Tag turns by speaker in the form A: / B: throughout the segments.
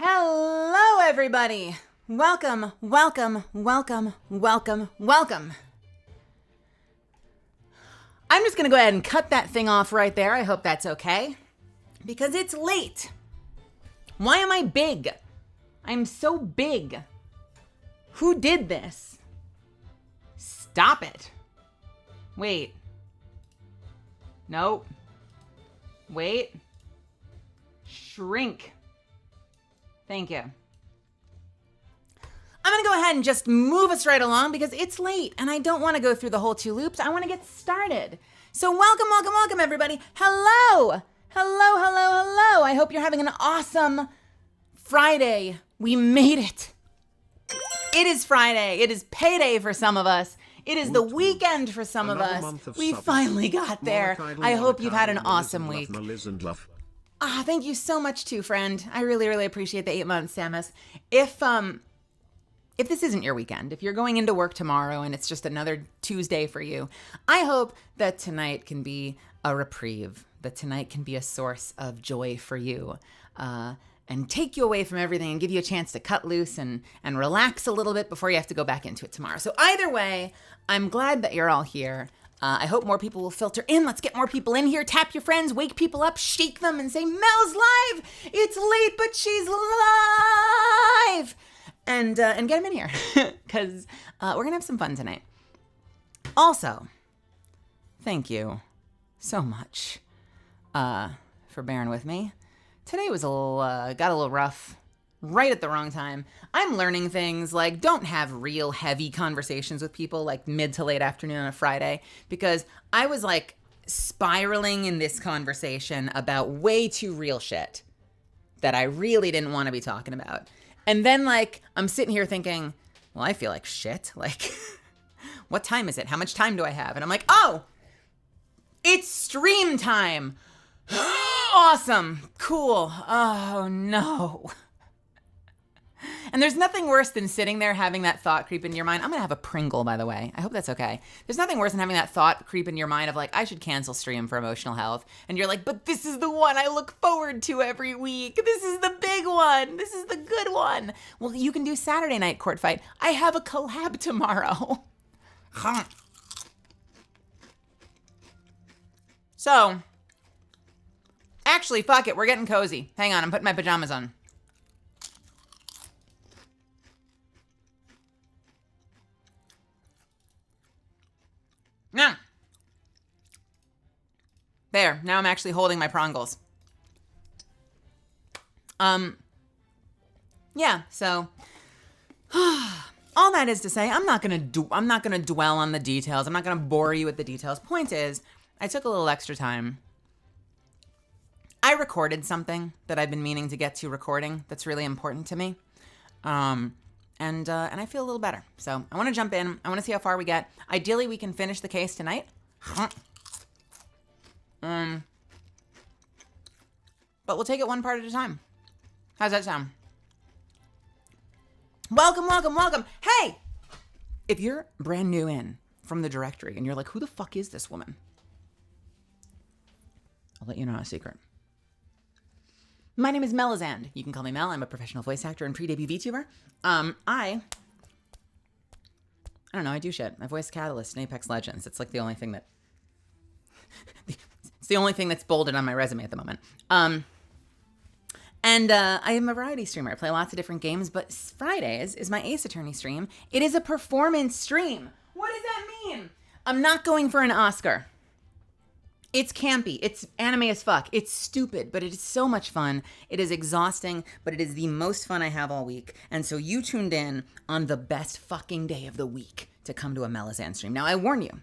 A: Hello, everybody. Welcome, welcome, welcome, welcome, welcome. I'm just going to go ahead and cut that thing off right there. I hope that's okay. Because it's late. Why am I big? I'm so big. Who did this? Stop it. Wait. Nope. Wait. Shrink. Thank you. I'm going to go ahead and just move us right along because it's late and I don't want to go through the whole two loops. I want to get started. So welcome, welcome, welcome, everybody. Hello. Hello, hello, hello. I hope you're having an awesome Friday. We made it. It is Friday. It is payday for some of us. It is the weekend for some of us. We finally got there. I hope you've had an awesome week. Thank you so much too, friend. I really, really appreciate the 8 months, Samus. If this isn't your weekend, if you're going into work tomorrow and it's just another Tuesday for you, I hope that tonight can be a reprieve, that tonight can be a source of joy for you, and take you away from everything and give you a chance to cut loose and relax a little bit before you have to go back into it tomorrow. So either way, I'm glad that you're all here. I hope more people will filter in. Let's get more people in here. Tap your friends, wake people up, shake them, and say, Mel's live! It's late, but she's live! And get them in here, because we're going to have some fun tonight. Also, thank you so much for bearing with me. Today was got a little rough. Right at the wrong time. I'm learning things like don't have real heavy conversations with people like mid to late afternoon on a Friday, because I was like spiraling in this conversation about way too real shit that I really didn't want to be talking about. And then like I'm sitting here thinking, well, I feel like shit. Like, what time is it? How much time do I have? And I'm like, oh, it's stream time. Awesome. Cool. Oh no. And there's nothing worse than sitting there having that thought creep into your mind. I'm going to have a Pringle, by the way. I hope that's okay. There's nothing worse than having that thought creep into your mind of like, I should cancel stream for emotional health. And you're like, but this is the one I look forward to every week. This is the big one. This is the good one. Well, you can do Saturday night court fight. I have a collab tomorrow. So, actually, fuck it. We're getting cozy. Hang on. I'm putting my pajamas on. Now, there. Now I'm actually holding my prongles. Yeah. So, all that is to say, I'm not gonna dwell on the details. I'm not gonna bore you with the details. Point is, I took a little extra time. I recorded something that I've been meaning to get to recording. That's really important to me. And I feel a little better. So I want to jump in. I want to see how far we get. Ideally, we can finish the case tonight. But we'll take it one part at a time. How's that sound? Welcome, welcome, welcome. Hey! If you're brand new in from the directory and you're like, who the fuck is this woman? I'll let you know a secret. My name is Melizand. You can call me Mel. I'm a professional voice actor and pre-debut VTuber. I don't know. I do shit. I voice Catalyst in Apex Legends. It's like the only thing that... it's the only thing that's bolded on my resume at the moment. And I am a variety streamer. I play lots of different games, but Fridays is my Ace Attorney stream. It is a performance stream. What does that mean? I'm not going for an Oscar. It's campy. It's anime as fuck. It's stupid, but it is so much fun. It is exhausting, but it is the most fun I have all week. And so you tuned in on the best fucking day of the week to come to a Melizand stream. Now, I warn you,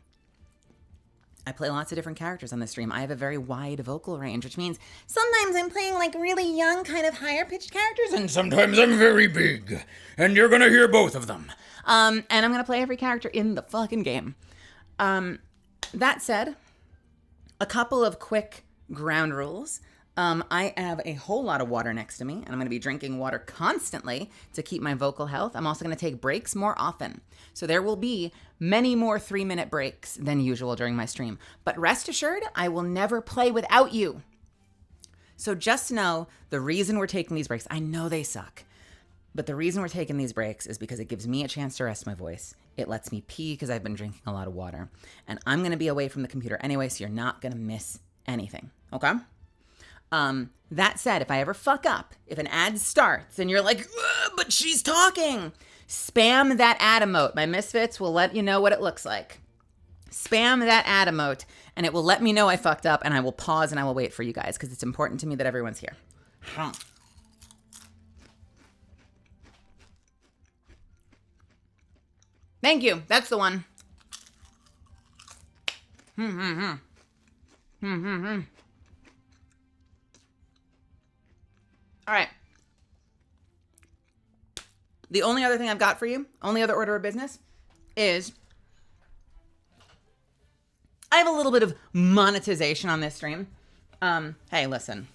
A: I play lots of different characters on the stream. I have a very wide vocal range, which means sometimes I'm playing like really young, kind of higher pitched characters, and sometimes I'm very big. And you're gonna hear both of them. And I'm gonna play every character in the fucking game. That said, a couple of quick ground rules. I have a whole lot of water next to me, and I'm going to be drinking water constantly to keep my vocal health. I'm also going to take breaks more often. So there will be many more 3-minute breaks than usual during my stream. But rest assured, I will never play without you. So just know the reason we're taking these breaks, I know they suck, but the reason we're taking these breaks is because it gives me a chance to rest my voice. It lets me pee because I've been drinking a lot of water. And I'm going to be away from the computer anyway, so you're not going to miss anything, okay? That said, if I ever fuck up, if an ad starts and you're like, but she's talking, spam that ad emote. My Misfits will let you know what it looks like. Spam that ad emote, and it will let me know I fucked up, and I will pause and I will wait for you guys because it's important to me that everyone's here. Thank you. That's the one. All right. The only other thing I've got for you, only other order of business, is I have a little bit of monetization on this stream. Hey, listen.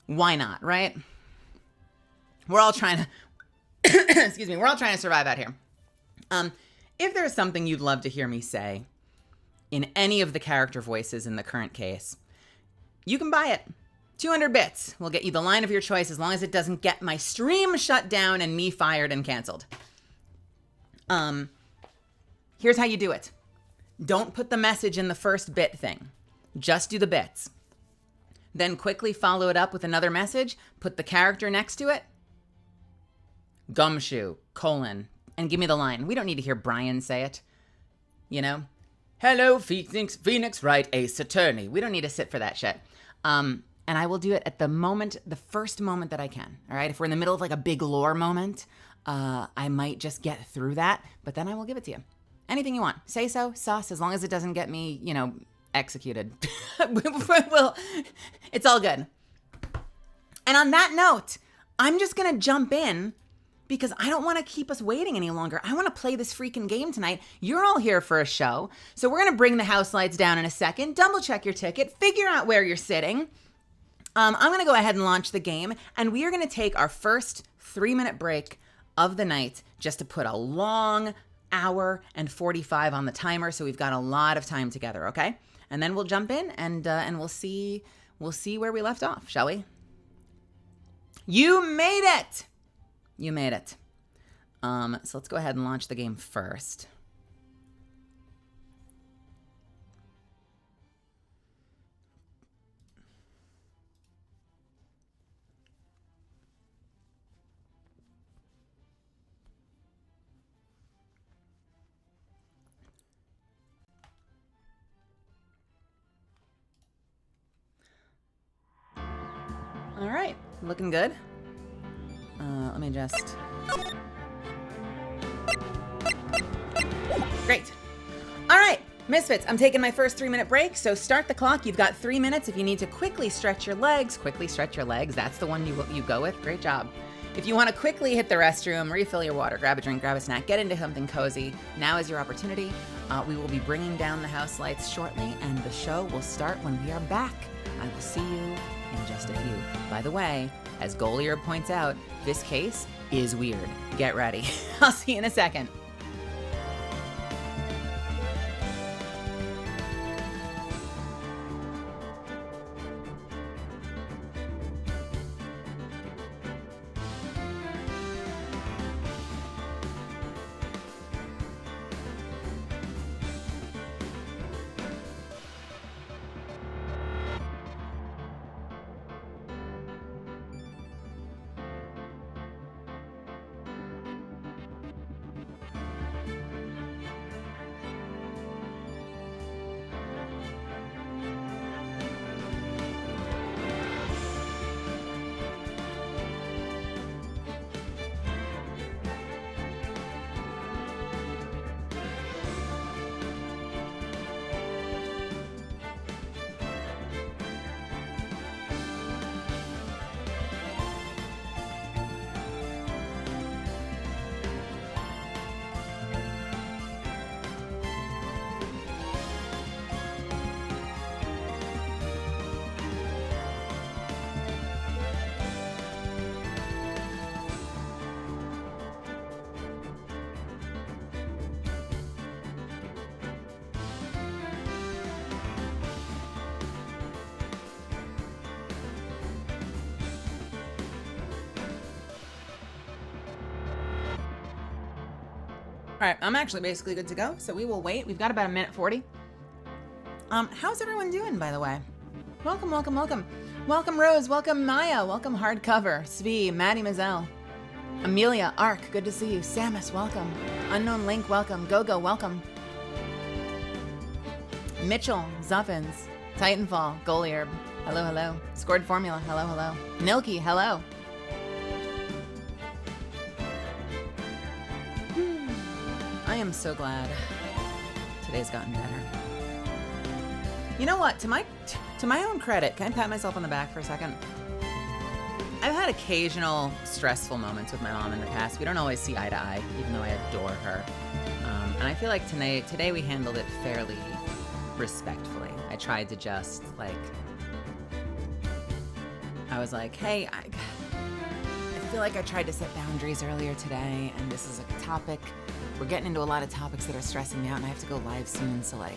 A: Why not, right? We're all trying to, excuse me, we're all trying to survive out here. If there's something you'd love to hear me say in any of the character voices in the current case, you can buy it. 200 bits will get you the line of your choice as long as it doesn't get my stream shut down and me fired and canceled. Here's how you do it. Don't put the message in the first bit thing. Just do the bits. Then quickly follow it up with another message. Put the character next to it. Gumshoe, : and give me the line. We don't need to hear Brian say it. You know? Hello, Phoenix Wright, Ace Attorney. We don't need to sit for that shit. And I will do it at the first moment that I can. All right? If we're in the middle of like a big lore moment, I might just get through that, but then I will give it to you. Anything you want. Say so, sus, as long as it doesn't get me, executed. Well, it's all good. And on that note, I'm just going to jump in because I don't want to keep us waiting any longer. I want to play this freaking game tonight. You're all here for a show. So we're going to bring the house lights down in a second, double check your ticket, figure out where you're sitting. I'm going to go ahead and launch the game, and we are going to take our first 3-minute break of the night just to put a long hour and 45 on the timer, so we've got a lot of time together, okay? And then we'll jump in and we'll see where we left off, shall we? You made it! You made it. So let's go ahead and launch the game first. All right, looking good. Let me just... Great. All right, Misfits, I'm taking my first 3-minute break, so start the clock. You've got 3 minutes. If you need to quickly stretch your legs, that's the one you go with. Great job. If you want to quickly hit the restroom, refill your water, grab a drink, grab a snack, get into something cozy, now is your opportunity. We will be bringing down the house lights shortly, and the show will start when we are back. I will see you in just a few. By the way, as Golier points out, this case is weird. Get ready. I'll see you in a second. All right, I'm actually basically good to go, so we will wait. We've got about 1:40. How's everyone doing, by the way? Welcome, welcome, welcome. Welcome, Rose. Welcome, Maya. Welcome, Hardcover. Svi, Maddie Mazel. Amelia, Ark, good to see you. Samus, welcome. Unknown Link, welcome. Go-Go, welcome. Mitchell, Zuffins, Titanfall, Goliarb, hello, hello. Scored Formula, hello, hello. Milky, hello. I am so glad today's gotten better. You know what? To my own credit, can I pat myself on the back for a second? I've had occasional stressful moments with my mom in the past. We don't always see eye to eye, even though I adore her. And I feel like today we handled it fairly respectfully. I tried to just I was like, hey, I feel like I tried to set boundaries earlier today, and this is a topic. We're getting into a lot of topics that are stressing me out, and I have to go live soon, so I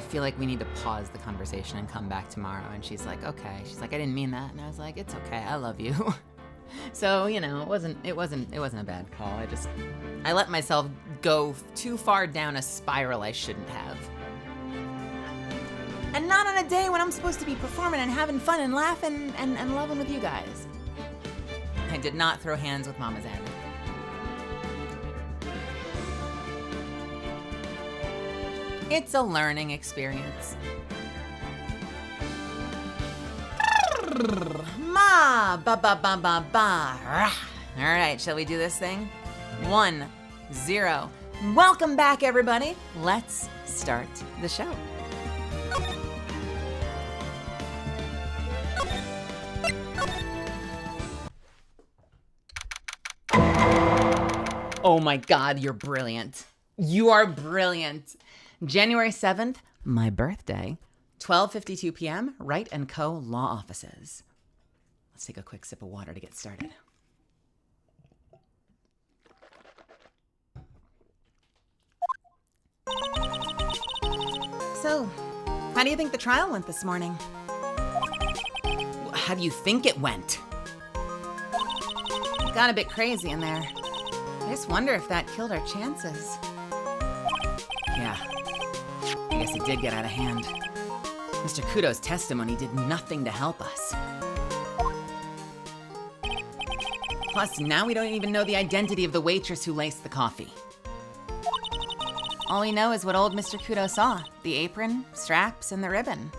A: feel like we need to pause the conversation and come back tomorrow. And she's like, okay. She's like, I didn't mean that. And I was like, it's okay. I love you. So, you know, it wasn't a bad call. I let myself go too far down a spiral I shouldn't have. And not on a day when I'm supposed to be performing and having fun and laughing and loving with you guys. I did not throw hands with Mama Zen. It's a learning experience. Ma, ba ba ba ba ba. All right, shall we do this thing? 1, 0. Welcome back, everybody. Let's start the show. Oh my God, you're brilliant. You are brilliant. January 7th, my birthday, 12:52 p.m., Wright & Co. Law Offices. Let's take a quick sip of water to get started. So, how do you think the trial went this morning? How do you think it went? It got a bit crazy in there. I just wonder if that killed our chances. Yeah. I guess it did get out of hand. Mr. Kudo's testimony did nothing to help us. Plus, now we don't even know the identity of the waitress who laced the coffee. All we know is what old Mr. Kudo saw, the apron, straps, and the ribbon.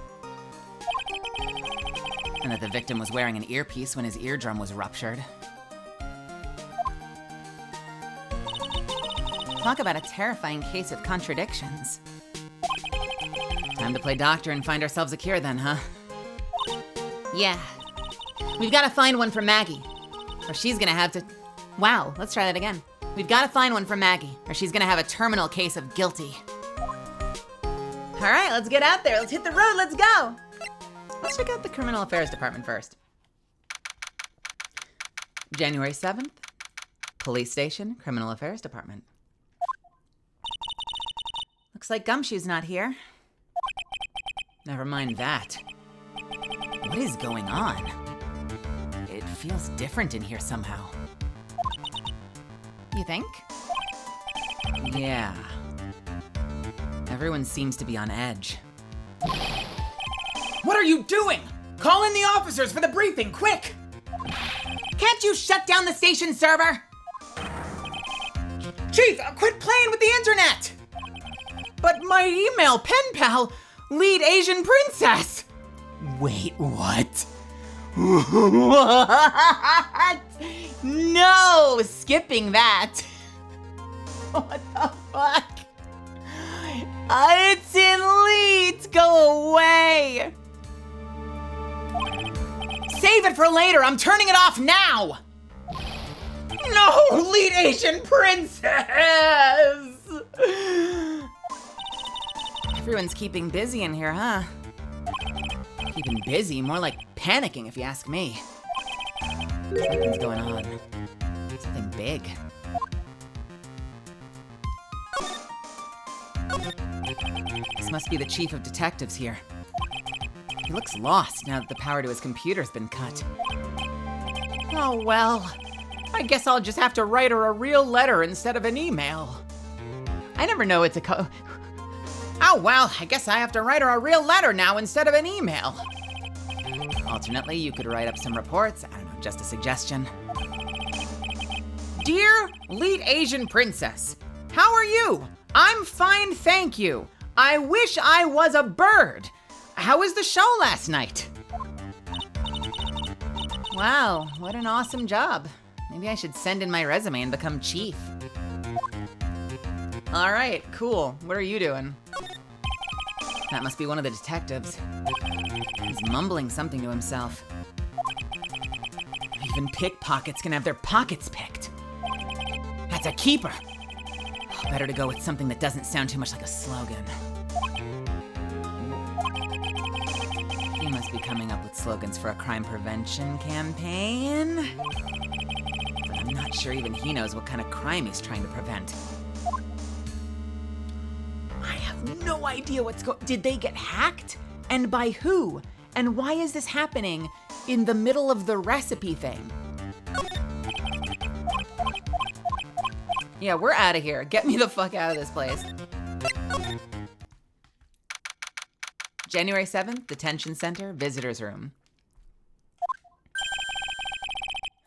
A: And that the victim was wearing an earpiece when his eardrum was ruptured. Talk about a terrifying case of contradictions. Time to play doctor and find ourselves a cure then, huh? Yeah. We've got to find one for Maggie, or she's gonna have to... Wow, let's try that again. We've got to find one for Maggie, or she's gonna have a terminal case of guilty. All right, let's get out there. Let's hit the road. Let's go. Let's check out the Criminal Affairs Department first. January 7th, Police Station, Criminal Affairs Department. Looks like Gumshoe's not here. Never mind that. What is going on? It feels different in here somehow. You think? Yeah. Everyone seems to be on edge. What are you doing? Call in the officers for the briefing, quick! Can't you shut down the station server? Chief, quit playing with the internet! But my email pen pal, lead Asian princess! Wait, what? What? No, skipping that. What the fuck? It's in leads, go away. Save it for later, I'm turning it off now. No, lead Asian princess. Everyone's keeping busy in here, huh? Keeping busy, more like panicking if you ask me. Something's going on. Something big. This must be the chief of detectives here. He looks lost now that the power to his computer's been cut. Oh well, I guess I'll just have to write her a real letter instead of an email. I never know what to Oh, well, I guess I have to write her a real letter now instead of an email. Alternately, you could write up some reports. I don't know, just a suggestion. Dear Lead Asian Princess, how are you? I'm fine, thank you. I wish I was a bird. How was the show last night? Wow, what an awesome job. Maybe I should send in my resume and become chief. All right, cool. What are you doing? That must be one of the detectives. He's mumbling something to himself. Even pickpockets can have their pockets picked. That's a keeper. Better to go with something that doesn't sound too much like a slogan. He must be coming up with slogans for a crime prevention campaign. But I'm not sure even he knows what kind of crime he's trying to prevent. I have no idea what's Did they get hacked? And by who? And why is this happening in the middle of the recipe thing? Yeah, we're out of here. Get me the fuck out of this place. January 7th, Detention Center, Visitors Room.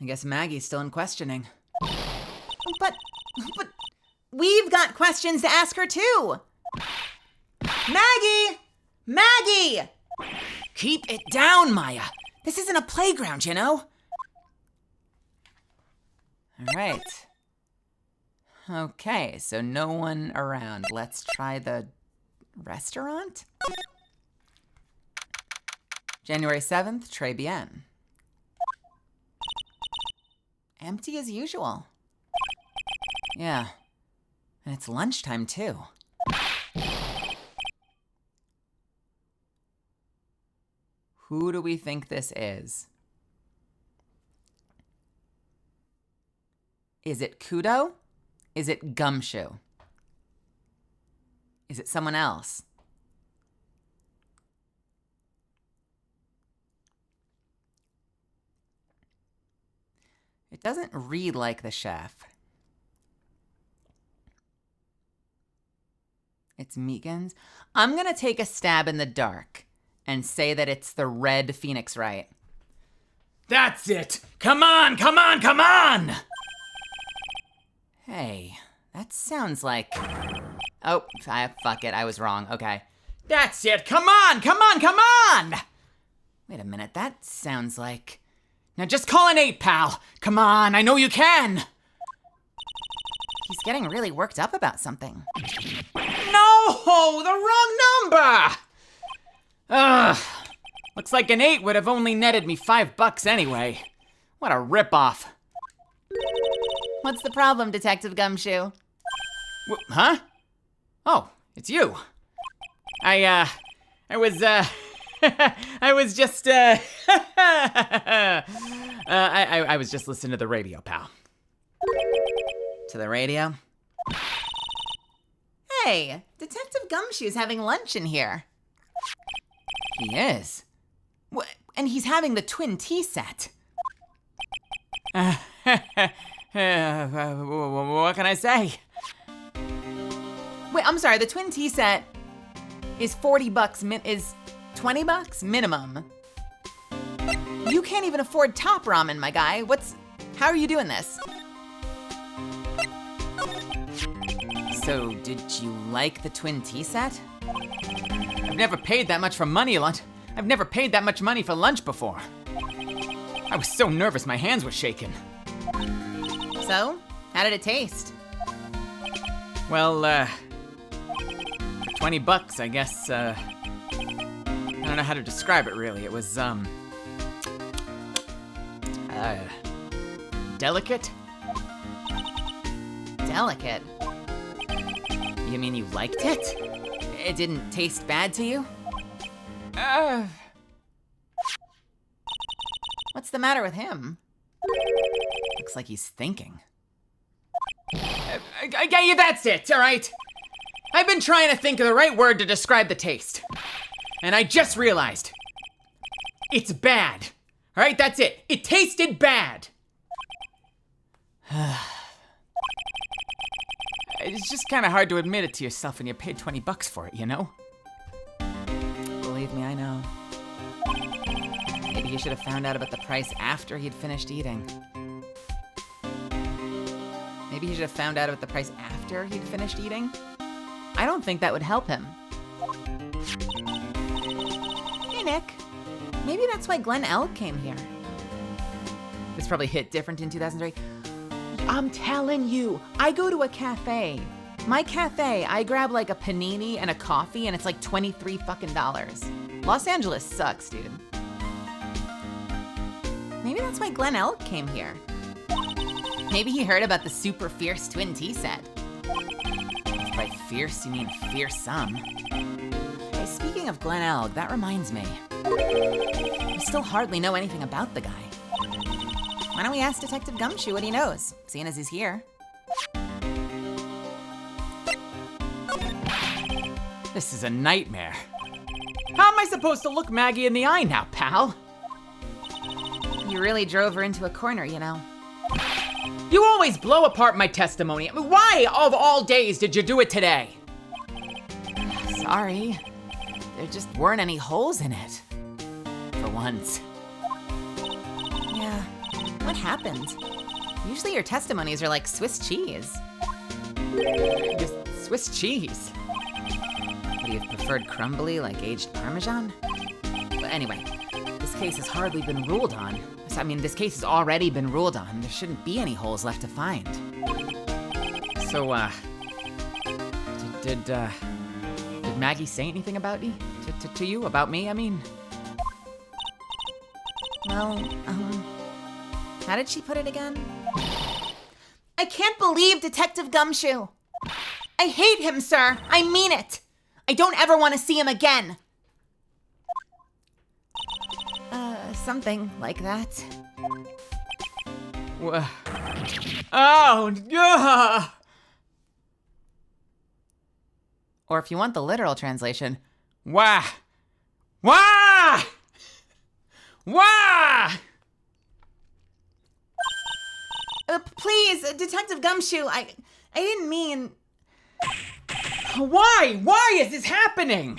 A: I guess Maggie's still in questioning. But we've got questions to ask her too. Maggie! Maggie! Keep it down, Maya. This isn't a playground, you know? All right. Okay, so no one around. Let's try the restaurant? January 7th, Très bien. Empty as usual. Yeah, and it's lunchtime too. Who do we think this is? Is it Kudo? Is it Gumshoe? Is it someone else? It doesn't read like the chef. It's Meekins. I'm gonna take a stab in the dark and say that it's the Red Phoenix Wright. That's it! Come on, come on, come on! Hey, that sounds like... Oh, fuck it, I was wrong, okay. That's it, come on, come on, come on! Wait a minute, that sounds like... Now just call an 8, pal. Come on, I know you can. He's getting really worked up about something. No, the wrong number! Ugh, looks like an 8 would have only netted me $5 anyway. What a ripoff. What's the problem, Detective Gumshoe? Huh? Oh, it's you. I was just, I was just listening to the radio, pal. To the radio? Hey, Detective Gumshoe's having lunch in here. He is? And he's having the twin tea set. What can I say? Wait, I'm sorry, the twin tea set is $40, is $20 minimum. You can't even afford top ramen, my guy. How are you doing this? So, did you like the twin tea set? I've never paid that much for lunch. I've never paid that much money for lunch before. I was so nervous my hands were shaking. So, how did it taste? Well, for $20, I guess, I don't know how to describe it really. It was, delicate? Delicate? You mean you liked it? It didn't taste bad to you? What's the matter with him? Looks like he's thinking. Yeah, that's it, all right? I've been trying to think of the right word to describe the taste. And I just realized. It's bad. All right, that's it. It tasted bad.
B: It's just kind of hard to admit it to yourself when you paid $20 for it, you know?
A: Believe me, I know. Maybe he should have found out about the price after he'd finished eating. Maybe he should have found out about the price after he'd finished eating? I don't think that would help him. Hey, Nick. Maybe that's why Glenn Elk came here. This probably hit different in 2003. I'm telling you, I go to a cafe. My cafe, I grab like a panini and a coffee, and it's like $23 fucking dollars. Los Angeles sucks, dude. Maybe that's why Glenn Elk came here. Maybe he heard about the super fierce twin tea set. If by fierce you mean fearsome. Hey, speaking of Glenn Elk, that reminds me. We still hardly know anything about the guy. Why don't we ask Detective Gumshoe what he knows, seeing as he's here?
B: This is a nightmare. How am I supposed to look Maggie in the eye now, pal?
A: You really drove her into a corner, you know.
B: You always blow apart my testimony. I mean, why, of all days, did you do it today?
A: Sorry. There just weren't any holes in it. For once. Yeah. What happened? Usually your testimonies are like Swiss cheese.
B: Just Swiss cheese.
A: Would you have preferred crumbly like aged Parmesan? But anyway, this case has hardly been ruled on. I mean, this case has already been ruled on. There shouldn't be any holes left to find.
B: So, did Maggie say anything about me? To you? About me, I mean?
A: Well, how did she put it again? I can't believe Detective Gumshoe. I hate him, sir. I mean it. I don't ever want to see him again. Something like that.
B: Oh, yeah.
A: Or if you want the literal translation,
B: Wah! Wah! Wah!
A: Please, Detective Gumshoe, I didn't mean...
B: Why? Why is this happening?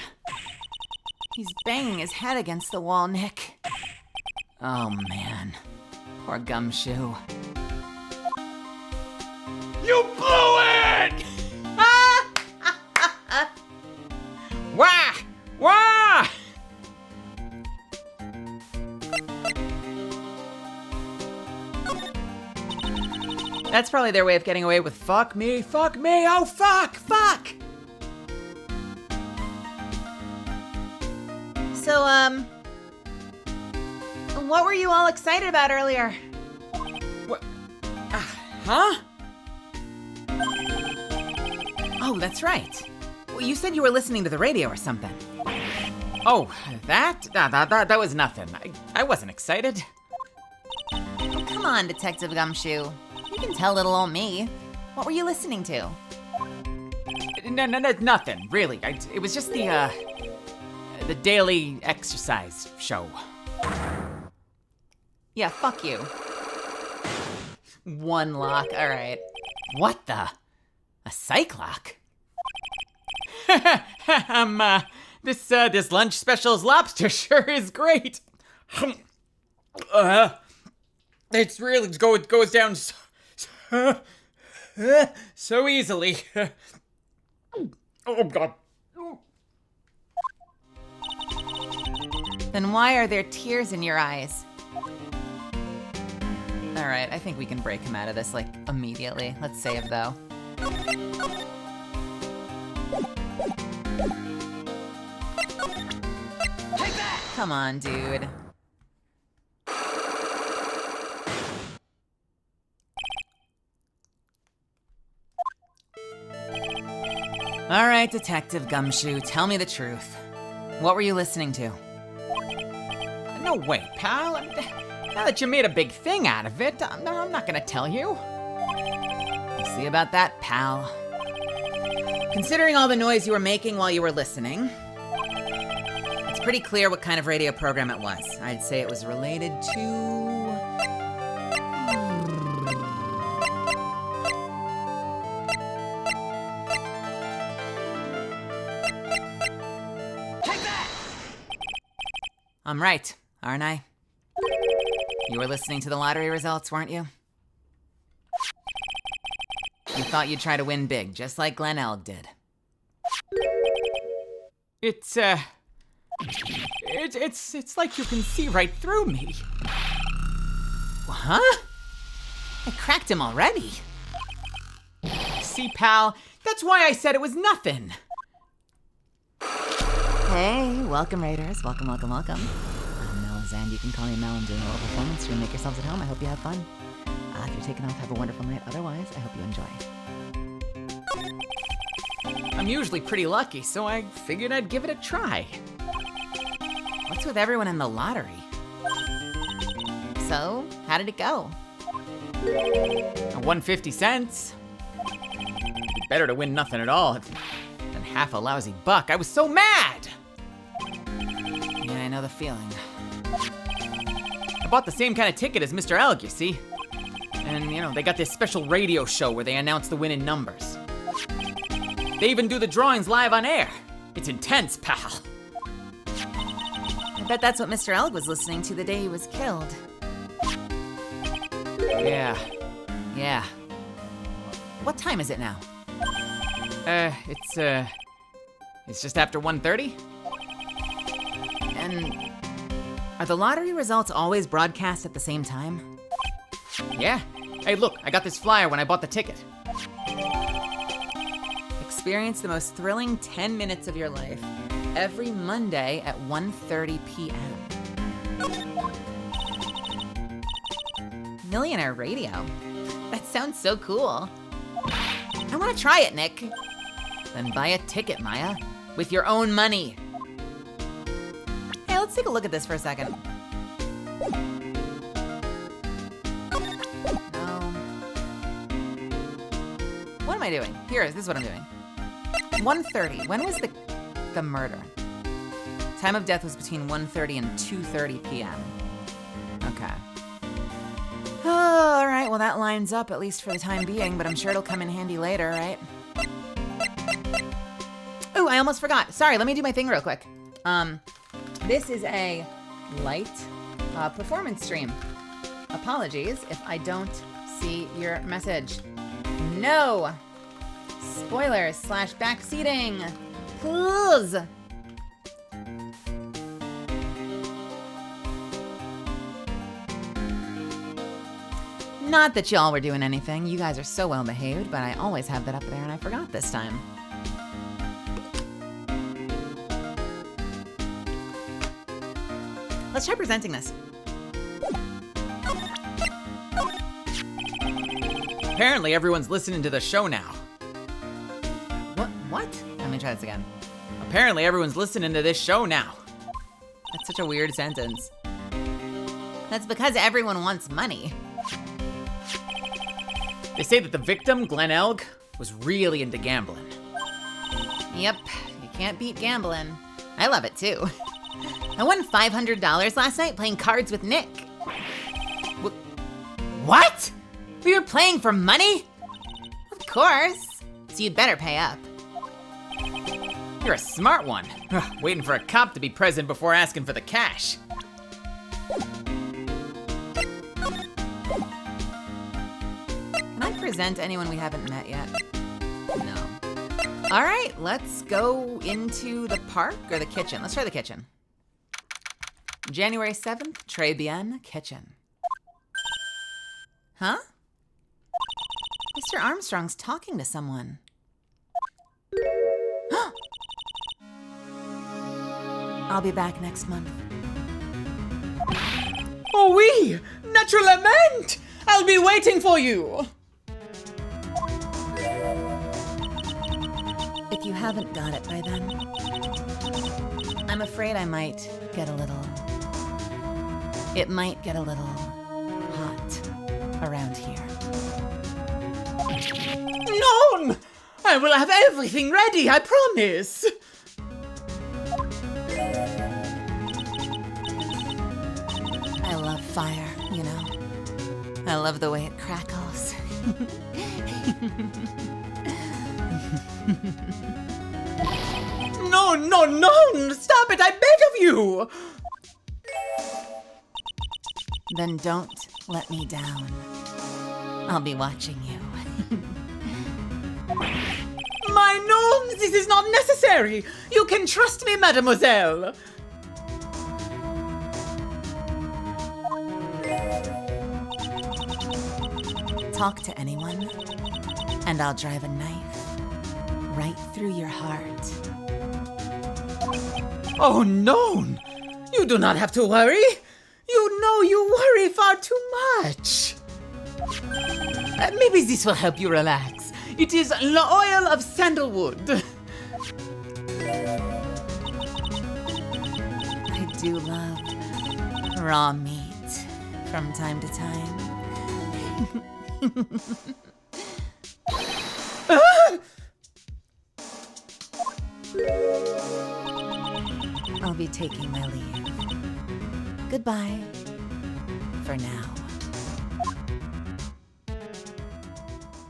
A: He's banging his head against the wall, Nick.
B: Oh, man.
A: Poor Gumshoe.
B: You blew it! Wah! Wah!
A: That's probably their way of getting away with
B: Fuck me, oh fuck, fuck!
A: So, what were you all excited about earlier?
B: What? Huh?
A: Oh, that's right. Well, you said you were listening to the radio or something.
B: Oh, that was nothing. I wasn't excited.
A: Oh, come on, Detective Gumshoe. You can tell little old me. What were you listening to?
B: No, nothing, really. It was just the daily exercise show.
A: Yeah, fuck you. One lock, all right. What the? A psych lock?
B: This lunch special's lobster sure is great. It's really goes down so easily. Oh God.
A: Then why are there tears in your eyes? All right, I think we can break him out of this, like, immediately. Let's save, though. Take that! Come on, dude. All right, Detective Gumshoe, tell me the truth. What were you listening to?
B: No way, pal. Now that you made a big thing out of it, I'm not gonna tell you.
A: We'll see about that, pal. Considering all the noise you were making while you were listening, it's pretty clear what kind of radio program it was. I'd say it was related to... I'm right, aren't I? You were listening to the lottery results, weren't you? You thought you'd try to win big, just like Glen Elg did.
B: It's like you can see right through me.
A: Huh? I cracked him already.
B: See, pal, that's why I said it was nothing.
A: Hey, welcome Raiders. Welcome. I'm Mel and you can call me Mel. I'm doing a little performance stream. Make yourselves at home. I hope you have fun. If you're taking off, have a wonderful night. Otherwise, I hope you enjoy.
B: I'm usually pretty lucky, so I figured I'd give it a try.
A: What's with everyone in the lottery? So, how did it go?
B: I won 50 cents. Better to win nothing at all than half a lousy buck. I was so mad!
A: Yeah, I know the feeling.
B: I bought the same kind of ticket as Mr. Elg, you see. And, they got this special radio show where they announce the winning numbers. They even do the drawings live on air. It's intense, pal.
A: I bet that's what Mr. Elg was listening to the day he was killed.
B: Yeah.
A: What time is it now?
B: It's just after 1:30.
A: And are the lottery results always broadcast at the same time?
B: Yeah. Hey, look, I got this flyer when I bought the ticket.
A: Experience the most thrilling 10 minutes of your life every Monday at 1:30 p.m. Millionaire Radio? That sounds so cool. I want to try it, Nick. Then buy a ticket, Maya, with your own money. Hey, let's take a look at this for a second. No. What am I doing? This is what I'm doing. 1:30. When was the murder? Time of death was between 1:30 and 2:30 p.m. Okay. Oh, all right, well that lines up, at least for the time being, but I'm sure it'll come in handy later, right? Oh, I almost forgot. Sorry, let me do my thing real quick. This is a light performance stream. Apologies if I don't see your message. No! Spoilers / backseating. Please! Not that y'all were doing anything. You guys are so well behaved, but I always have that up there and I forgot this time. Let's try presenting this.
B: Apparently everyone's listening to the show now.
A: What? Let me try this again.
B: Apparently everyone's listening to this show now.
A: That's such a weird sentence. That's because everyone wants money.
B: They say that the victim, Glen Elg, was really into gambling.
A: Yep, you can't beat gambling. I love it too. I won $500 last night playing cards with Nick. What? We were playing for money? Of course. So you'd better pay up.
B: You're a smart one. Waiting for a cop to be present before asking for the cash.
A: Can I present anyone we haven't met yet? No. All right, let's go into the park or the kitchen. Let's try the kitchen. January 7th, Très Bien, kitchen. Huh? Mr. Armstrong's talking to someone. I'll be back next month.
B: Oh oui! Naturellement! I'll be waiting for you!
A: If you haven't got it by then, I'm afraid I might get a little... It might get a little hot around here.
B: No! I will have everything ready, I promise!
A: I love fire, you know. I love the way it crackles.
B: No! Stop it, I beg of you!
A: Then don't let me down. I'll be watching you.
B: My gnomes, this is not necessary. You can trust me, mademoiselle.
A: Talk to anyone, and I'll drive a knife right through your heart.
B: Oh, no. You do not have to worry. You know you worry far too much. Maybe this will help you relax. It is the oil of sandalwood.
A: I do love raw meat from time to time. I'll be taking my leave. Goodbye. For now.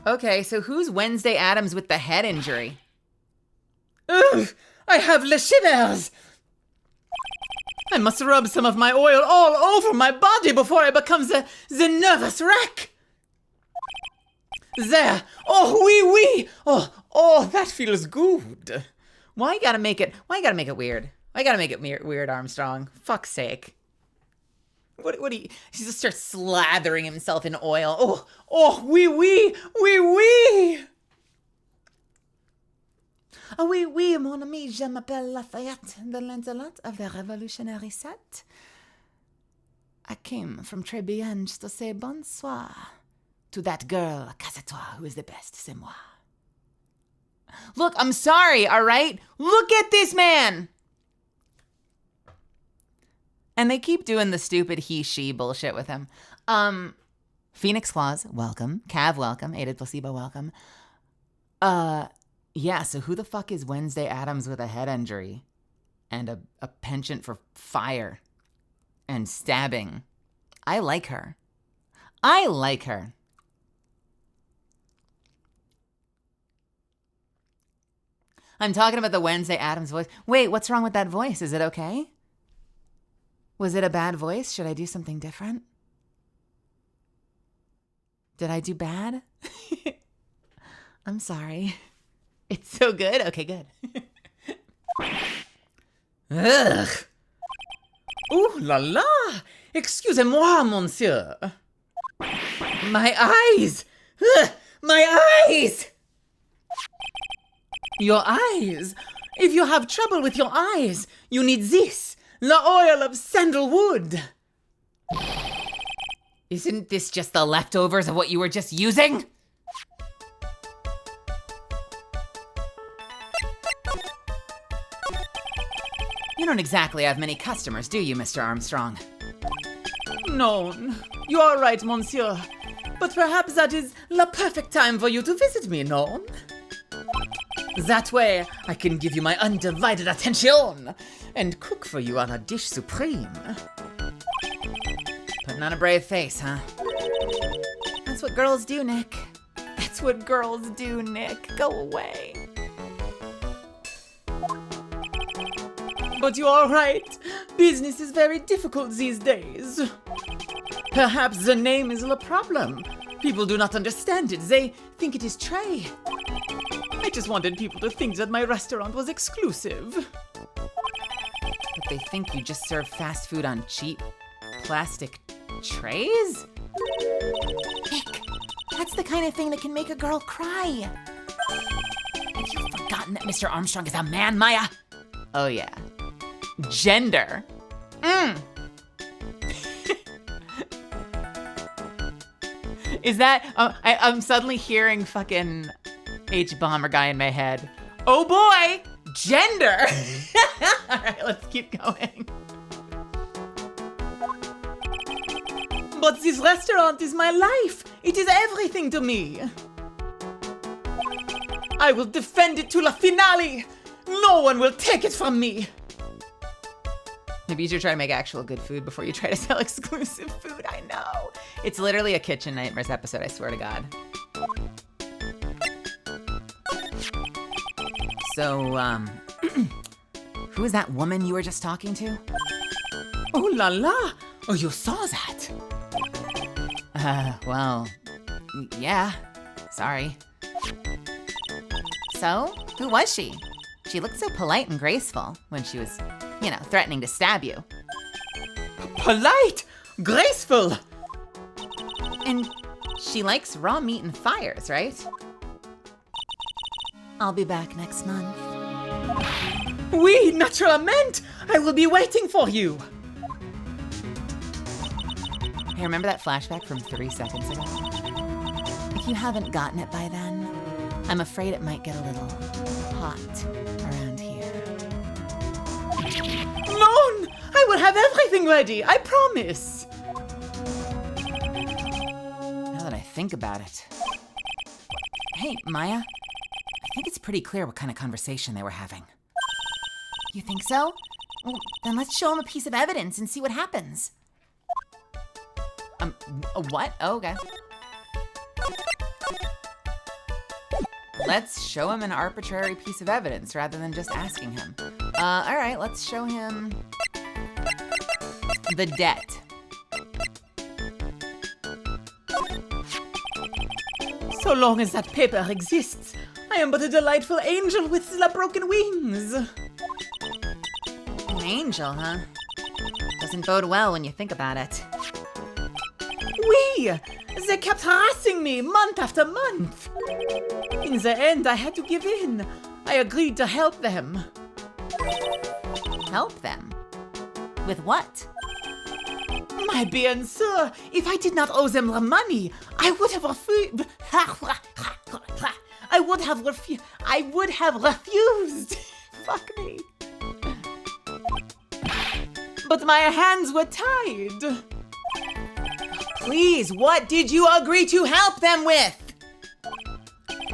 B: Okay, so who's Wednesday Addams with the head injury? Ugh! I have le shivers! I must rub some of my oil all over my body before I become the nervous wreck! There! Oh, oui, oui! Oh, that feels good! Why you gotta make it weird? Why you gotta make it weird, Armstrong? Fuck's sake. What do you... He just starts slathering himself in oil. Oh, oui, oui, oui, oui!
A: Oh, oui, oui, mon ami, je m'appelle Lafayette, the Lancelot of the Revolutionary Set. I came from Très bien just to say bonsoir to that girl, Casse-toi, who is the best, c'est moi.
B: Look, I'm sorry, all right? Look at this man!
A: And they keep doing the stupid he-she bullshit with him. Phoenix Claus, welcome. Cav, welcome. Aided Placebo, welcome. Yeah, so who the fuck is Wednesday Addams with a head injury? And a penchant for fire. And stabbing. I like her. I like her. I'm talking about the Wednesday Addams voice. Wait, what's wrong with that voice? Is it okay? Was it a bad voice? Should I do something different? Did I do bad? I'm sorry. It's so good? Okay, good.
B: Ugh! Ooh la la! Excusez-moi, monsieur. My eyes! Ugh, my eyes! Your eyes! If you have trouble with your eyes, you need this. The oil of sandalwood.
A: Isn't this just the leftovers of what you were just using? You don't exactly have many customers, do you, Mr. Armstrong?
B: No, you are right, monsieur. But perhaps that is the perfect time for you to visit me, no? That way, I can give you my undivided attention and cook for you on a dish supreme.
A: Putting on a brave face, huh? That's what girls do, Nick. That's what girls do, Nick. Go away.
B: But you are right. Business is very difficult these days. Perhaps the name is the problem. People do not understand it. They think it is Trey. I just wanted people to think that my restaurant was exclusive.
A: But they think you just serve fast food on cheap plastic trays? Nick, that's the kind of thing that can make a girl cry. Have you forgotten that Mr. Armstrong is a man, Maya? Oh yeah. Gender. Is that, I'm suddenly hearing fucking H-Bomber guy in my head. Oh boy, gender. All right, let's keep going.
B: But this restaurant is my life. It is everything to me. I will defend it to la finale. No one will take it from me.
A: Maybe you should try to make actual good food before you try to sell exclusive food. I know. It's literally a Kitchen Nightmares episode, I swear to God. So, who was that woman you were just talking to?
B: Oh la la! Oh, you saw that?
A: Well, yeah. Sorry. So, who was she? She looked so polite and graceful when she was, threatening to stab you.
B: Polite! Graceful!
A: And she likes raw meat and fires, right? I'll be back next month.
B: Oui, naturellement! I will be waiting for you!
A: Hey, remember that flashback from 3 seconds ago? If you haven't gotten it by then, I'm afraid it might get a little hot around here.
B: No! I will have everything ready, I promise!
A: Now that I think about it. Hey, Maya. I think it's pretty clear what kind of conversation they were having. You think so? Well, then let's show him a piece of evidence and see what happens. What? Oh, okay. Let's show him an arbitrary piece of evidence rather than just asking him. All right, let's show him the debt.
B: So long as that paper exists, I am but a delightful angel with the broken wings.
A: An angel, huh? Doesn't bode well when you think about it.
B: Oui! They kept harassing me month after month. In the end, I had to give in. I agreed to help them.
A: Help them? With what?
B: My bien sûr, if I did not owe them the money, I would have refused. I would have refused. Fuck me. But my hands were tied.
A: Please, what did you agree to help them with?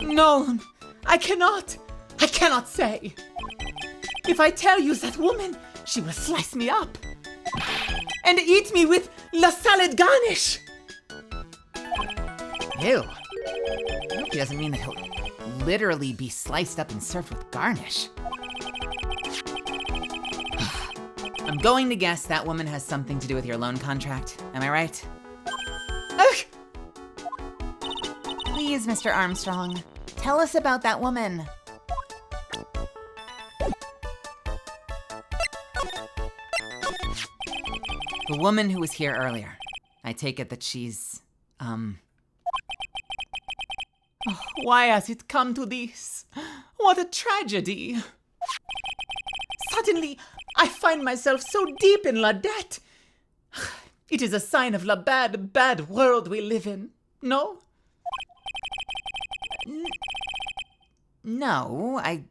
B: No, I cannot say. If I tell you that woman, she will slice me up and eat me with la salad garnish.
A: Ew. I hope he doesn't mean that he'll literally be sliced up and served with garnish. I'm going to guess that woman has something to do with your loan contract. Am I right?
B: Ugh.
A: Please, Mr. Armstrong, tell us about that woman. The woman who was here earlier. I take it that she's,
B: Why has it come to this? What a tragedy. Suddenly, I find myself so deep in la debt. It is a sign of the bad, bad world we live in, no?
A: No, I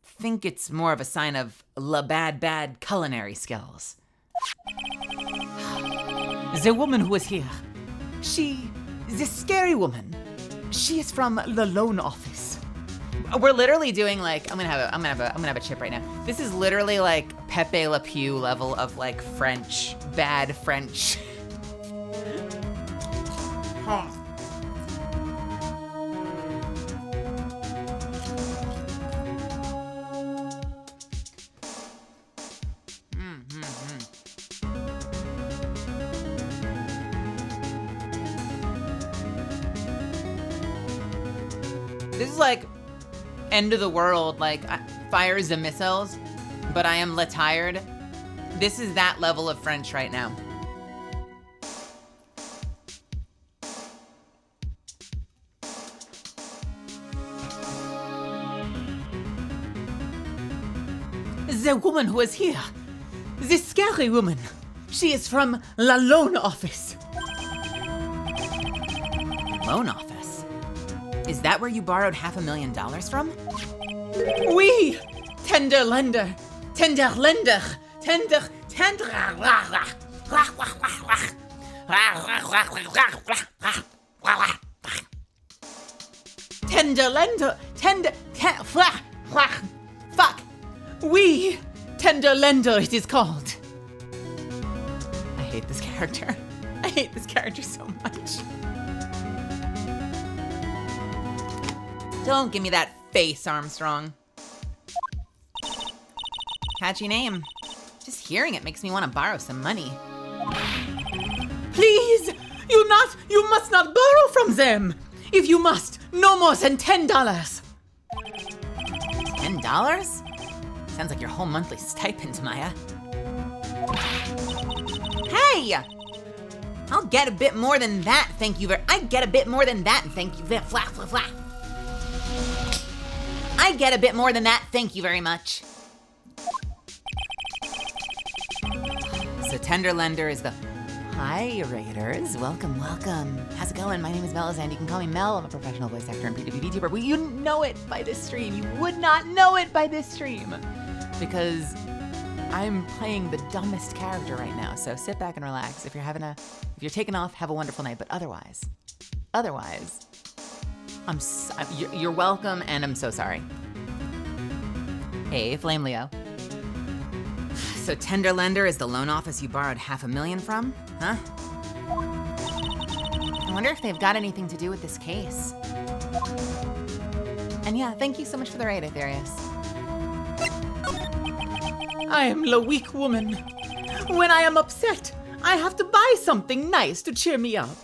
A: think it's more of a sign of la bad, bad culinary skills.
B: The woman who was here,
A: This scary woman,
B: she is from the loan office.
A: we're literally doing like, I'm gonna have a chip right now. This is literally like Pepe Le Pew level of like French, bad French. This is like end of the world, like fires and missiles, but I am tired. This is that level of French right now.
B: The woman who was here, the scary woman, she is from la loan office.
A: Loan office? Is that where you borrowed $500,000 from?
B: Oui, tender lender, tender lender, tender. Tender lender, fuck. Oui, tender lender it is called.
A: I hate this character. I hate this character so much. Don't give me that face, Armstrong. Catchy name. Just hearing it makes me want to borrow some money.
B: Please, You must not borrow from them. If you must, no more than $10.
A: $10? Sounds like your whole monthly stipend, Maya. Hey! I'll get a bit more than that, thank you I get a bit more than that, thank you. Flah, flah, flah. I get a bit more than that, thank you very much. So Tender Lender is the... Hi, Raiders. Welcome, welcome. How's it going? My name is Mel, and you can call me Mel. I'm a professional voice actor and P2P VTuber. Well, you know it by this stream. You would not know it by this stream. Because I'm playing the dumbest character right now. So sit back and relax. If you're taking off, have a wonderful night. But otherwise, you're welcome, and I'm so sorry. Hey, Flame Leo. So Tender Lender is the loan office you borrowed $500,000 from, huh? I wonder if they've got anything to do with this case. And yeah, thank you so much for the raid, Aetherius.
B: I am the weak woman. When I am upset, I have to buy something nice to cheer me up.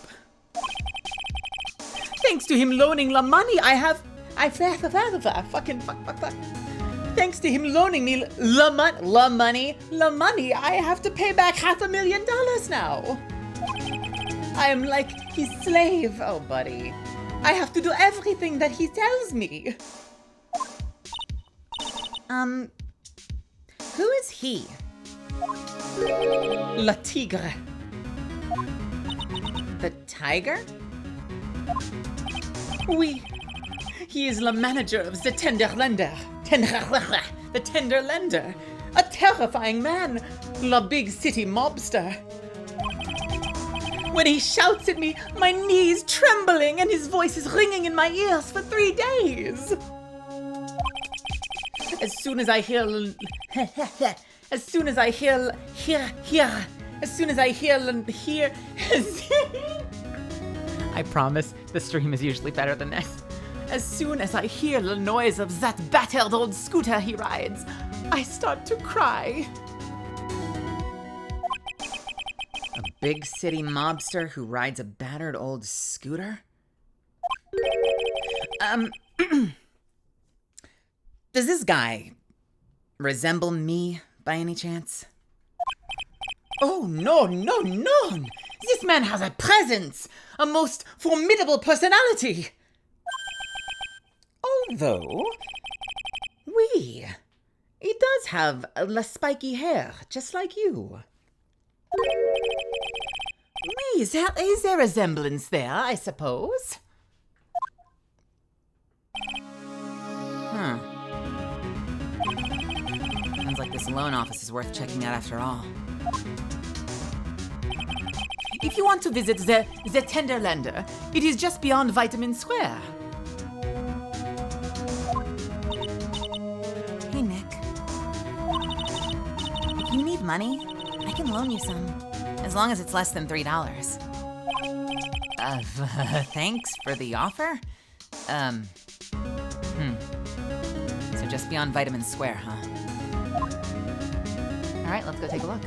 B: Thanks to him loaning the money, Thanks to him loaning me the money, I have to pay back $500,000 now. I am like his slave, oh buddy. I have to do everything that he tells me.
A: Who is he?
B: La Tigre.
A: The tiger?
B: Oui. He is the manager of the Tender Lender. The Tender Lender. A terrifying man. The big city mobster. When he shouts at me, my knees trembling and his voice is ringing in my ears for 3 days. As soon as I hear I promise, the stream is usually better than this. As soon as I hear the noise of that battered old scooter he rides, I start to cry.
A: A big city mobster who rides a battered old scooter? Does this guy resemble me by any chance?
B: Oh, no. This man has a presence, a most formidable personality. Although, he does have the spiky hair, just like you. Is there a resemblance there, I suppose?
A: Huh. Sounds like this loan office is worth checking out after all.
B: If you want to visit the Tender Lender, it is just beyond Vitamin Square.
A: Hey, Nick. If you need money, I can loan you some. As long as it's less than $3. Thanks for the offer? So just beyond Vitamin Square, huh? All right, let's go take a look.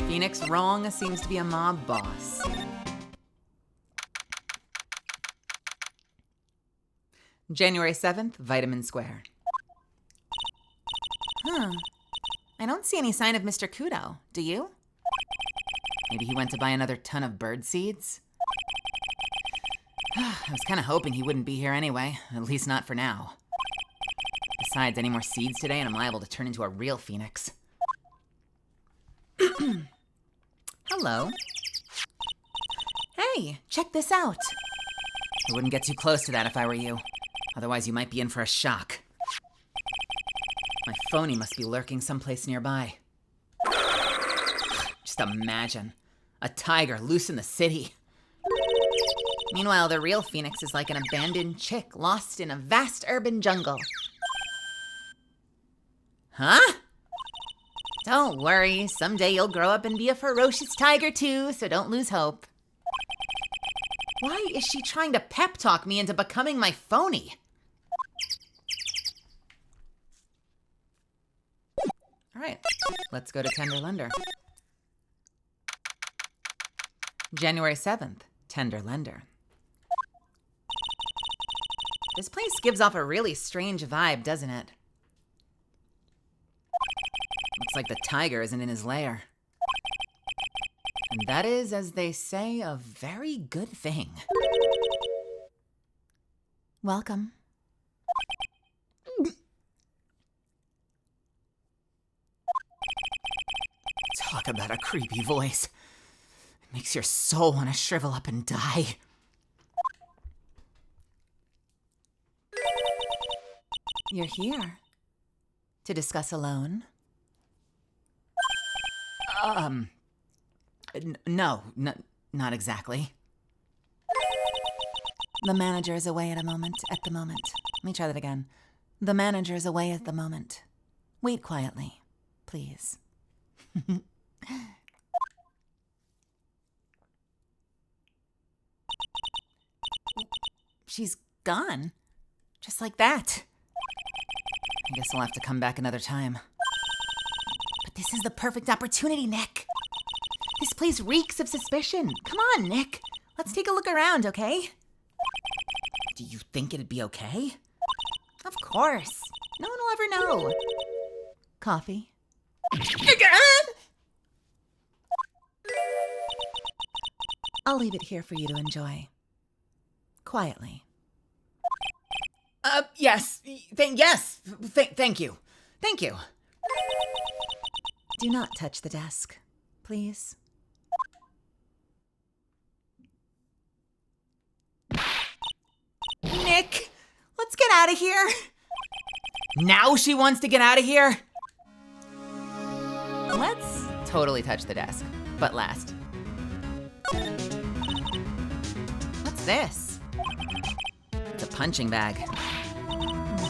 A: Phoenix Wrong seems to be a mob boss. January 7th, Vitamin Square. Huh. I don't see any sign of Mr. Kudo. Do you? Maybe he went to buy another ton of bird seeds? I was kind of hoping he wouldn't be here anyway, at least not for now. Besides, any more seeds today and I'm liable to turn into a real phoenix. Hello. Hey, check this out. I wouldn't get too close to that if I were you. Otherwise, you might be in for a shock. My phony must be lurking someplace nearby. Just imagine. A tiger loose in the city. Meanwhile, the real phoenix is like an abandoned chick lost in a vast urban jungle. Huh? Don't worry, someday you'll grow up and be a ferocious tiger too, so don't lose hope. Why is she trying to pep talk me into becoming my phony? All right, let's go to Tender Lender. January 7th, Tender Lender. This place gives off a really strange vibe, doesn't it? Looks like the tiger isn't in his lair. And that is, as they say, a very good thing. Welcome. Talk about a creepy voice. It makes your soul want to shrivel up and die. You're here to discuss a loan? No, not exactly. The manager is away at the moment. Let me try that again. The manager is away at the moment. Wait quietly, please. She's gone. Just like that. I guess I'll have to come back another time. But this is the perfect opportunity, Nick. This place reeks of suspicion. Come on, Nick. Let's take a look around, okay? Do you think it'd be okay? Of course. No one will ever know. Coffee? I'll leave it here for you to enjoy. Quietly.
B: Yes. Thank you. Thank you.
A: Do not touch the desk, please. Nick, let's get out of here.
B: Now she wants to get out of here?
A: Let's totally touch the desk, but last. What's this? It's a punching bag.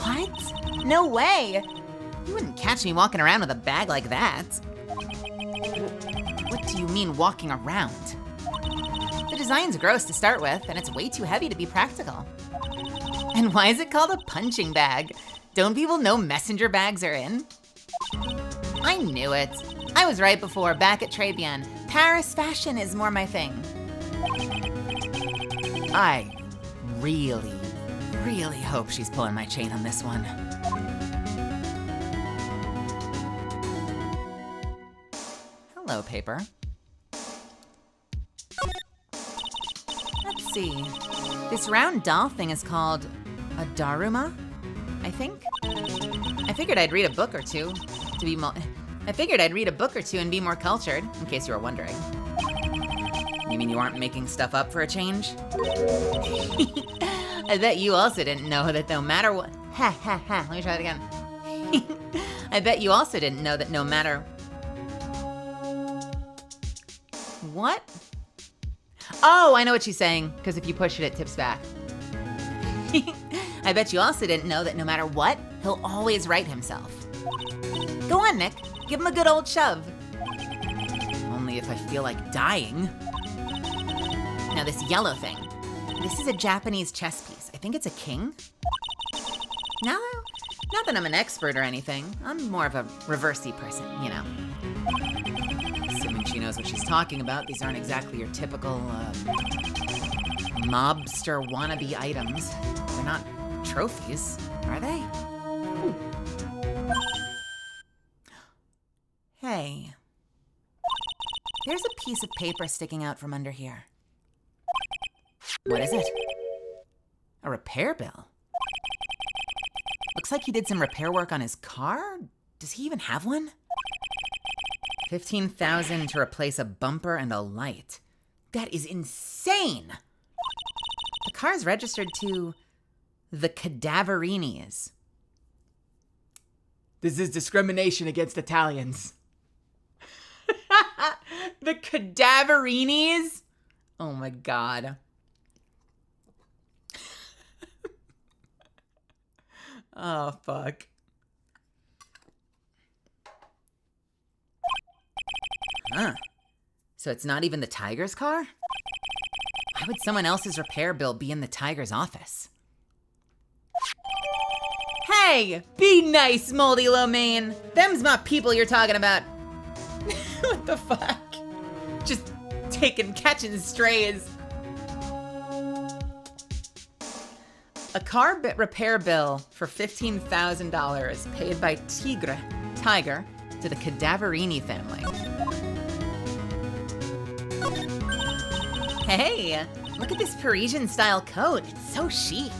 A: What? No way! You wouldn't catch me walking around with a bag like that. What do you mean walking around? The design's gross to start with, and it's way too heavy to be practical. And why is it called a punching bag? Don't people know messenger bags are in? I knew it. I was right before, back at Trebian. Paris fashion is more my thing. I really hope she's pulling my chain on this one. Hello, paper. Let's see. This round doll thing is called a Daruma, I think. I figured I'd read a book or two to be and be more cultured, in case you were wondering. You mean you aren't making stuff up for a change? I bet you also didn't know that no matter what... Let me try that again. I bet you also didn't know that no matter... What? Oh, I know what she's saying, because if you push it, it tips back. I bet you also didn't know that no matter what, he'll always right himself. Go on, Nick. Give him a good old shove. Only if I feel like dying. Now this yellow thing. This is a Japanese chess piece. I think it's a king. Now, not that I'm an expert or anything. I'm more of a reversey person, you know. Assuming she knows what she's talking about, these aren't exactly your typical mobster wannabe items. They're not trophies, are they? Ooh. Hey. There's a piece of paper sticking out from under here. What is it? A repair bill? Looks like he did some repair work on his car? Does he even have one? $15,000 to replace a bumper and a light. That is insane! The car's registered to the Cadaverinis.
B: This is discrimination against Italians.
A: The Cadaverinis? Oh my god. Oh, fuck. Huh. So it's not even the Tiger's car? Why would someone else's repair bill be in the Tiger's office? Hey! Be nice, Moldy Lomain! Them's my people you're talking about. What the fuck? Just catching strays. A car repair bill for $15,000 paid by Tiger to the Cadaverini family. Hey, look at this Parisian-style coat. It's so chic.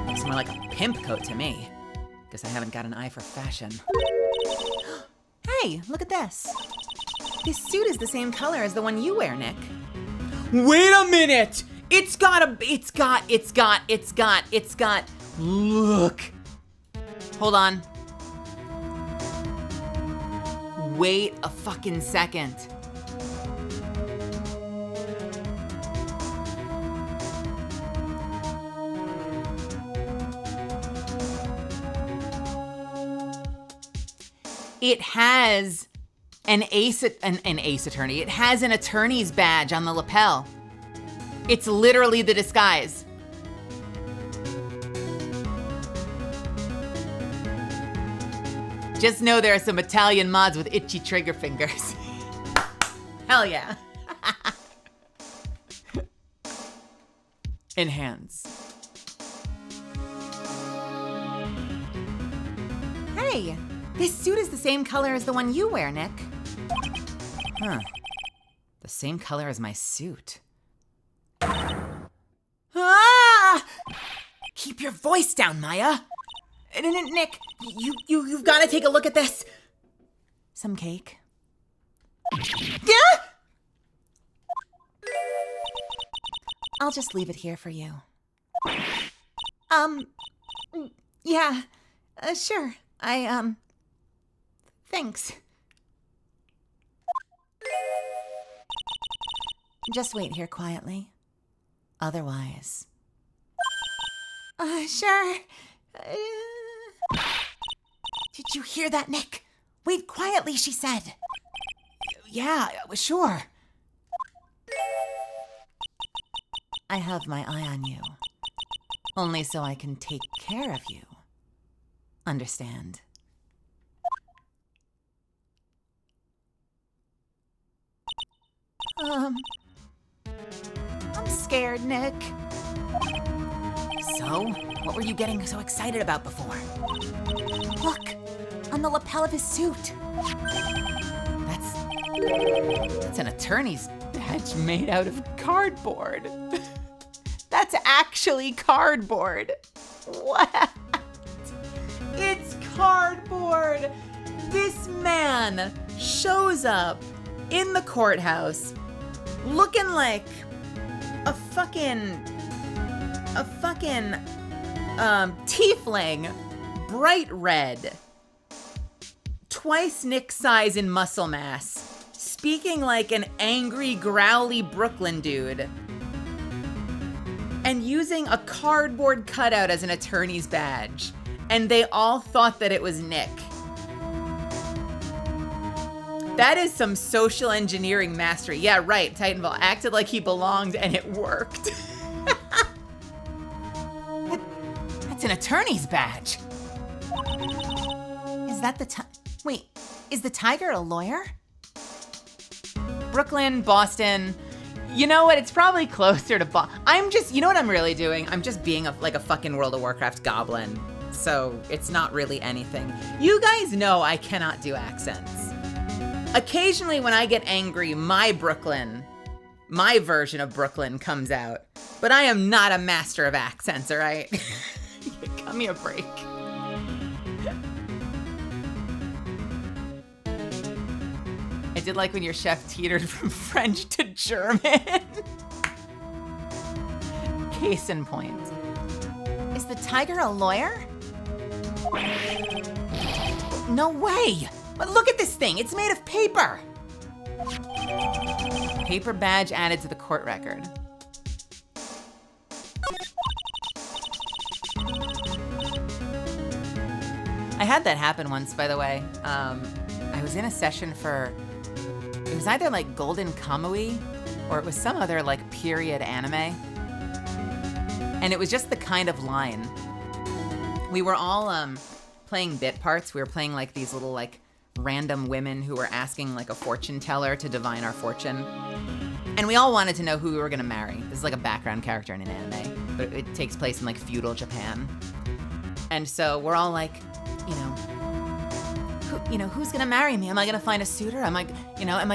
A: Looks more like a pimp coat to me. Guess I haven't got an eye for fashion. Hey, look at this. This suit is the same color as the one you wear, Nick.
B: Wait a minute! It's got.
A: Look. Hold on. Wait a fucking second. It has an ace attorney. It has an attorney's badge on the lapel. It's literally the disguise. Just know there are some Italian mods with itchy trigger fingers. Hell yeah.
B: Enhance.
A: Hey, this suit is the same color as the one you wear, Nick.
B: Huh.
A: The same color as my suit. Ah! Keep your voice down, Maya. Nick, you've got to take a look at this. Some cake. Yeah? I'll just leave it here for you. Yeah, sure. Thanks. Just wait here quietly. Otherwise. Sure. Did you hear that, Nick? Wait quietly, she said. Yeah, sure. I have my eye on you. Only so I can take care of you. Understand? I'm scared, Nick. So, what were you getting so excited about before? Look, on the lapel of his suit. That's an attorney's badge made out of cardboard. That's actually cardboard. What? It's cardboard. This man shows up in the courthouse looking like a fucking tiefling, bright red, twice Nick's size in muscle mass, speaking like an angry, growly Brooklyn dude, and using a cardboard cutout as an attorney's badge. And they all thought that it was Nick. That is some social engineering mastery. Yeah, right, Titanfall acted like he belonged and it worked. That's an attorney's badge. Is that the wait, is the tiger a lawyer? Brooklyn, Boston. You know what? It's probably closer to you know what I'm really doing? I'm just being like a fucking World of Warcraft goblin. So it's not really anything. You guys know I cannot do accents. Occasionally when I get angry, my version of Brooklyn comes out. But I am not a master of accents, all right? Cut me a break. I did like when your chef teetered from French to German. Case in point. Is the tiger a lawyer? No way! But look at this thing, it's made of paper! Paper badge added to the court record. I had that happen once, by the way. I was in a session for, it was either like Golden Kamui, or it was some other like period anime. And it was just the kind of line. We were all playing bit parts. We were playing like these little like random women who were asking like a fortune teller to divine our fortune. And we all wanted to know who we were gonna marry. This is like a background character in an anime, but it takes place in like feudal Japan. And so we're all like, who's gonna marry me? Am I gonna find a suitor? Am I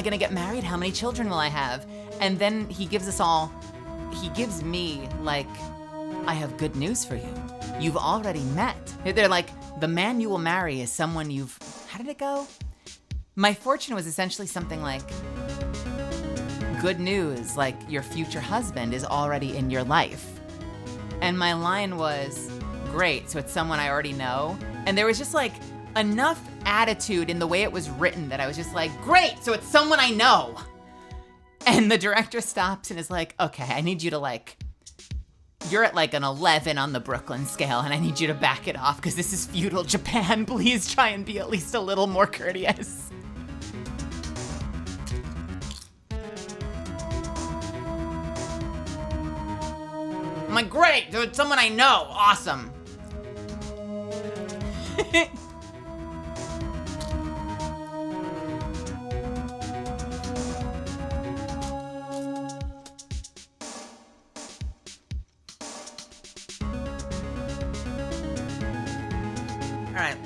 A: gonna get married? How many children will I have? And then he gives me like, I have good news for you. You've already met. They're like, the man you will marry is someone how did it go? My fortune was essentially something like, good news, like your future husband is already in your life. And my line was, great, so it's someone I already know. And there was just like enough attitude in the way it was written that I was just like, great, so it's someone I know. And the director stops and is like, okay, I need you to you're at like an 11 on the Brooklyn scale, and I need you to back it off because this is feudal Japan. Please try and be at least a little more courteous. I'm like, great, so it's someone I know. Awesome. All right.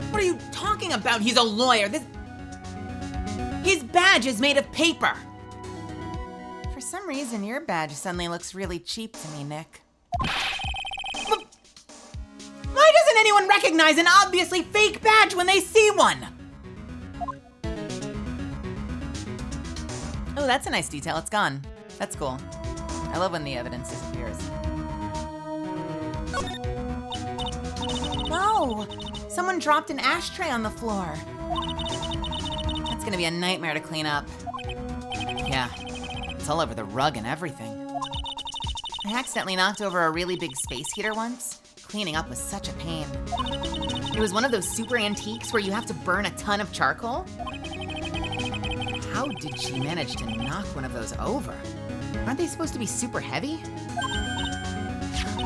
A: What are you talking about? He's a lawyer. His badge is made of paper. For some reason, your badge suddenly looks really cheap to me, Nick. Why doesn't anyone recognize an obviously fake badge when they see one? Oh, that's a nice detail. It's gone. That's cool. I love when the evidence disappears. No! Someone dropped an ashtray on the floor. That's gonna be a nightmare to clean up. Yeah, it's all over the rug and everything. I accidentally knocked over a really big space heater once. Cleaning up was such a pain. It was one of those super antiques where you have to burn a ton of charcoal. How did she manage to knock one of those over? Aren't they supposed to be super heavy?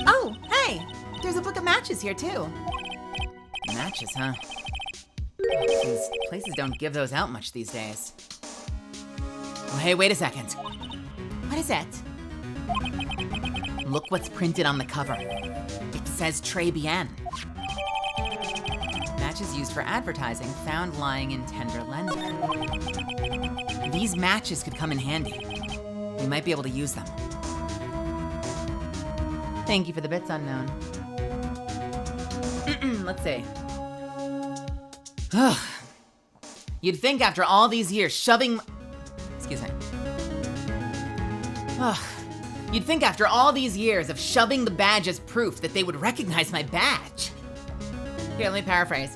A: Oh, hey! There's a book of matches here, too. Matches, huh? These places don't give those out much these days. Oh, hey, wait a second. What is it? Look what's printed on the cover. It says Très Bien. Matches used for advertising found lying in tender lender. These matches could come in handy. We might be able to use them. Thank you for the bits, unknown. Let's see. You'd think after all these years shoving... Excuse me. You'd think after all these years of shoving the badge as proof that they would recognize my badge. Here, let me paraphrase.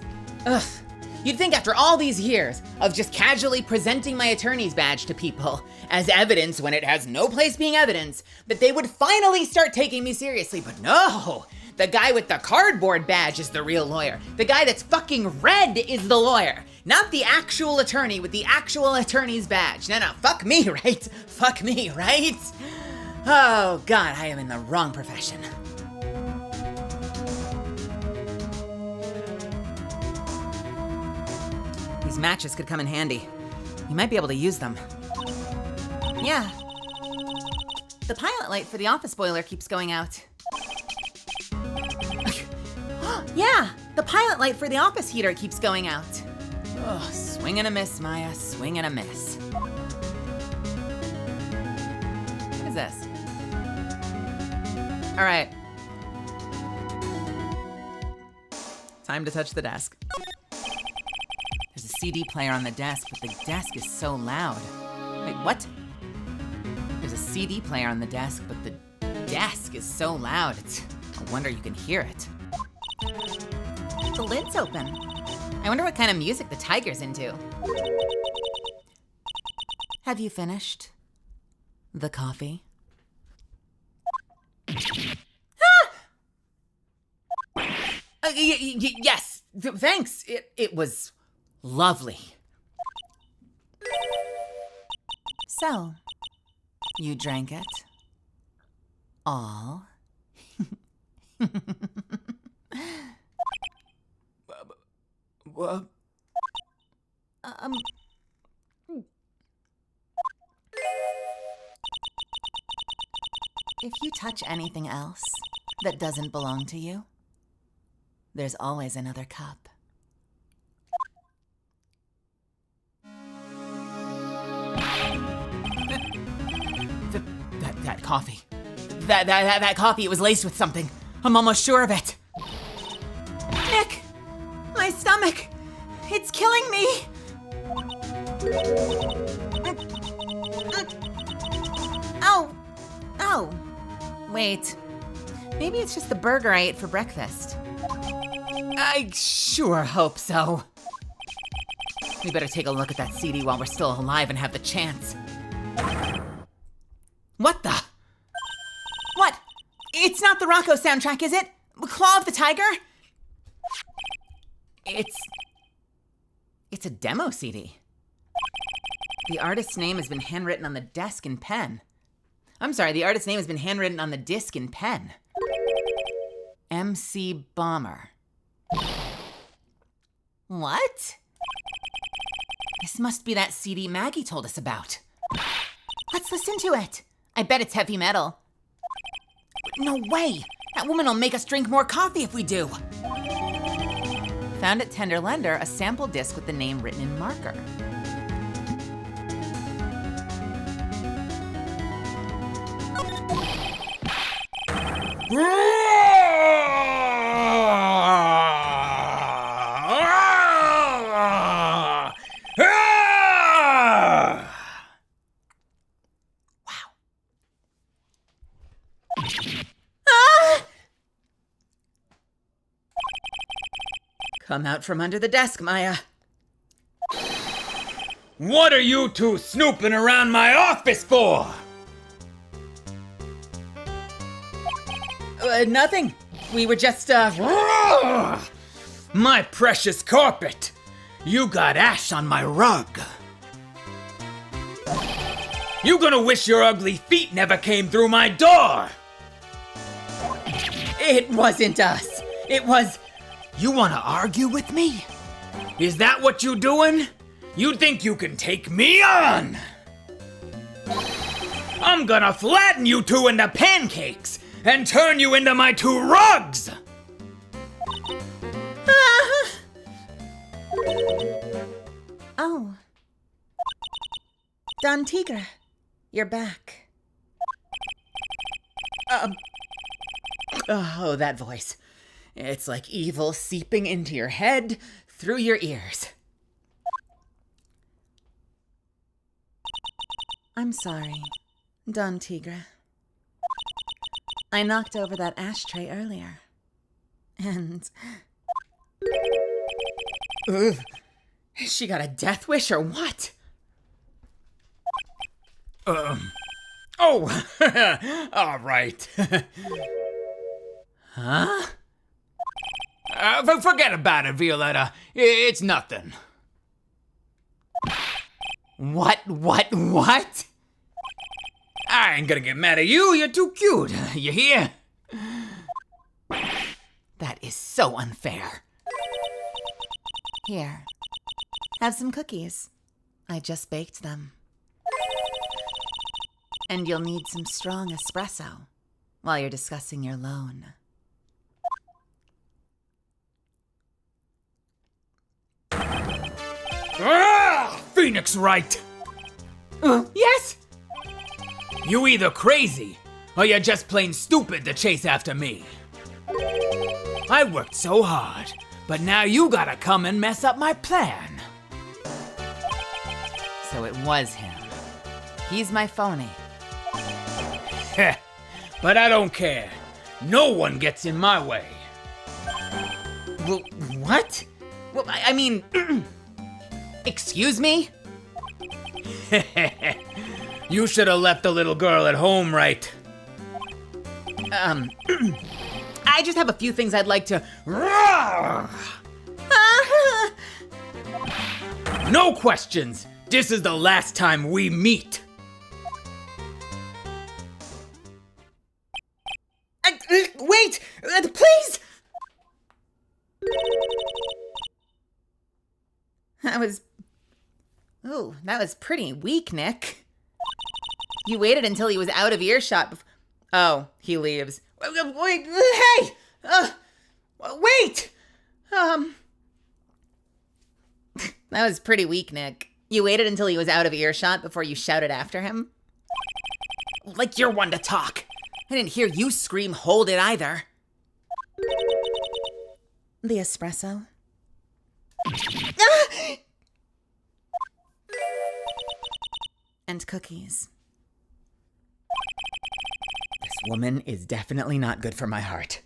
A: You'd think after all these years of just casually presenting my attorney's badge to people as evidence when it has no place being evidence, that they would finally start taking me seriously, but no! The guy with the cardboard badge is the real lawyer. The guy that's fucking red is the lawyer. Not the actual attorney with the actual attorney's badge. No, fuck me, right? Fuck me, right? Oh God, I am in the wrong profession. These matches could come in handy. You might be able to use them. Yeah. The pilot light for the office boiler keeps going out. Yeah, the pilot light for the office heater keeps going out. Oh, swing and a miss, Maya, swing and a miss. What is this? All right. Time to touch the desk. There's a CD player on the desk, but the desk is so loud. Wait, what? There's a CD player on the desk, but the desk is so loud. It's no wonder you can hear it. The lid's open. I wonder what kind of music the tiger's into. Have you finished the coffee? Yes, thanks. It was lovely. So, you drank it all?
B: What?
A: If you touch anything else that doesn't belong to you, there's always another cup.
B: That coffee. That coffee, it was laced with something. I'm almost sure of it.
A: Nick! My stomach! It's killing me! Ow! Oh. Wait. Maybe it's just the burger I ate for breakfast.
B: I sure hope so. We better take a look at that CD while we're still alive and have the chance. What the?
A: What? It's not the Rocco soundtrack, is it? Claw of the Tiger?
B: It's a demo CD.
A: The artist's name has been handwritten on the desk in pen. I'm sorry, the artist's name has been handwritten on the disc in pen. MC Bomber. What? This must be that CD Maggie told us about. Let's listen to it. I bet it's heavy metal. No way! That woman will make us drink more coffee if we do. Found at Tender Lender a sample disc with the name written in marker. Come out from under the desk, Maya.
B: What are you two snooping around my office for?
A: Nothing. We were just,
B: My precious carpet! You got ash on my rug. You gonna wish your ugly feet never came through my door!
A: It wasn't us. It was...
B: You wanna argue with me? Is that what you doing? You think you can take me on? I'm gonna flatten you two into pancakes and turn you into my two rugs!
A: Oh. Don Tigra, you're back. Oh, that voice. It's like evil seeping into your head through your ears. I'm sorry, Don Tigra. I knocked over that ashtray earlier. And... Ugh. She got a death wish or what?
B: Oh, all right.
A: Huh?
B: Forget about it, Violetta. It's nothing.
A: What?
B: I ain't gonna get mad at you. You're too cute. You hear?
A: That is so unfair. Here, have some cookies. I just baked them. And you'll need some strong espresso while you're discussing your loan.
B: Phoenix Wright.
A: Yes?
B: You either crazy or you're just plain stupid to chase after me. I worked so hard, but now you gotta come and mess up my plan.
A: So it was him. He's my phony.
B: But I don't care. No one gets in my way.
A: Well, what? Well, I mean, excuse me?
B: You should have left the little girl at home, right?
A: I just have a few things I'd like to...
B: No questions. This is the last time we meet.
A: Wait! Ooh, that was pretty weak, Nick. You waited until he was out of earshot. Oh, he leaves. Wait, hey! Wait! That was pretty weak, Nick. You waited until he was out of earshot before you shouted after him?
B: Like you're one to talk. I didn't hear you scream, hold it either.
A: The espresso. And cookies.
B: This woman is definitely not good for my heart.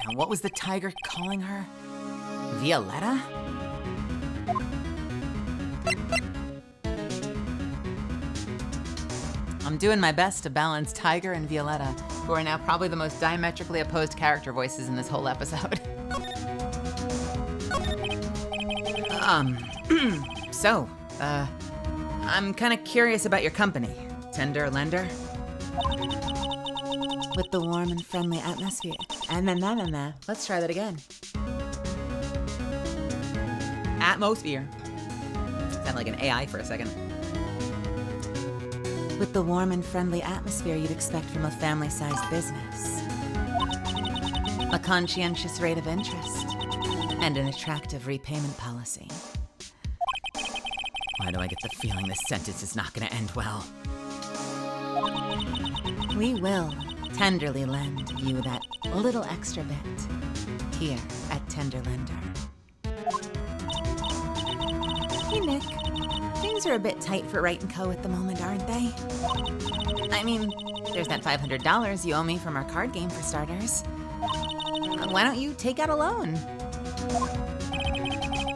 B: Now, what was the tiger calling her? Violetta?
A: I'm doing my best to balance Tiger and Violetta, who are now probably the most diametrically opposed character voices in this whole episode. I'm kind of curious about your company, Tender Lender. With the warm and friendly atmosphere. Let's try that again. Atmosphere. Sound like an AI for a second. With the warm and friendly atmosphere you'd expect from a family-sized business. A conscientious rate of interest. And an attractive repayment policy.
B: Why do I get the feeling this sentence is not going to end well?
A: We will tenderly lend you that little extra bit here at Tender Lender. Hey, Nick. Things are a bit tight for Wright & Co. at the moment, aren't they? I mean, there's that $500 you owe me from our card game for starters. Why don't you take out a loan?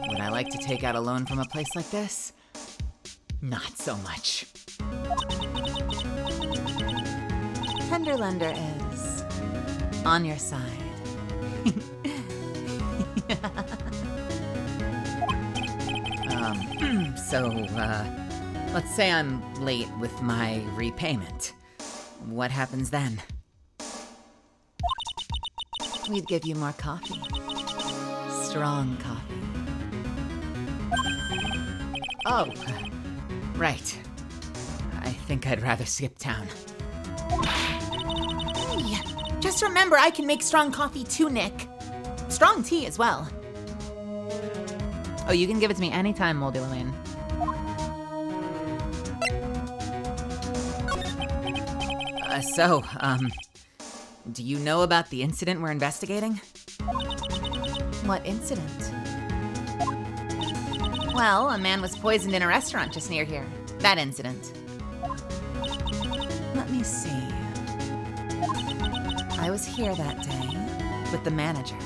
B: Would I like to take out a loan from a place like this? Not so much.
A: Tender Lender is on your side.
B: Let's say I'm late with my repayment. What happens then?
A: We'd give you more coffee. Strong coffee.
B: Oh, right. I think I'd rather skip town.
A: Hey, just remember I can make strong coffee too, Nick. Strong tea as well. Oh, you can give it to me anytime, Moldy Lillian.
B: Do you know about the incident we're investigating?
A: What incident? Well, a man was poisoned in a restaurant just near here. That incident. Let me see. I was here that day with the manager.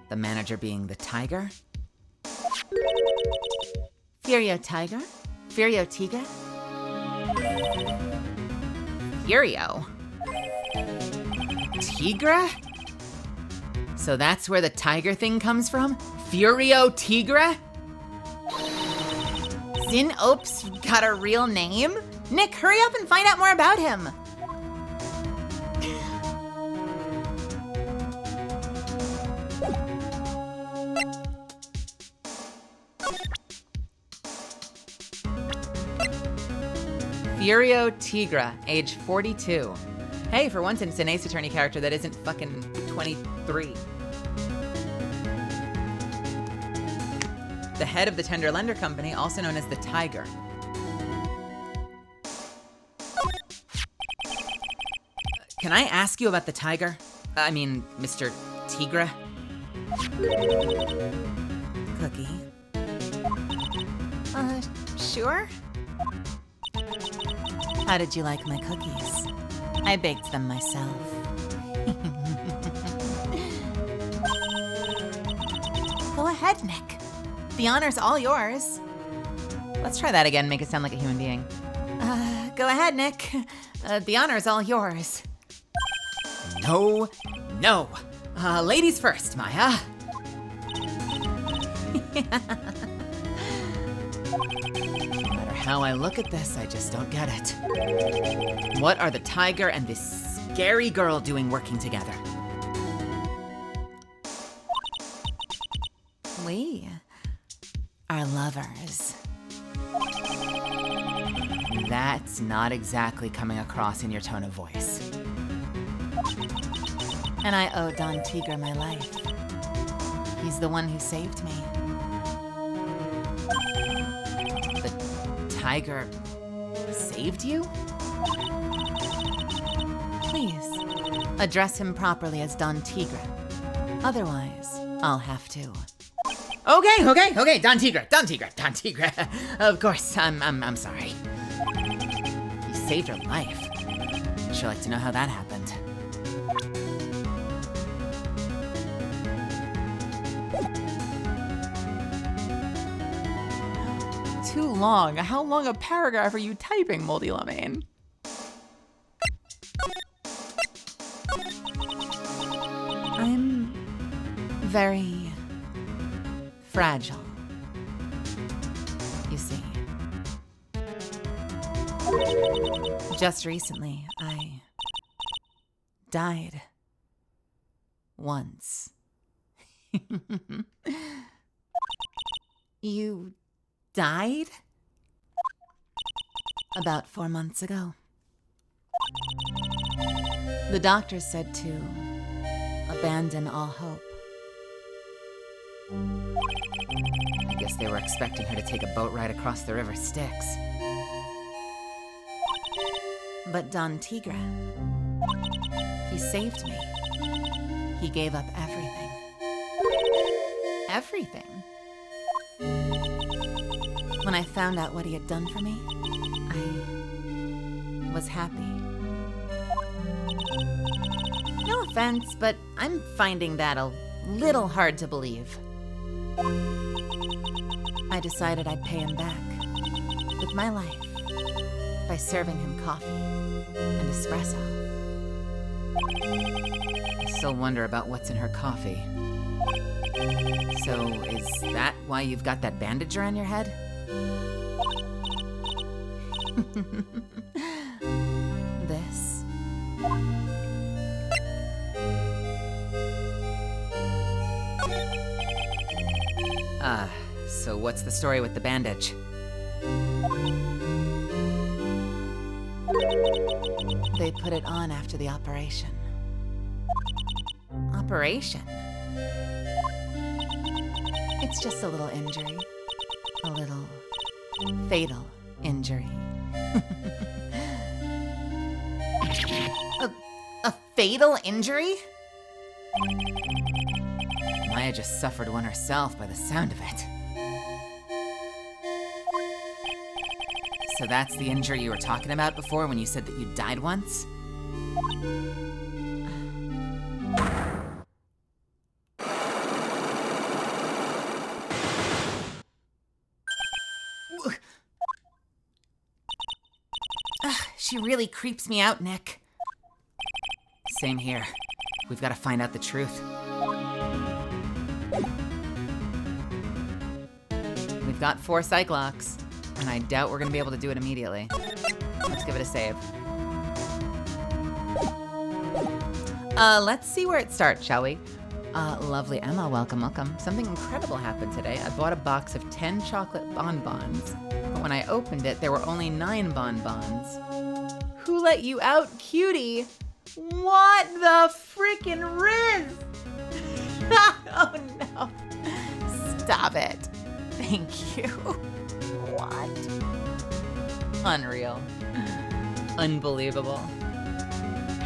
B: The manager being the tiger?
A: Furio Tiger? Furio Tigre?
B: Furio? Tigre? So that's where the tiger thing comes from? Furio Tigre?
A: Zin Ops got a real name? Nick, hurry up and find out more about him.
B: Furio Tigre, age 42. Hey, for once it's an Ace Attorney character that isn't fucking 23. The head of the Tender Lender Company, also known as the Tiger. Can I ask you about the Tiger? I mean, Mr. Tigre?
A: Cookie. Sure? How did you like my cookies? I baked them myself. Go ahead, Nick. The honor's all yours.
B: Let's try that again, make it sound like a human being.
A: Go ahead, Nick. The honor's all yours.
B: No. Ladies first, Maya. No matter how I look at this, I just don't get it. What are the tiger and this scary girl doing working together?
A: are lovers. That's not exactly coming across in your tone of voice. And I owe Don Tigra my life. He's the one who saved me. The tiger saved you? Please, address him properly as Don Tigra. Otherwise, I'll have to.
B: Okay, Don Tigra. Of course, I'm sorry.
A: You saved her life. I'd sure like to know how that happened.
B: Too long. How long a paragraph are you typing, Moldy Lamaine?
A: I'm very fragile, you see. Just recently, I died once. You died? About 4 months ago. The doctors said to abandon all hope.
B: I guess they were expecting her to take a boat ride across the river Styx.
A: But Don Tigra, he saved me. He gave up everything.
B: Everything?
A: When I found out what he had done for me, I was happy. No offense, but I'm finding that a little hard to believe. I decided I'd pay him back with my life by serving him coffee and espresso.
B: I still wonder about what's in her coffee. So, is that why you've got that bandage around your head?
A: This.
B: So what's the story with the bandage?
A: They put it on after the operation.
B: Operation?
A: It's just a little injury. A little fatal injury.
B: A fatal injury? Maya just suffered one herself by the sound of it. So that's the injury you were talking about before when you said that you died once?
A: She really creeps me out, Nick.
B: Same here. We've got to find out the truth. We've got 4 Cyclops, and I doubt we're going to be able to do it immediately. Let's give it a save. Let's see where it starts, shall we? Lovely Emma, welcome. Something incredible happened today. I bought a box of 10 chocolate bonbons, but when I opened it, there were only 9 bonbons. Who let you out, cutie? What the frickin' Riz? Oh no. Stop it. Thank you. What? Unreal. Unbelievable.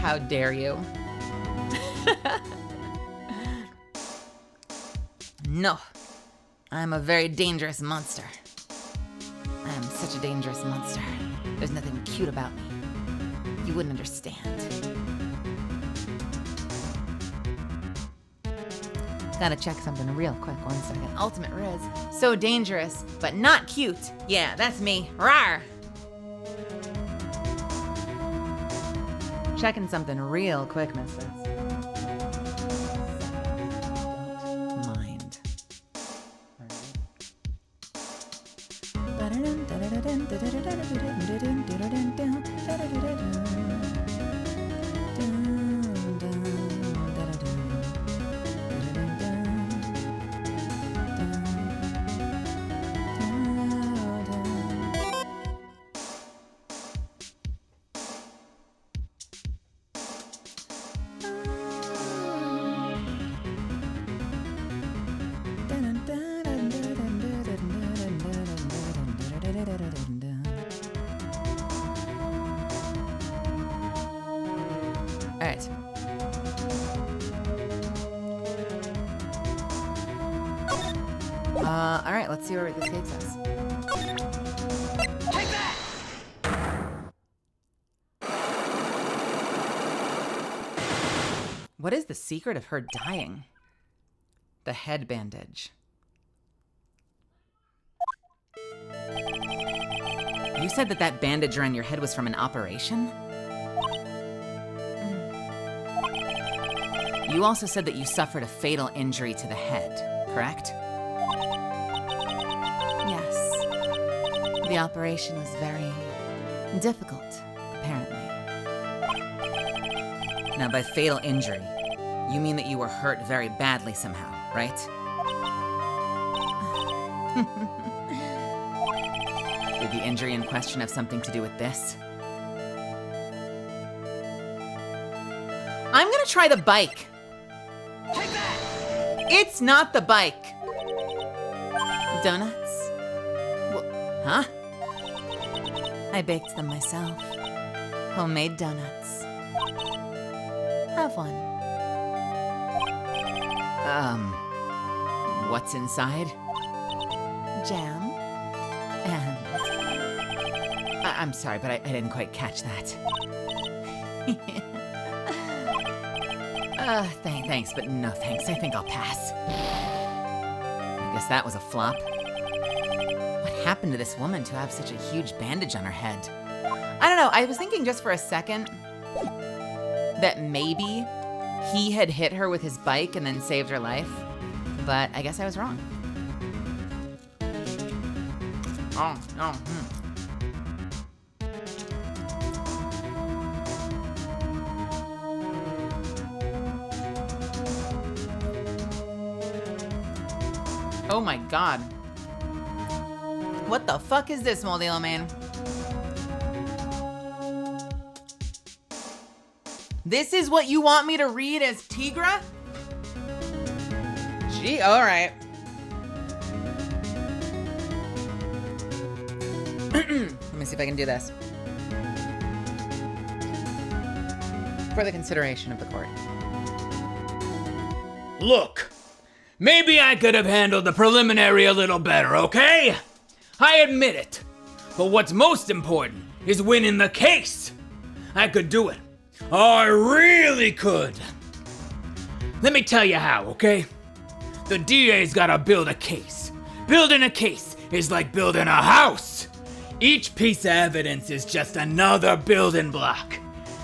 B: How dare you? No. I'm a very dangerous monster. I am such a dangerous monster. There's nothing cute about me. You wouldn't understand. Gotta check something real quick, 1 second. Ultimate Riz. So dangerous, but not cute. Yeah, that's me. Rawr! Checking something real quick, missus. Don't mind.
A: right. All right, let's see what this cake says.
B: Take that!
A: What is the secret of her dying? The head bandage. You said that bandage around your head was from an operation? You also said that you suffered a fatal injury to the head, correct? Yes. The operation was very difficult, apparently. Now, by fatal injury, you mean that you were hurt very badly somehow, right? Did the injury in question have something to do with this? I'm gonna try the bike.
B: Take that!
A: It's not the bike. Donuts? Huh? I baked them myself. Homemade donuts. Have one. What's inside? Jam. And... I'm sorry, but I didn't quite catch that. Thanks, but no thanks. I think I'll pass. I guess that was a flop. What happened to this woman to have such a huge bandage on her head? I don't know, I was thinking just for a second that maybe he had hit her with his bike and then saved her life, but I guess I was wrong. Oh my god. What the fuck is this, moldy old man? This is what you want me to read as Tigra? Gee, alright. Let me see if I can do this. For the consideration of the court.
B: Look, maybe I could have handled the preliminary a little better, okay? I admit it. But what's most important is winning the case. I could do it. I really could. Let me tell you how, okay? The DA's gotta build a case. Building a case is like building a house. Each piece of evidence is just another building block.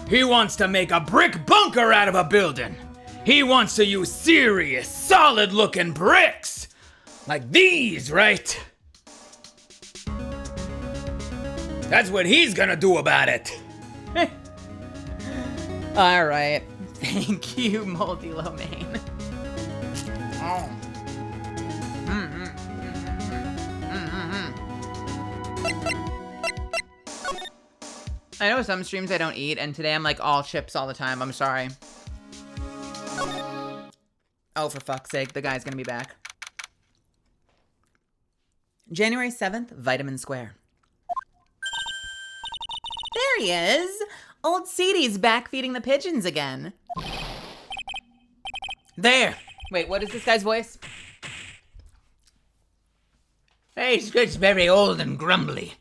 B: He wants to make a brick bunker out of a building. He wants to use serious, solid-looking bricks. Like these, right? That's what he's gonna do about it.
A: All right. Thank you, moldy lo mein. Oh. I know some streams I don't eat, and today I'm like all chips all the time. I'm sorry. Oh, for fuck's sake, the guy's gonna be back. January 7th, Vitamin Square. There he is! Old Seedy's back feeding the pigeons again.
B: There.
A: Wait, what is this guy's voice?
B: Hey, it's very old and grumbly.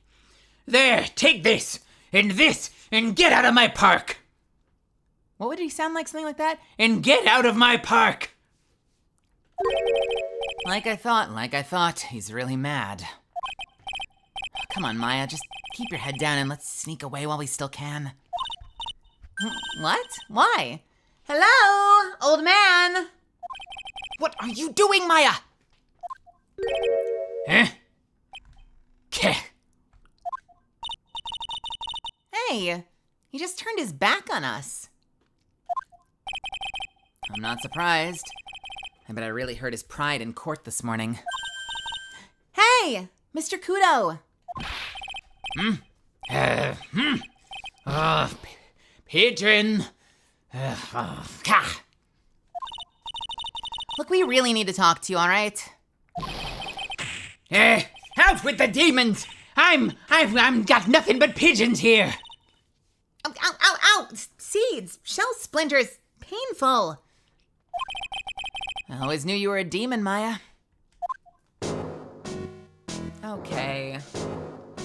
B: There, take this, and get out of my park.
A: What would he sound like? Something like that?
B: And get out of my park.
A: Like I thought. He's really mad. Come on, Maya, just keep your head down and let's sneak away while we still can. What? Why? Hello, old man.
B: What are you doing, Maya? Huh? Keh.
A: Hey, he just turned his back on us. I'm not surprised. I bet I really hurt his pride in court this morning. Hey, Mr. Kudo.
B: Pigeon.
A: Look, we really need to talk to you, all right?
B: Out with the demons! I've got nothing but pigeons here.
A: Ow, ow, ow, ow! seeds, shell splinters, painful. I always knew you were a demon, Maya. Okay.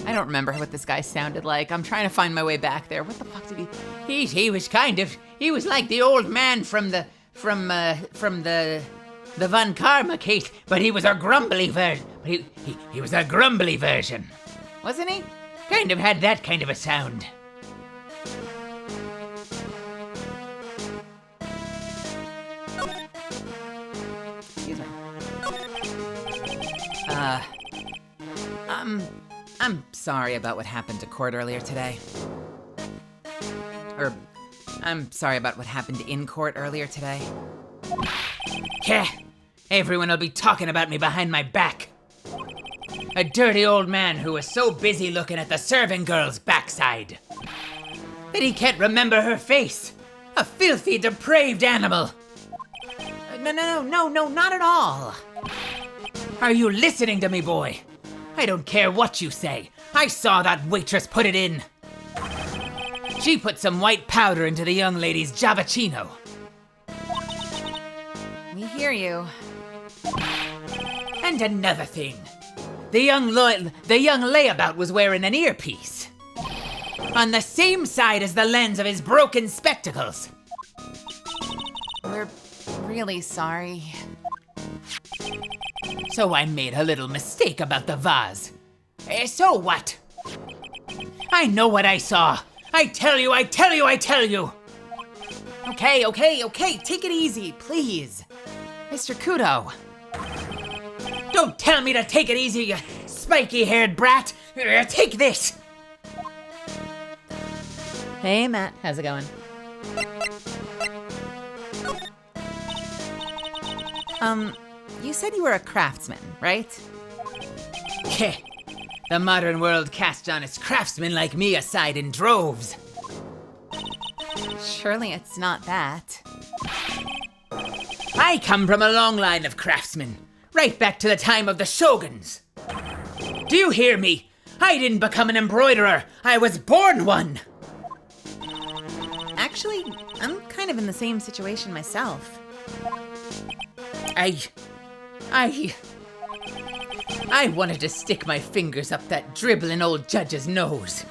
A: I don't remember what this guy sounded like. I'm trying to find my way back there. What the fuck did he...
B: He was like the old man from the Von Karma case, but he was a grumbly version. He was a grumbly version.
A: Wasn't he?
B: Kind of had that kind of a sound.
A: Excuse me. I'm sorry about what happened to court earlier today. Or, I'm sorry about what happened in court earlier today.
B: Heh, everyone will be talking about me behind my back. A dirty old man who was so busy looking at the serving girl's backside that he can't remember her face. A filthy, depraved animal.
A: No, not at all.
B: Are you listening to me, boy? I don't care what you say. I saw that waitress put it in. She put some white powder into the young lady's Javachino.
A: We hear you.
B: And another thing. The young layabout was wearing an earpiece. On the same side as the lens of his broken spectacles.
A: We're really sorry.
B: So I made a little mistake about the vase. So what? I know what I saw. I tell you.
A: Okay, take it easy, please. Mr. Kudo.
B: Don't tell me to take it easy, you spiky-haired brat. Take this.
A: Hey, Matt, how's it going? You said you were a craftsman, right?
B: Heh. The modern world casts honest craftsmen like me aside in droves.
A: Surely it's not that.
B: I come from a long line of craftsmen, right back to the time of the shoguns. Do you hear me? I didn't become an embroiderer. I was born one.
A: Actually, I'm kind of in the same situation myself.
B: I wanted to stick my fingers up that dribbling old judge's nose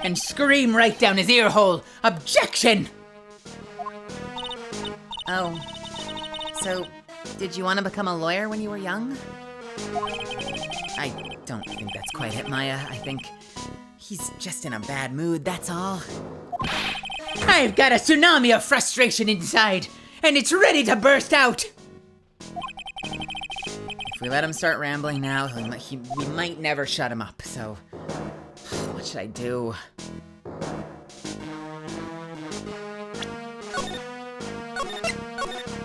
B: and scream right down his ear hole, "Objection!"
A: Oh, so did you want to become a lawyer when you were young? I don't think that's quite it, Maya. I think he's just in a bad mood, that's all.
B: I've got a tsunami of frustration inside, and it's ready to burst out.
A: If we let him start rambling now, we might never shut him up, so what should I do?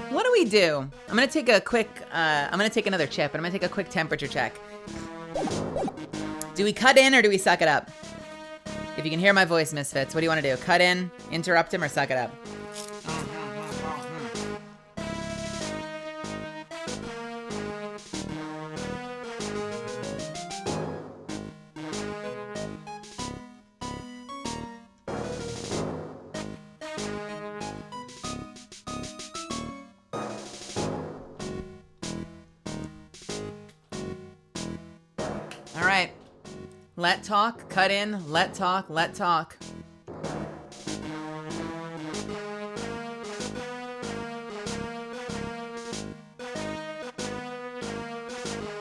A: What do we do? I'm gonna take another chip, and I'm gonna take a quick temperature check. Do we cut in or do we suck it up? If you can hear my voice, Misfits, what do you want to do? Cut in, interrupt him, or suck it up? All right. Let talk, cut in, let talk, let talk.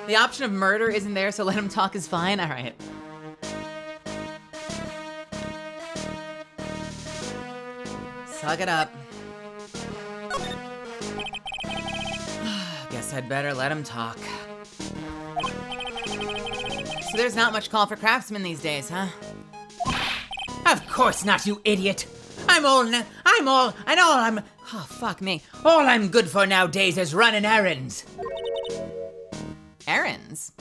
A: The option of murder isn't there, so let him talk is fine. All right. Suck it up. Guess I'd better let him talk. So there's not much call for craftsmen these days, huh?
B: Of course not, you idiot. Oh,
A: fuck me.
B: All I'm good for nowadays is running errands.
A: Errands?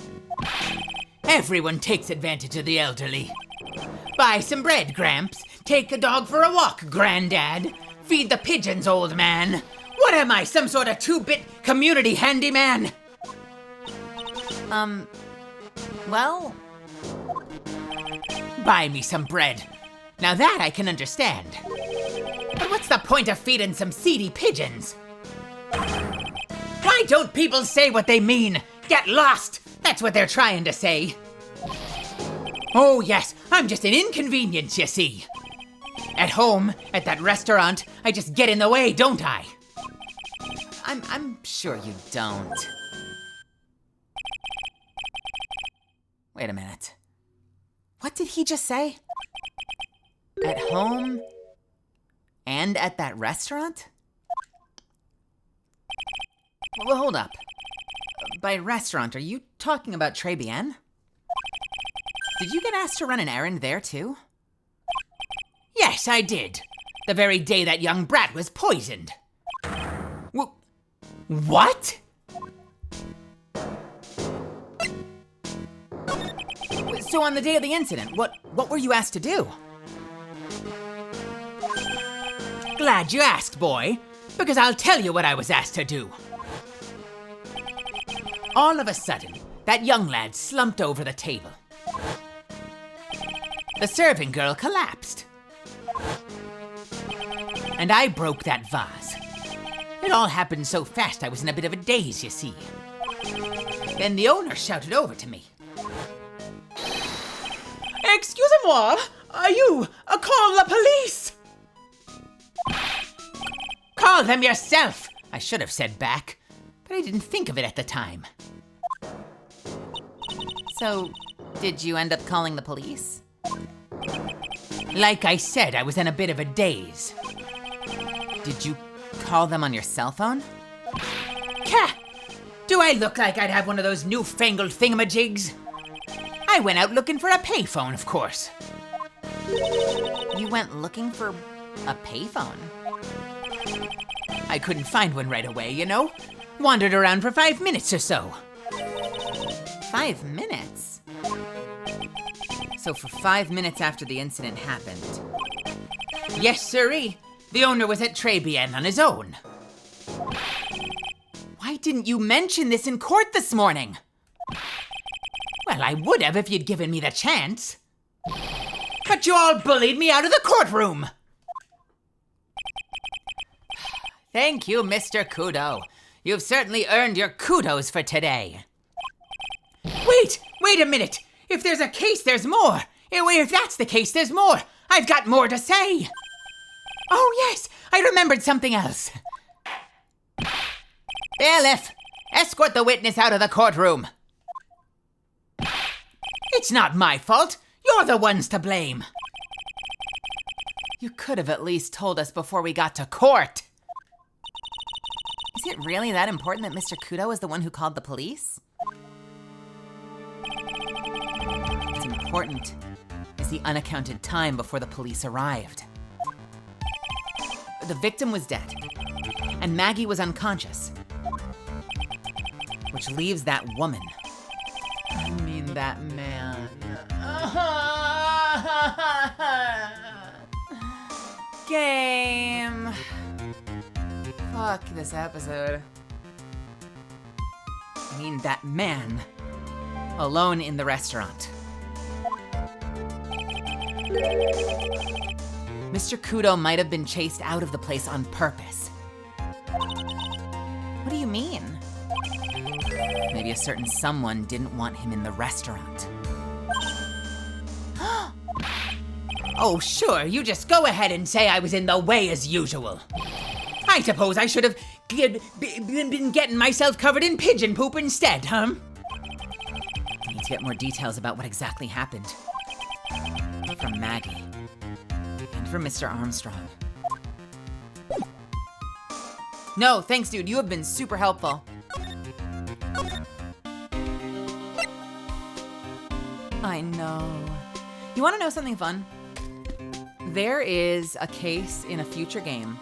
B: Everyone takes advantage of the elderly. Buy some bread, Gramps. Take the dog for a walk, Granddad. Feed the pigeons, old man. What am I, some sort of 2-bit community handyman?
A: Well...
B: Buy me some bread. Now that I can understand. But what's the point of feeding some seedy pigeons? Why don't people say what they mean? Get lost! That's what they're trying to say. Oh yes, I'm just an inconvenience, you see. At home, at that restaurant, I just get in the way, don't I?
A: I'm sure you don't. Wait a minute. What did he just say? At home and at that restaurant? Well, hold up. By restaurant, are you talking about Trebian? Did you get asked to run an errand there too?
B: Yes, I did. The very day that young brat was poisoned. What?
A: So on the day of the incident, what were you asked to do?
B: Glad you asked, boy, because I'll tell you what I was asked to do. All of a sudden, that young lad slumped over the table. The serving girl collapsed. And I broke that vase. It all happened so fast I was in a bit of a daze, you see. Then the owner shouted over to me. Excusez-moi, are you? Call the police! Call them yourself, I should have said back, but I didn't think of it at the time.
A: So, did you end up calling the police?
B: Like I said, I was in a bit of a daze.
A: Did you call them on your cell phone?
B: Ca! Do I look like I'd have one of those newfangled thingamajigs? I went out looking for a payphone, of course.
A: You went looking for a payphone?
B: I couldn't find one right away, you know? Wandered around for 5 minutes or so.
A: 5 minutes? So for 5 minutes after the incident happened?
B: Yes, sirree. The owner was at Trebian on his own.
A: Why didn't you mention this in court this morning?
B: Well, I would have if you'd given me the chance. But you all bullied me out of the courtroom. Thank you, Mr. Kudo. You've certainly earned your kudos for today. Wait a minute. If there's a case, there's more. If that's the case, there's more. I've got more to say. Oh, yes, I remembered something else. Bailiff, escort the witness out of the courtroom. It's not my fault. You're the ones to blame.
A: You could have at least told us before we got to court. Is it really that important that Mr. Kudo is the one who called the police? What's important is the unaccounted time before the police arrived. The victim was dead, and Maggie was unconscious. Which leaves that woman. I mean, that man. Game. Fuck this episode. I mean, that man. Alone in the restaurant. Mr. Kudo might have been chased out of the place on purpose. What do you mean? Maybe a certain someone didn't want him in the restaurant.
B: Oh, sure, you just go ahead and say I was in the way as usual. I suppose I should have been getting myself covered in pigeon poop instead, huh?
A: I need to get more details about what exactly happened. From Maggie. And from Mr. Armstrong. No, thanks, dude. You have been super helpful. I know. You want to know something fun? There is a case in a future game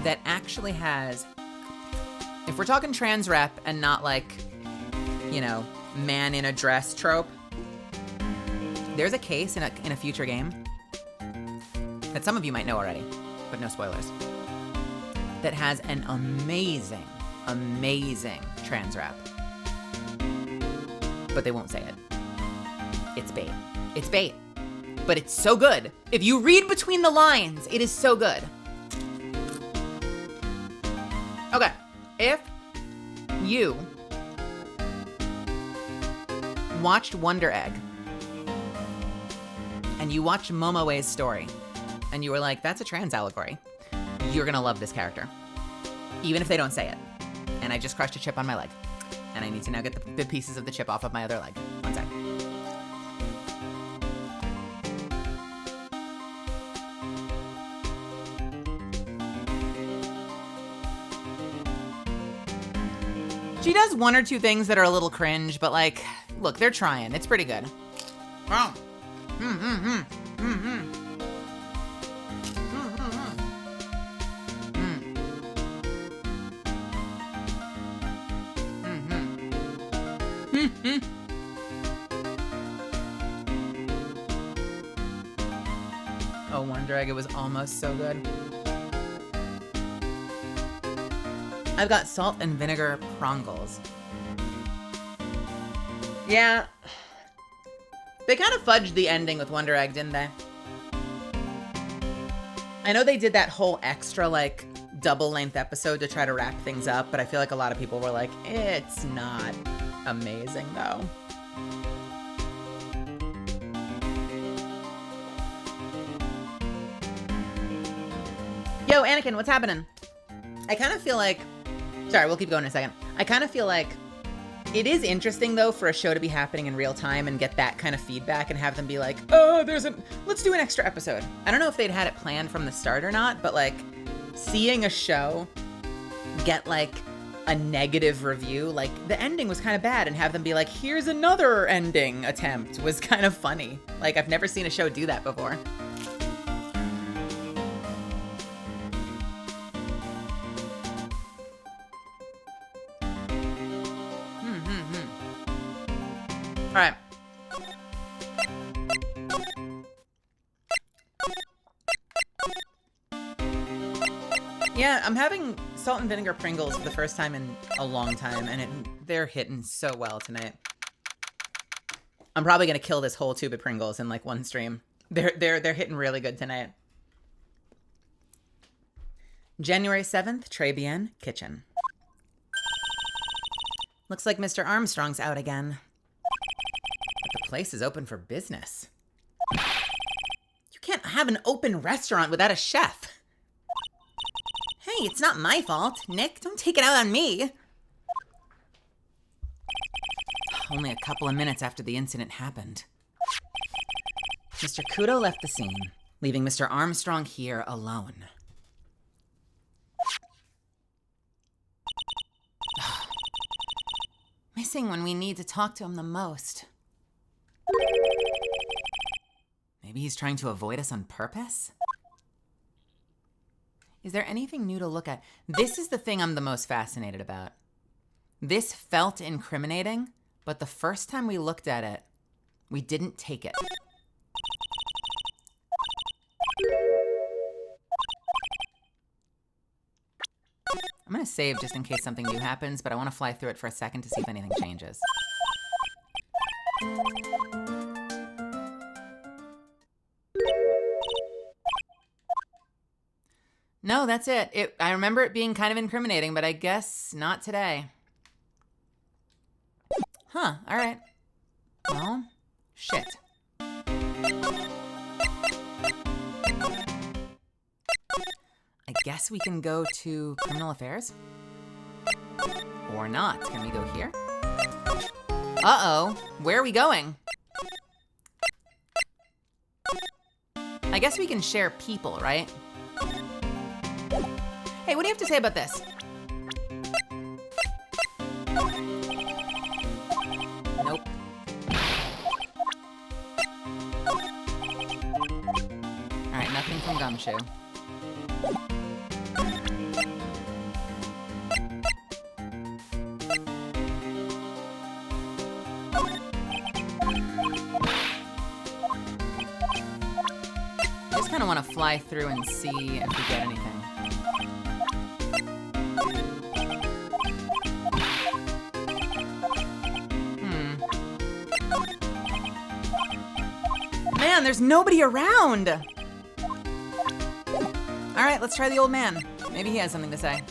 A: that actually has, if we're talking trans rep and not like, you know, man in a dress trope, there's a case in a future game that some of you might know already, but no spoilers, that has an amazing, amazing trans rep. But they won't say it. It's bait. It's bait. but it's so good. If you read between the lines, it is so good. Okay, if you watched Wonder Egg and you watched Momoe's story and you were like, that's a trans allegory, you're gonna love this character, even if they don't say it. And I just crushed a chip on my leg, and I need to now get the pieces of the chip off of my other leg. One sec. She does one or two things that are a little cringe, but like, look, they're trying. It's pretty good. Wow. Oh, Wonder Egg, it was almost so good. I've got salt and vinegar prongles. Yeah. They kind of fudged the ending with Wonder Egg, didn't they? I know they did that whole extra, like, double-length episode to try to wrap things up, but I feel like a lot of people were like, it's not amazing, though. Yo, Anakin, what's happening? I kind of feel like... Sorry, we'll keep going in a second. I kind of feel like it is interesting, though, for a show to be happening in real time and get that kind of feedback and have them be like, oh, let's do an extra episode. I don't know if they'd had it planned from the start or not, but, like, seeing a show get, like, a negative review, like, the ending was kind of bad, and have them be like, here's another ending attempt, was kind of funny. Like, I've never seen a show do that before. All right. Yeah, I'm having salt and vinegar Pringles for the first time in a long time, and they're hitting so well tonight. I'm probably gonna kill this whole tube of Pringles in like one stream. They're hitting really good tonight. January 7th, Très Bien, kitchen. Looks like Mr. Armstrong's out again. The place is open for business. You can't have an open restaurant without a chef. Hey, it's not my fault. Nick, don't take it out on me. Only a couple of minutes after the incident happened. Mr. Kudo left the scene, leaving Mr. Armstrong here alone. Missing when we need to talk to him the most. Maybe he's trying to avoid us on purpose? Is there anything new to look at? This is the thing I'm the most fascinated about. This felt incriminating, but the first time we looked at it, we didn't take it. I'm gonna save just in case something new happens, but I want to fly through it for a second to see if anything changes. No, that's it. I remember it being kind of incriminating, but I guess not today. Huh, all right. Well, shit. I guess we can go to criminal affairs? Or not. Can we go here? Uh-oh. Where are we going? I guess we can share people, right? Hey, what do you have to say about this? Nope. Alright, nothing from Gumshoe. I just kind of want to fly through and see if we get anything. man, there's nobody around. All right, let's try the old man. Maybe he has something to say.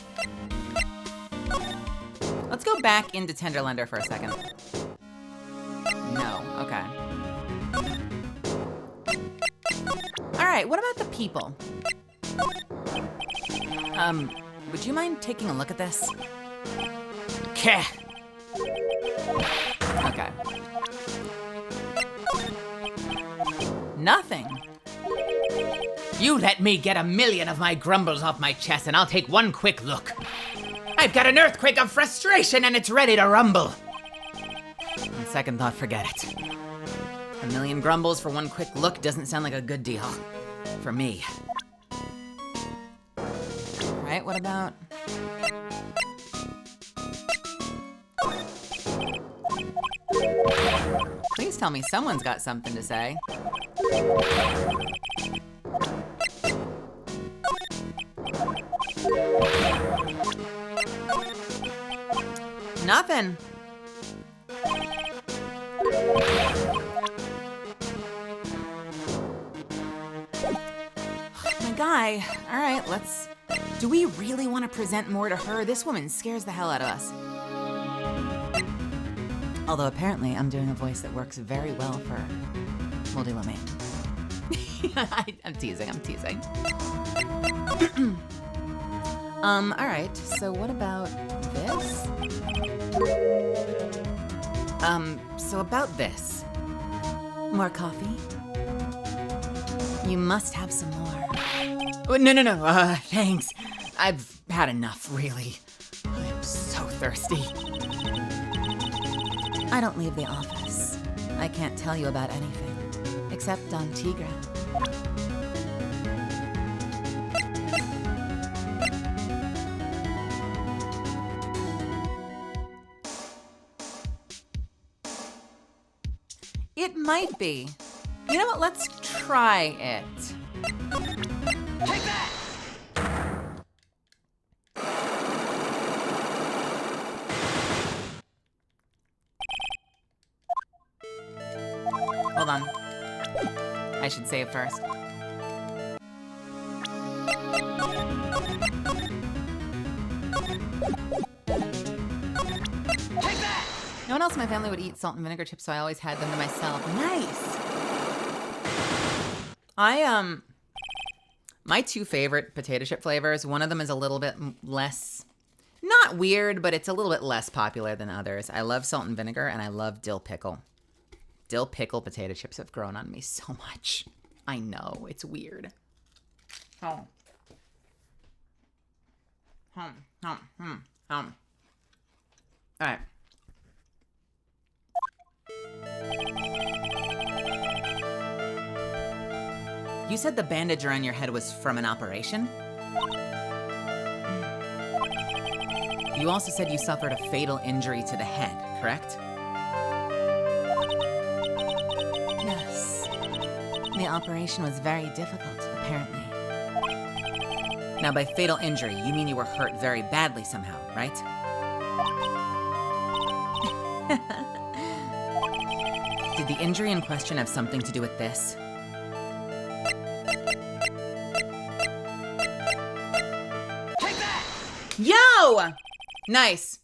A: Let's go back into Tenderlender for a second. No, okay. All right, what about the people? Would you mind taking a look at this?
B: Keh.
A: Okay. Nothing.
B: You let me get 1,000,000 of my grumbles off my chest and I'll take one quick look. I've got an earthquake of frustration and it's ready to rumble.
A: On second thought, forget it. 1,000,000 grumbles for one quick look doesn't sound like a good deal. For me. Right, what about... Please tell me someone's got something to say. Nothing. My guy, all right, let's... Do we really want to present more to her? This woman scares the hell out of us. Although apparently I'm doing a voice that works very well for Moldy Lame. I'm teasing. All right, so what about this? So about this. More coffee? You must have some more.
B: Oh, no, thanks. I've had enough, really. I'm so thirsty.
A: I don't leave the office. I can't tell you about anything, except on Tigra. It might be. You know what? Let's try it.
B: Take that!
A: Hold on. I should save first.
B: Take that!
A: No one else in my family would eat salt and vinegar chips, so I always had them to myself. Nice! My two favorite potato chip flavors, one of them is a little bit less, not weird, but it's a little bit less popular than others. I love salt and vinegar, and I love dill pickle. Dill pickle potato chips have grown on me so much. I know, it's weird. Oh. All right. You said the bandage around your head was from an operation? You also said you suffered a fatal injury to the head, correct? Yes. The operation was very difficult, apparently. Now, by fatal injury, you mean you were hurt very badly somehow, right? Did the injury in question have something to do with this?
B: Take that!
A: Yo! Nice.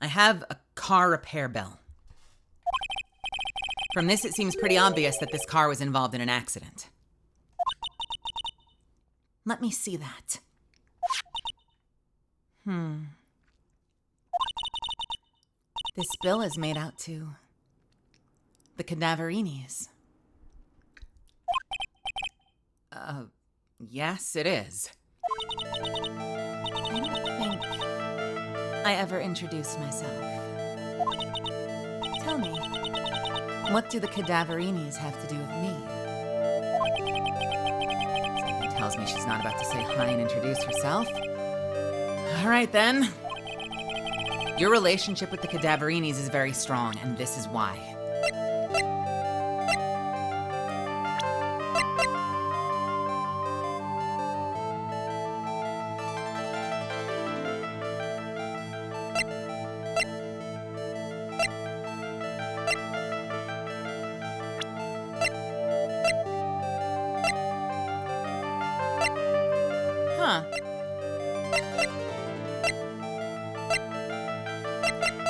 A: I have a car repair bill. From this, it seems pretty obvious that this car was involved in an accident. Let me see that. This bill is made out to the Cadaverinis. Yes, it is. I don't think I ever introduced myself. Tell me, what do the Cadaverinis have to do with me? Something tells me she's not about to say hi and introduce herself. All right, then. Your relationship with the Cadaverinis is very strong, and this is why.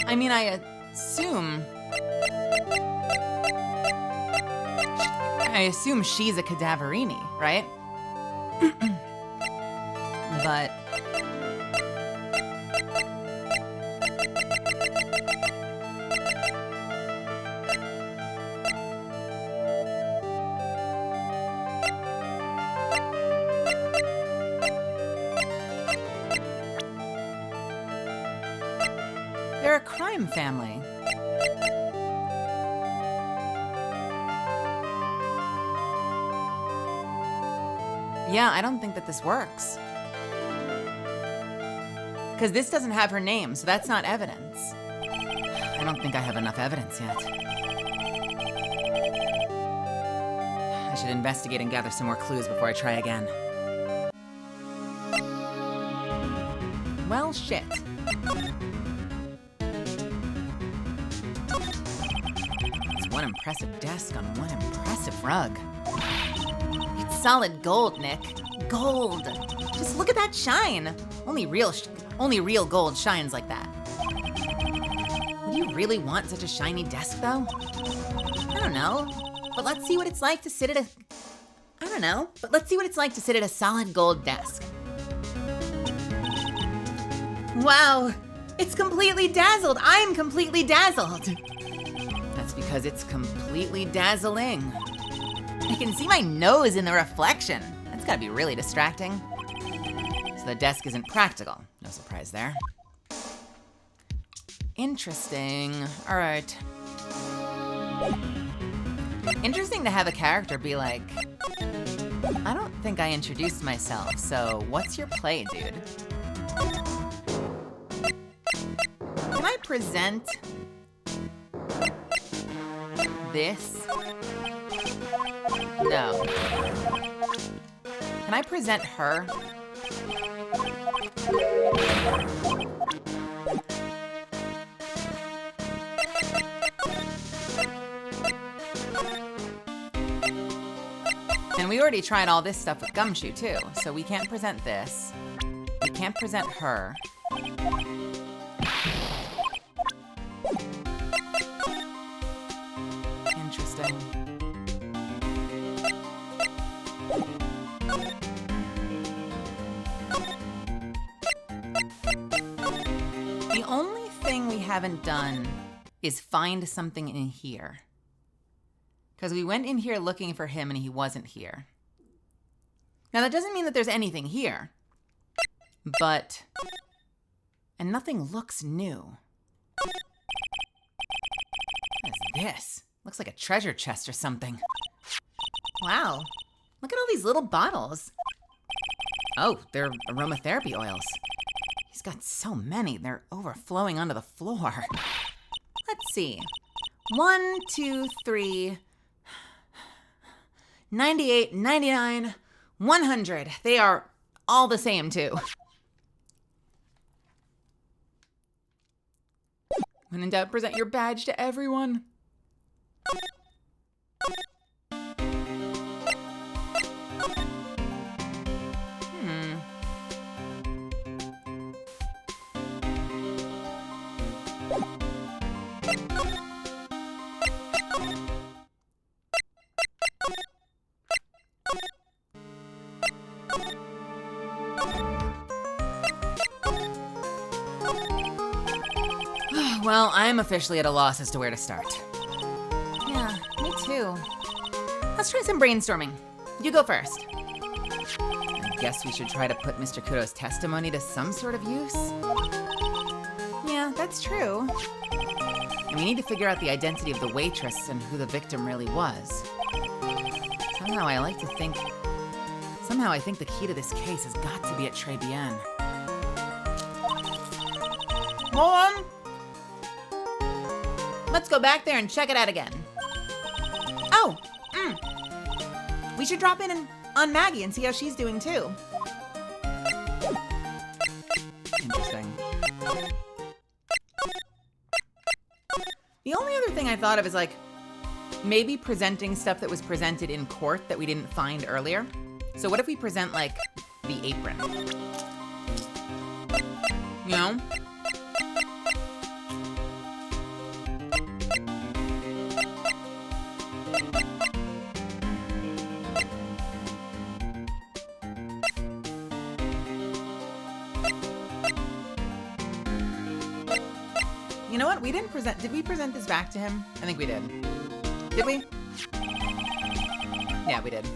A: I mean, I assume she's a cadaverini, right? But they're a crime family. Yeah, I don't think that this works. Because this doesn't have her name, so that's not evidence. I don't think I have enough evidence yet. I should investigate and gather some more clues before I try again. Well, shit. It's one impressive desk on one impressive rug. It's solid gold, Nick. Gold. Just look at that shine. Only real gold shines like that. Would you really want such a shiny desk, though? I don't know. But let's see what it's like to sit at a solid gold desk. Wow, it's completely dazzled. I'm completely dazzled. That's because it's completely dazzling. I can see my nose in the reflection. That's gotta be really distracting. So the desk isn't practical. No surprise there. Interesting. All right. Interesting to have a character be like, I don't think I introduced myself, so what's your play, dude? Can I present this? No. Can I present her? And we already tried all this stuff with Gumshoe too, so we can't present this. We can't present her. Interesting. The only thing we haven't done is find something in here. Because we went in here looking for him and he wasn't here. Now that doesn't mean that there's anything here. But... and nothing looks new. What is this? Looks like a treasure chest or something. Wow. Look at all these little bottles. Oh, they're aromatherapy oils. He's got so many, they're overflowing onto the floor. Let's see. 1, 2, 3... 98, 99, 100. They are all the same, too. When in doubt, present your badge to everyone. Well, I'm officially at a loss as to where to start. Yeah, me too. Let's try some brainstorming. You go first. I guess we should try to put Mr. Kudo's testimony to some sort of use. Yeah, that's true. And we need to figure out the identity of the waitress and who the victim really was. Somehow I think the key to this case has got to be at Très Bien. Hold on. Let's go back there and check it out again. Oh, we should drop in on Maggie and see how she's doing too. Interesting. The only other thing I thought of is like, maybe presenting stuff that was presented in court that we didn't find earlier. So what if we present like the apron? You know? You know what? We didn't present. Did we present this back to him? I think we did. Did we? Yeah, we did.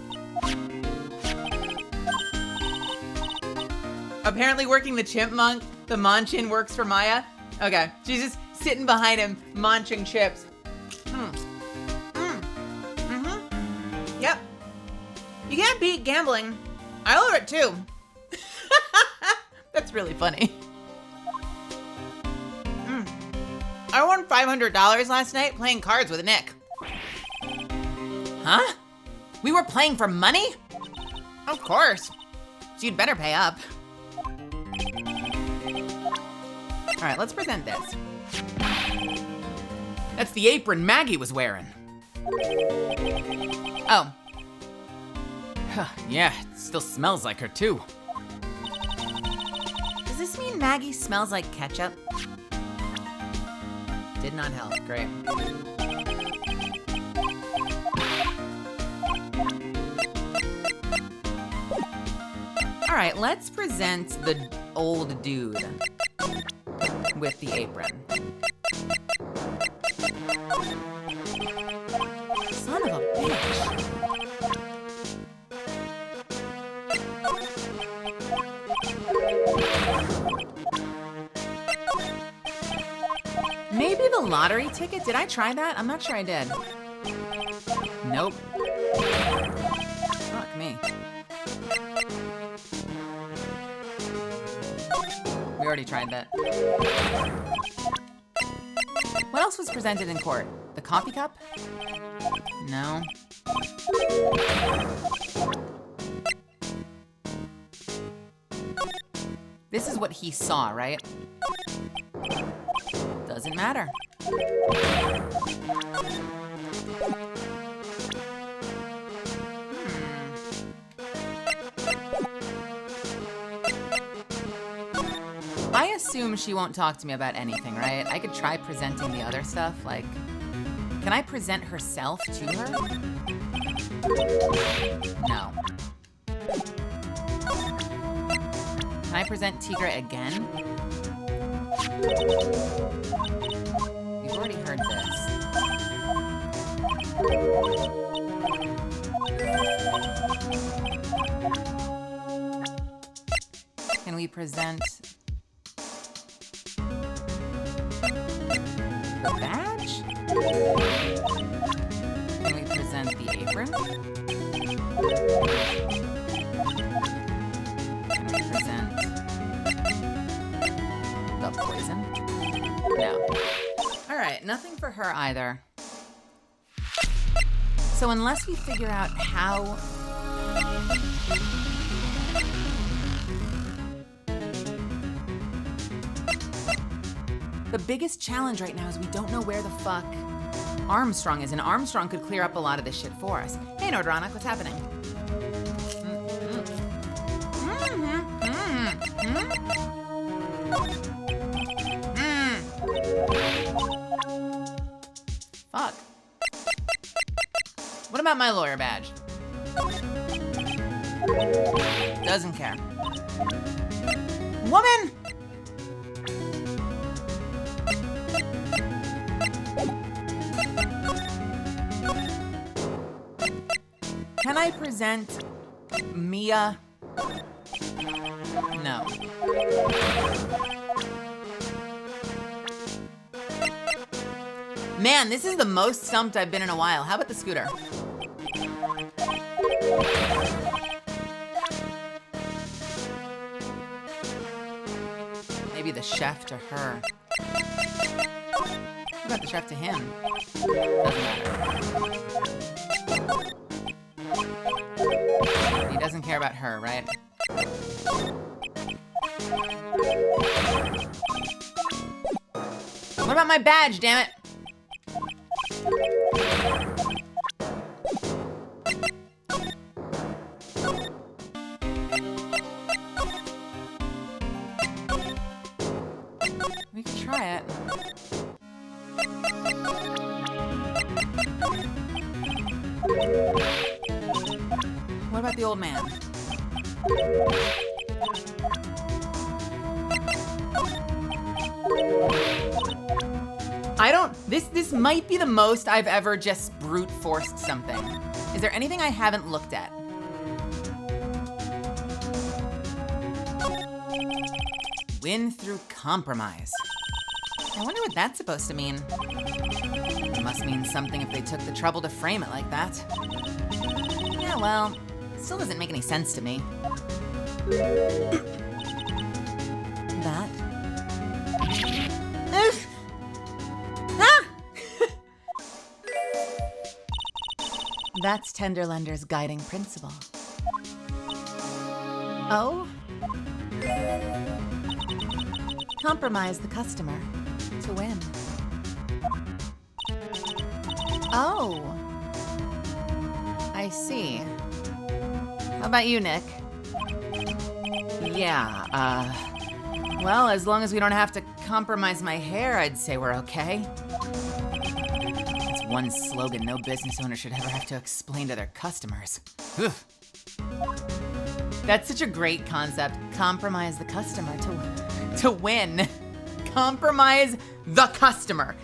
A: Apparently working the chipmunk, the Manchin works for Maya. Okay, she's just sitting behind him, munching chips. Yep. You can't beat gambling. I love it too. That's really funny. I won $500 last night playing cards with Nick. Huh? We were playing for money? Of course. So you'd better pay up. All right, let's present this.
B: That's the apron Maggie was wearing.
A: Oh.
B: Yeah, it still smells like her too.
A: Does this mean Maggie smells like ketchup? Did not help. Great. All right, let's present the old dude with the apron. Son of a bitch. Maybe the lottery ticket? Did I try that? I'm not sure I did. Nope. Fuck me. We already tried that. What else was presented in court? The coffee cup? No. This is what he saw, right? Doesn't matter. I assume she won't talk to me about anything, right? I could try presenting the other stuff, like... Can I present herself to her? No. Can I present Tigre again? You've already heard this. Can we present the badge? Can we present the apron? Can we present the poison? No. All right, nothing for her either. So unless we figure out how... The biggest challenge right now is we don't know where the fuck Armstrong is, and Armstrong could clear up a lot of this shit for us. Hey, Nordronic, what's happening? Fuck. What about my lawyer badge? Doesn't care. Woman! Can I present Mia? No. Man, this is the most stumped I've been in a while. How about the scooter? Maybe the chef to her. What about the chef to him? Doesn't matter. He doesn't care about her, right? What about my badge, damn it? We can try it. What about the old man? This might be the most I've ever just brute forced something. Is there anything I haven't looked at? Win through compromise. I wonder what that's supposed to mean. It must mean something if they took the trouble to frame it like that. Yeah, well, still doesn't make any sense to me. That. Ugh. Ah! That's Tenderlender's guiding principle. Oh? Compromise the customer to win. Oh. I see. How about you, Nick?
B: Yeah, well, as long as we don't have to compromise my hair, I'd say we're okay. That's one slogan no business owner should ever have to explain to their customers. Ugh.
A: That's such a great concept. Compromise the customer to win. Compromise the customer.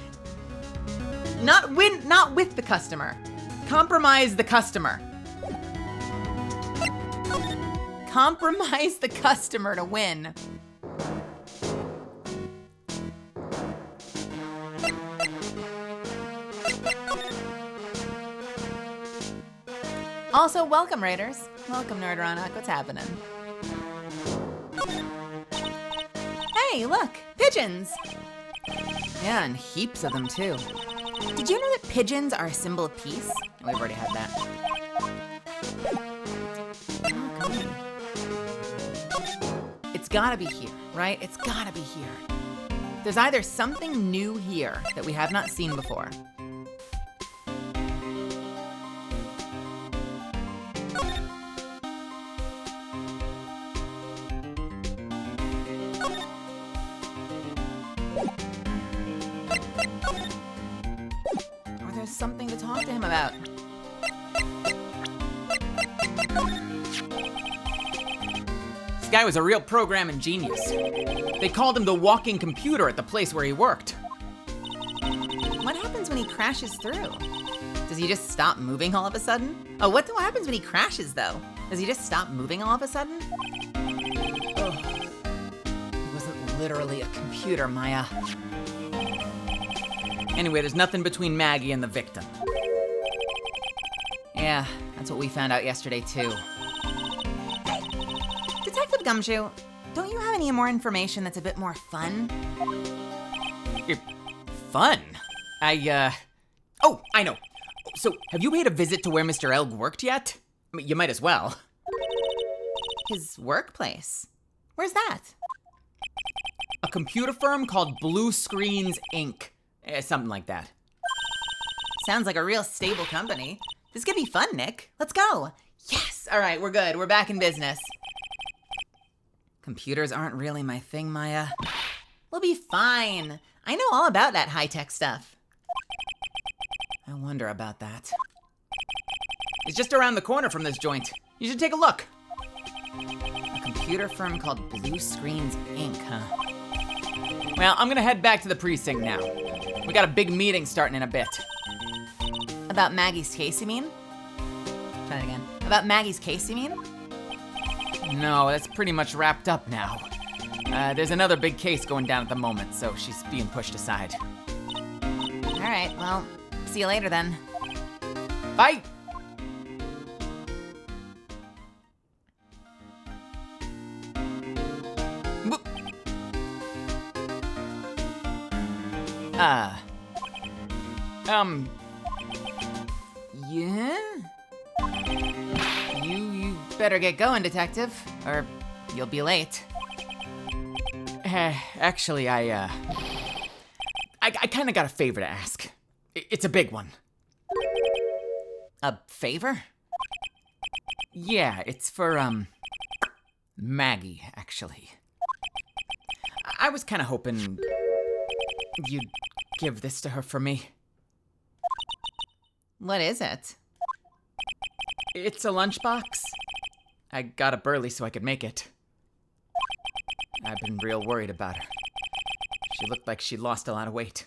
A: Not with the customer. Compromise the customer. Compromise the customer to win. Also, welcome, Raiders. Welcome, Nerdronic. What's happening? Hey, look, pigeons.
B: Yeah, and heaps of them too.
A: Did you know that pigeons are a symbol of peace?
B: We've already had that.
A: It's gotta be here, right? It's gotta be here. There's either something new here that we have not seen before. Or there's something to talk to him about.
B: This guy was a real programming genius. They called him the walking computer at the place where he worked.
A: What happens when he crashes through? Does he just stop moving all of a sudden? Oh, what happens when he crashes, though? Does he just stop moving all of a sudden?
B: Oh, he wasn't literally a computer, Maya. Anyway, there's nothing between Maggie and the victim.
A: Yeah, that's what we found out yesterday, too. Detective Gumshoe, don't you have any more information that's a bit more fun?
B: Fun? Oh, I know. So, have you paid a visit to where Mr. Elg worked yet? I mean, you might as well.
A: His workplace? Where's that?
B: A computer firm called Blue Screens, Inc. Something like that.
A: Sounds like a real stable company. This could be fun, Nick. Let's go. Yes! All right, we're good. We're back in business. Computers aren't really my thing, Maya. We'll be fine. I know all about that high-tech stuff.
B: I wonder about that. It's just around the corner from this joint. You should take a look.
A: A computer firm called Blue Screens, Inc., huh?
B: Well, I'm gonna head back to the precinct now. We got a big meeting starting in a bit.
A: About Maggie's case, you mean? Try it again. About Maggie's case, you mean?
B: No, that's pretty much wrapped up now. There's another big case going down at the moment, so she's being pushed aside.
A: All right, well, see you later then.
B: Bye!
A: Yeah? You better get going, detective, or you'll be late.
B: Actually, I kind of got a favor to ask. It's a big one.
A: A favor?
B: Yeah, it's for, Maggie, actually. I was kind of hoping you'd give this to her for me.
A: What is it?
B: It's a lunchbox. I got up early so I could make it. I've been real worried about her. She looked like she lost a lot of weight.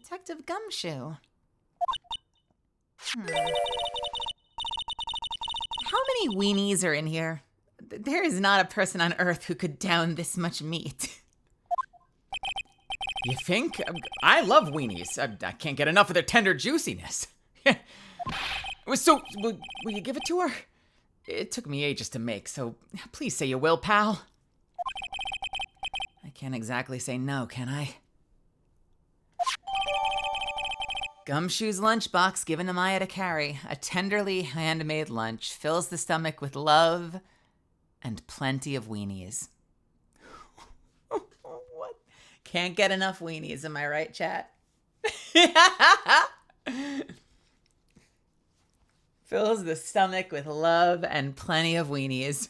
A: Detective Gumshoe. How many weenies are in here? There is not a person on Earth who could down this much meat.
B: You think? I love weenies. I can't get enough of their tender juiciness. So, will you give it to her? It took me ages to make, so please say you will, pal.
A: I can't exactly say no, can I? Gumshoe's lunchbox given to Maya to carry. A tenderly handmade lunch fills the stomach with love and plenty of weenies. What? Can't get enough weenies, am I right, chat? Fills the stomach with love and plenty of weenies.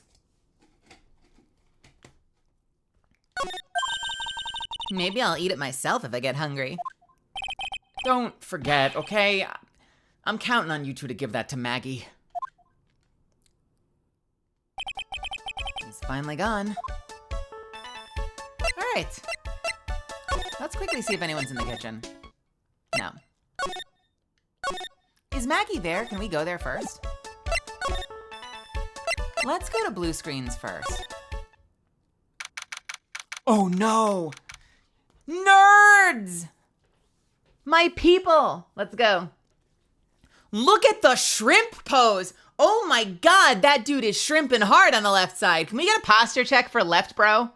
A: Maybe I'll eat it myself if I get hungry.
B: Don't forget, okay? I'm counting on you two to give that to Maggie.
A: He's finally gone. All right. Let's quickly see if anyone's in the kitchen. No. Is Maggie there? Can we go there first? Let's go to blue screens first. Oh no! Nerds! My people! Let's go. Look at the shrimp pose! Oh my god, that dude is shrimping hard on the left side. Can we get a posture check for left, bro?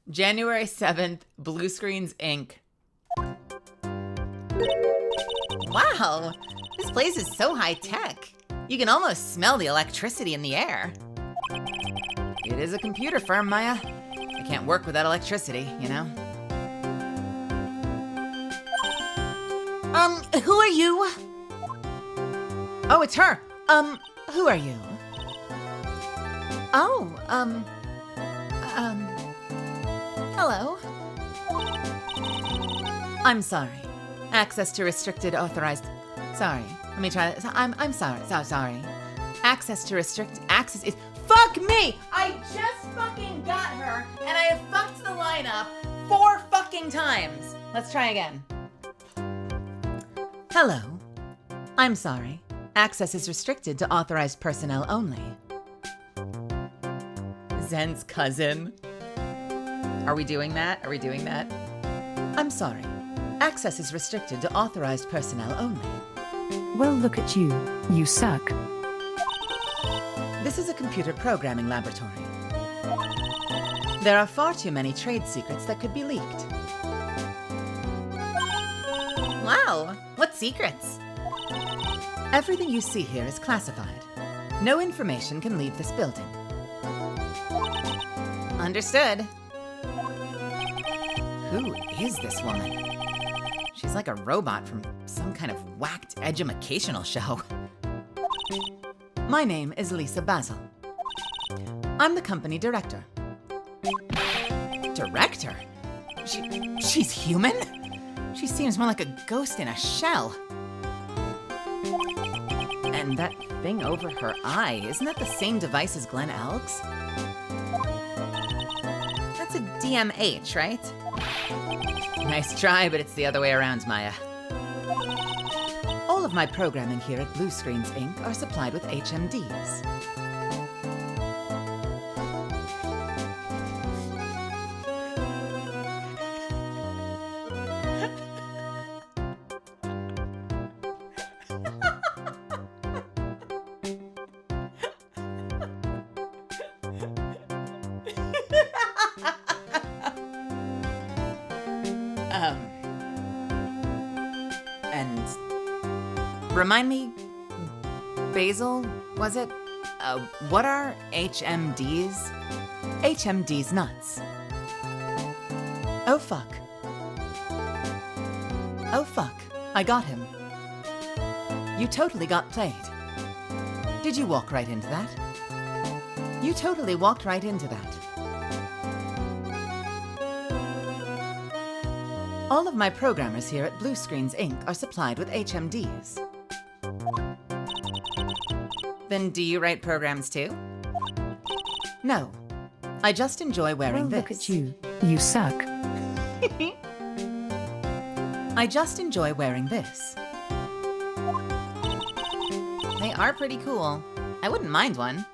A: January 7th, Blue Screens Inc. Wow, this place is so high tech. You can almost smell the electricity in the air. It is a computer firm, Maya. I can't work without electricity, you know? Who are you? Oh, it's her. Who are you? Oh, hello. I'm sorry. Access to restricted authorized. Sorry. Let me try that. I'm sorry. Sorry. Access to access is. Fuck me! I just fucking got her, and I have fucked the lineup 4 fucking times. Let's try again. Hello. I'm sorry. Access is restricted to authorized personnel only. Zen's cousin. Are we doing that? I'm sorry. Access is restricted to authorized personnel only.
C: Well, look at you. You suck.
A: This is a computer programming laboratory. There are far too many trade secrets that could be leaked. Wow, what secrets? Everything you see here is classified. No information can leave this building. Understood. Who is this woman? She's like a robot from some kind of whacked educational show. My name is Lisa Basil. I'm the company director. Director? She's human? She seems more like a ghost in a shell. And that thing over her eye, isn't that the same device as Glenn Elks? That's a DMH, right? Nice try, but it's the other way around, Maya. All of my programming here at Blue Screens Inc. are supplied with HMDs. Remind me, Basil, was it? What are HMDs? HMDs nuts. Oh fuck. Oh fuck, I got him. You totally got played. Did you walk right into that? You totally walked right into that. All of my programmers here at Blue Screens Inc. are supplied with HMDs. Then do you write programs too? No. I just enjoy wearing
C: Well,
A: this.
C: look at you. You suck.
A: I just enjoy wearing this. They are pretty cool. I wouldn't mind one.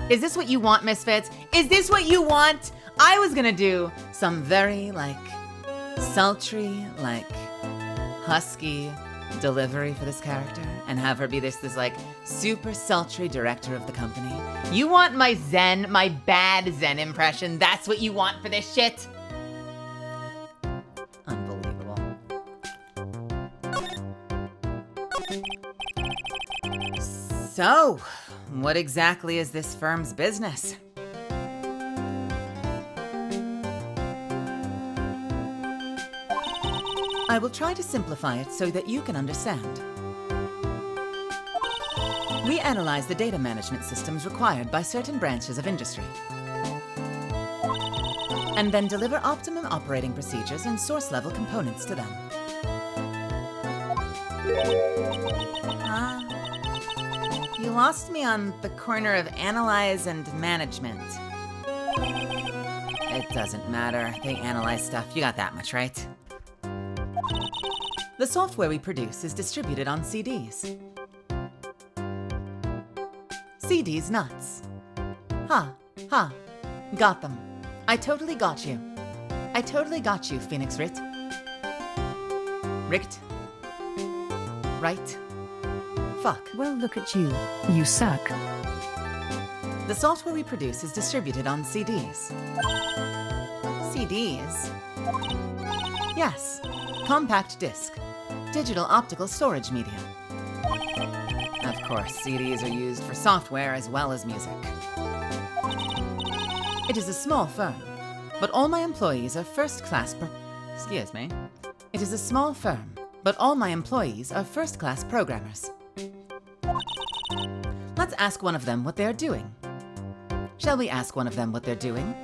A: Is this what you want, Misfits? Is this what you want? I was gonna do some very, sultry, husky delivery for this character and have her be this super sultry director of the company. You want my bad Zen impression? That's what you want for this shit? Unbelievable. So, what exactly is this firm's business? I will try to simplify it so that you can understand. We analyze the data management systems required by certain branches of industry, and then deliver optimum operating procedures and source-level components to them. You lost me on the corner of analyze and management. It doesn't matter. They analyze stuff. You got that much, right? The software we produce is distributed on CDs. CDs nuts. Ha, ha. Got them. I totally got you. I totally got you, Phoenix Wright. Richt. Right. Fuck.
C: Well, look at you. You suck.
A: The software we produce is distributed on CDs. CDs? Yes. Compact disc. Digital optical storage media. Of course, CDs are used for software as well as music. It is a small firm, but all my employees are first-class Excuse me. It is a small firm, but all my employees are first-class programmers. Let's ask one of them what they're doing. Shall we ask one of them what they're doing?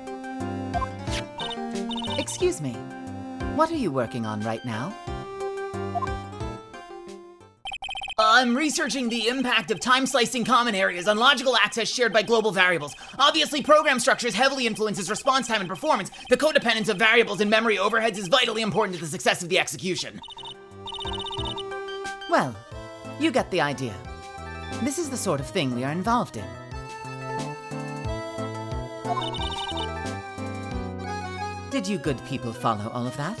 A: Excuse me. What are you working on right now?
B: I'm researching the impact of time-slicing common areas on logical access shared by global variables. Obviously, program structures heavily influences response time and performance. The codependence of variables and memory overheads is vitally important to the success of the execution.
A: Well, you get the idea. This is the sort of thing we are involved in. Did you good people follow all of that?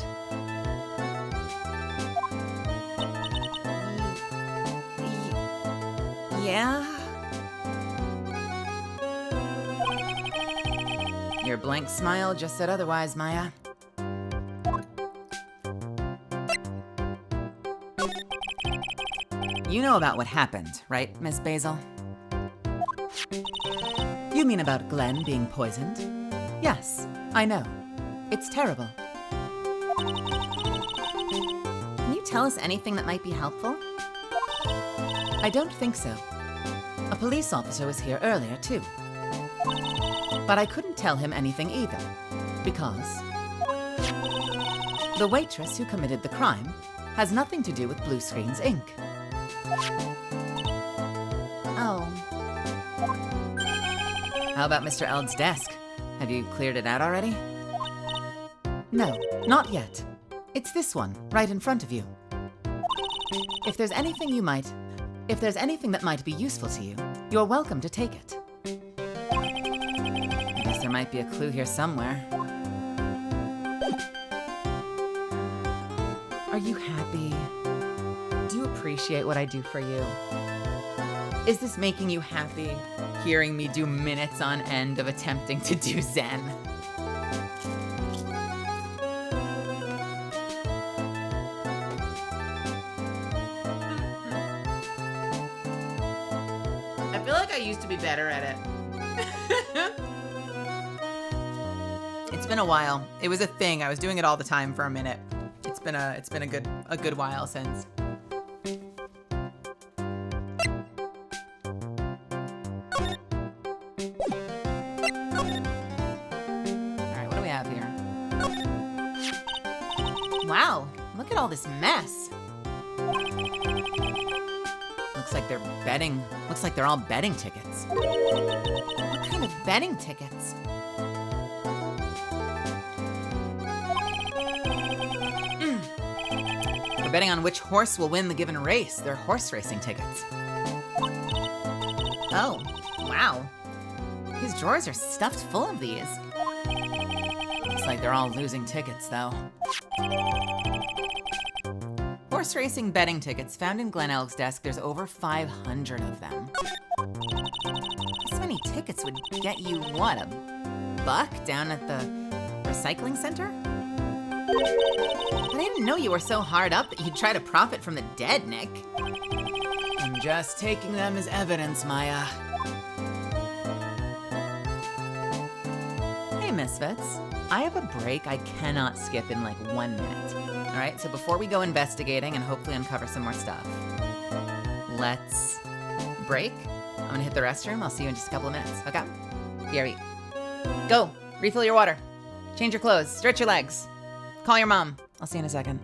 A: Yeah? Your blank smile just said otherwise, Maya. You know about what happened, right, Miss Basil? You mean about Glenn being poisoned? Yes, I know. It's terrible. Can you tell us anything that might be helpful? I don't think so. A police officer was here earlier, too. But I couldn't tell him anything either, because the waitress who committed the crime has nothing to do with Blue Screens, Inc. Oh. How about Mr. Eld's desk? Have you cleared it out already? No, not yet. It's this one, right in front of you. If there's anything that might be useful to you, you're welcome to take it. I guess there might be a clue here somewhere. Are you happy? Do you appreciate what I do for you? Is this making you happy, hearing me do minutes on end of attempting to do Zen? I feel like I used to be better at it. It's been a while. It was a thing. I was doing it all the time for a minute. It's been a good while since. Alright, what do we have here? Wow, look at all this mess. Looks like they're betting. Looks like they're all betting tickets. What kind of betting tickets? We're betting on which horse will win the given race. They're horse racing tickets. Oh, wow. His drawers are stuffed full of these. Looks like they're all losing tickets, though. Horse racing betting tickets found in Glen Elk's desk. There's over 500 of them. This many tickets would get you, what, a buck down at the recycling center? I didn't know you were so hard up that you'd try to profit from the dead, Nick. I'm just taking them as evidence, Maya. Hey, Misfits. I have a break I cannot skip in like 1 minute. All right, so before we go investigating and hopefully uncover some more stuff, let's break. I'm gonna hit the restroom. I'll see you in just a couple of minutes, okay? BRB. Go, refill your water. Change your clothes, stretch your legs. Call your mom. I'll see you in a second.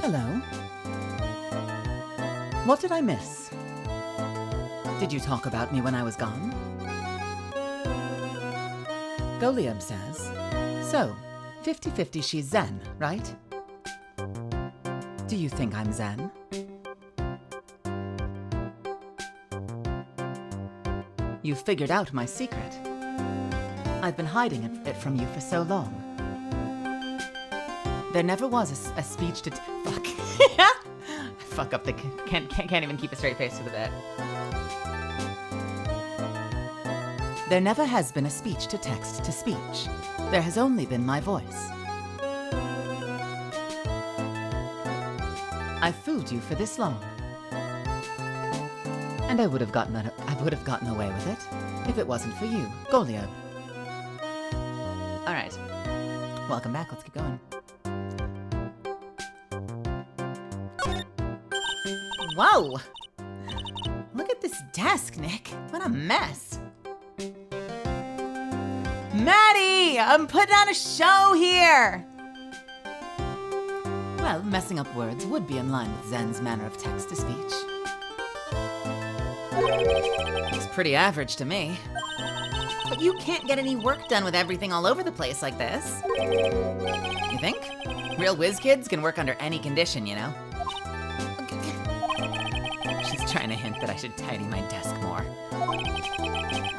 A: Hello. What did I miss? Did you talk about me when I was gone? Goliab says, so, 50-50 she's Zen, right? Do you think I'm Zen? You figured out my secret. I've been hiding it from you for so long. There never was a speech to fuck. Fuck up the can't even keep a straight face for the bit. There never has been a speech to text to speech. There has only been my voice. I've fooled you for this long. And I would have gotten away with it if it wasn't for you, Goliab. All right. Welcome back. Let's keep going. Whoa! Look at this desk, Nick. What a mess. Maddie! I'm putting on a show here! Well, messing up words would be in line with Zen's manner of text-to-speech. It's pretty average to me. But you can't get any work done with everything all over the place like this. You think? Real whiz kids can work under any condition, you know? She's trying to hint that I should tidy my desk more.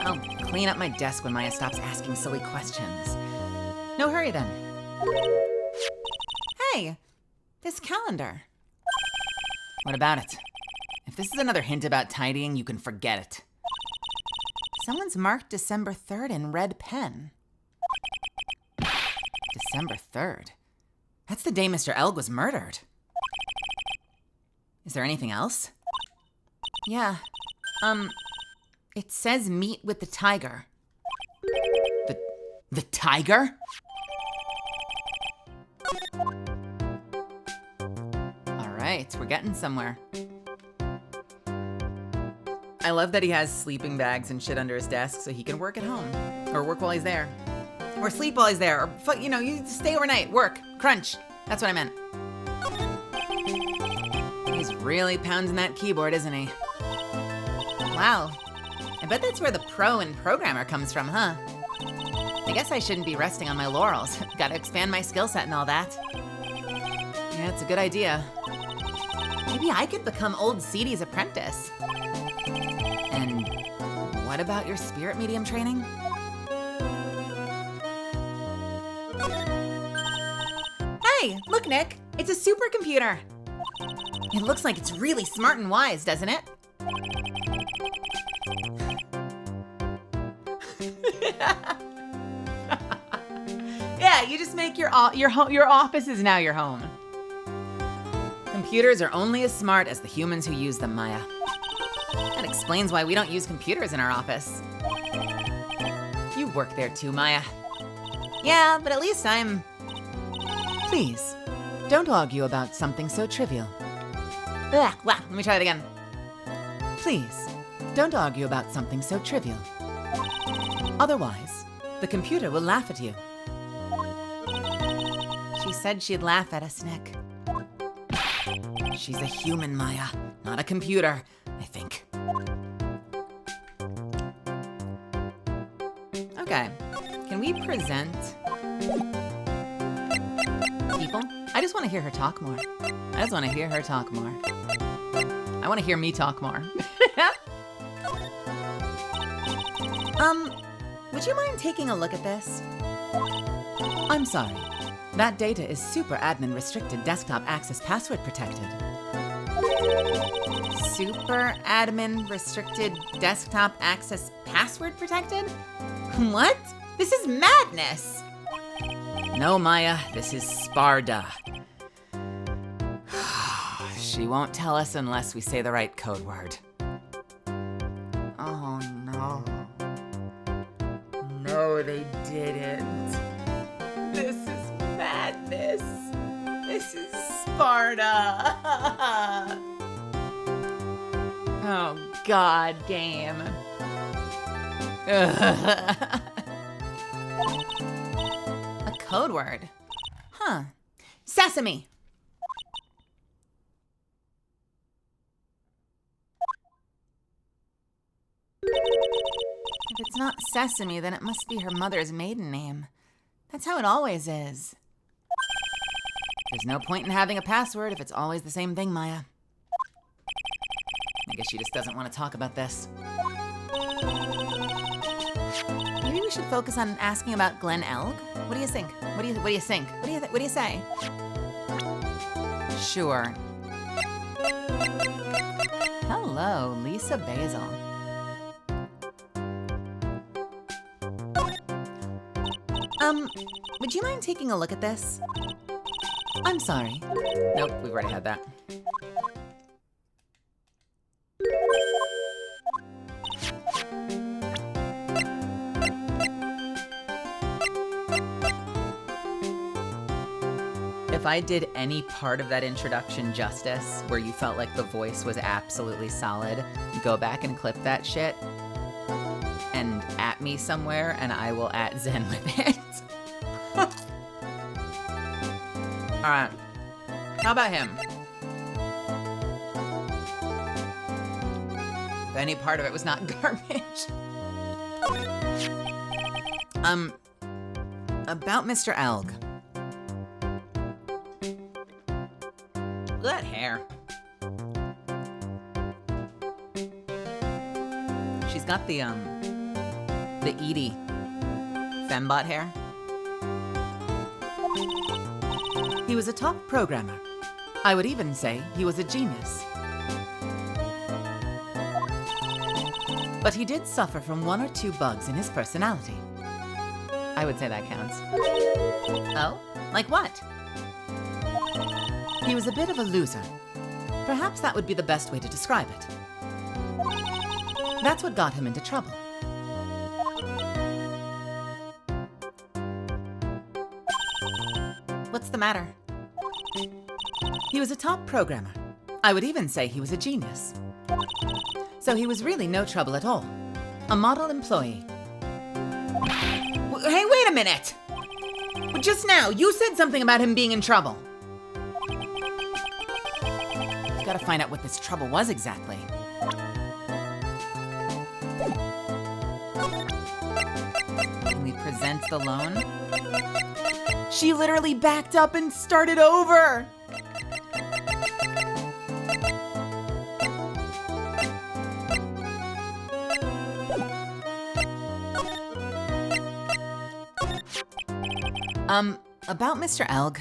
A: I'll clean up my desk when Maya stops asking silly questions. No hurry then. Hey, this calendar. What about it? If this is another hint about tidying, you can forget it. Someone's marked December 3rd in red pen. December 3rd? That's the day Mr. Elg was murdered. Is there anything else? Yeah. It says meet with the tiger. The tiger? All right, we're getting somewhere. I love that he has sleeping bags and shit under his desk so he can work at home. Or work while he's there. Or sleep while he's there. Or, you stay overnight, work, crunch. That's what I meant. He's really pounding that keyboard, isn't he? Wow. I bet that's where the pro in programmer comes from, huh? I guess I shouldn't be resting on my laurels. Gotta expand my skill set and all that. Yeah, it's a good idea. Maybe I could become old Seedy's apprentice. And what about your spirit medium training? Hey, look, Nick. It's a supercomputer. It looks like it's really smart and wise, doesn't it? Yeah, you just make your office is now your home. Computers are only as smart as the humans who use them, Maya. That explains why we don't use computers in our office. You work there too, Maya. Yeah, but at least I'm... Please, don't argue about something so trivial. Ugh, wow, let me try that again. Please, don't argue about something so trivial. Otherwise, the computer will laugh at you. She said she'd laugh at us, Nick. She's a human, Maya, not a computer, I think. Okay, can we present people? I just want to hear her talk more. I just want to hear her talk more. I want to hear me talk more. Would you mind taking a look at this? I'm sorry. That data is super admin restricted desktop access password protected. Super admin restricted desktop access password protected? What? This is madness! No, Maya, this is Sparda. She won't tell us unless we say the right code word. Oh no. No, they didn't. This is madness. This is Sparda. Oh God, game. A code word. Huh. Sesame. If it's not Sesame, then it must be her mother's maiden name. That's how it always is. There's no point in having a password if it's always the same thing, Maya. I guess she just doesn't want to talk about this. Maybe we should focus on asking about Glenn Elg? What do you think? What do you think? What do you say? Sure. Hello, Lisa Basil. Would you mind taking a look at this? I'm sorry. Nope, we've already had that. If I did any part of that introduction justice, where you felt like the voice was absolutely solid, go back and clip that shit and at me somewhere, and I will at Zen with it. All right. How about him? If any part of it was not garbage. About Mr. Elg. Look at that hair. She's got the Edie fembot hair. He was a top programmer. I would even say he was a genius. But he did suffer from 1 or 2 bugs in his personality. I would say that counts. Oh? Like what? He was a bit of a loser. Perhaps that would be the best way to describe it. That's what got him into trouble. What's the matter? He was a top programmer. I would even say he was a genius. So he was really no trouble at all. A model employee. Hey, wait a minute! But just now, you said something about him being in trouble. We've got to find out what this trouble was exactly. Can we present the loan? She literally backed up and started over! About Mr. Elg.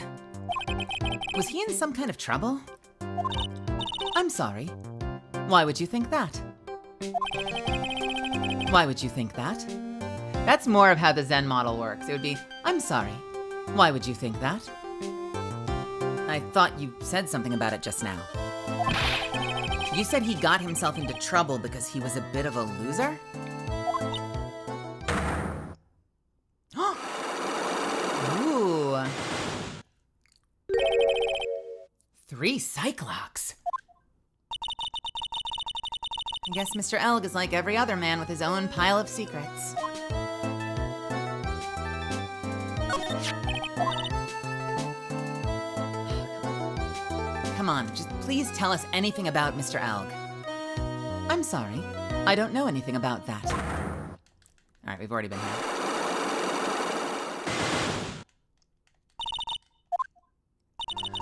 A: Was he in some kind of trouble? I'm sorry. Why would you think that? Why would you think that? That's more of how the Zen model works. It would be, I'm sorry. Why would you think that? I thought you said something about it just now. You said he got himself into trouble because he was a bit of a loser? Ooh. 3 Cyclops. I guess Mr. Elg is like every other man with his own pile of secrets. Come on, just please tell us anything about Mr. Elg. I'm sorry, I don't know anything about that. All right, we've already been here.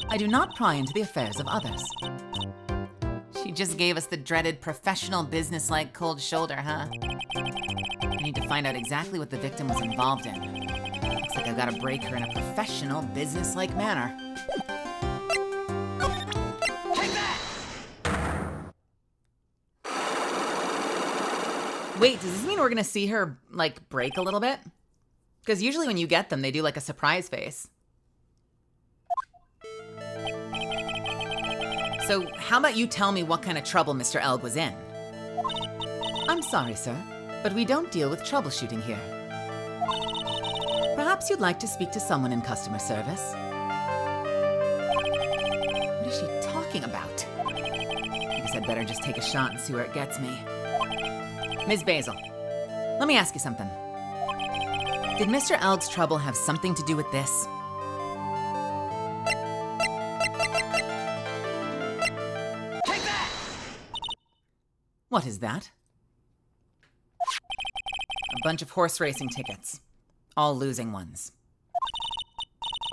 A: I do not pry into the affairs of others. She just gave us the dreaded professional business-like cold shoulder, huh? I need to find out exactly what the victim was involved in. Looks like I've got to break her in a professional, business-like manner. Wait, does this mean we're gonna see her, like, break a little bit? Because usually when you get them, they do, like, a surprise face. So how about you tell me what kind of trouble Mr. Elg was in? I'm sorry, sir, but we don't deal with troubleshooting here. Perhaps you'd like to speak to someone in customer service? What is she talking about? I guess I'd better just take a shot and see where it gets me. Ms. Basil, let me ask you something. Did Mr. Elg's trouble have something to do with this? Take that! What is that? A bunch of horse racing tickets. All losing ones.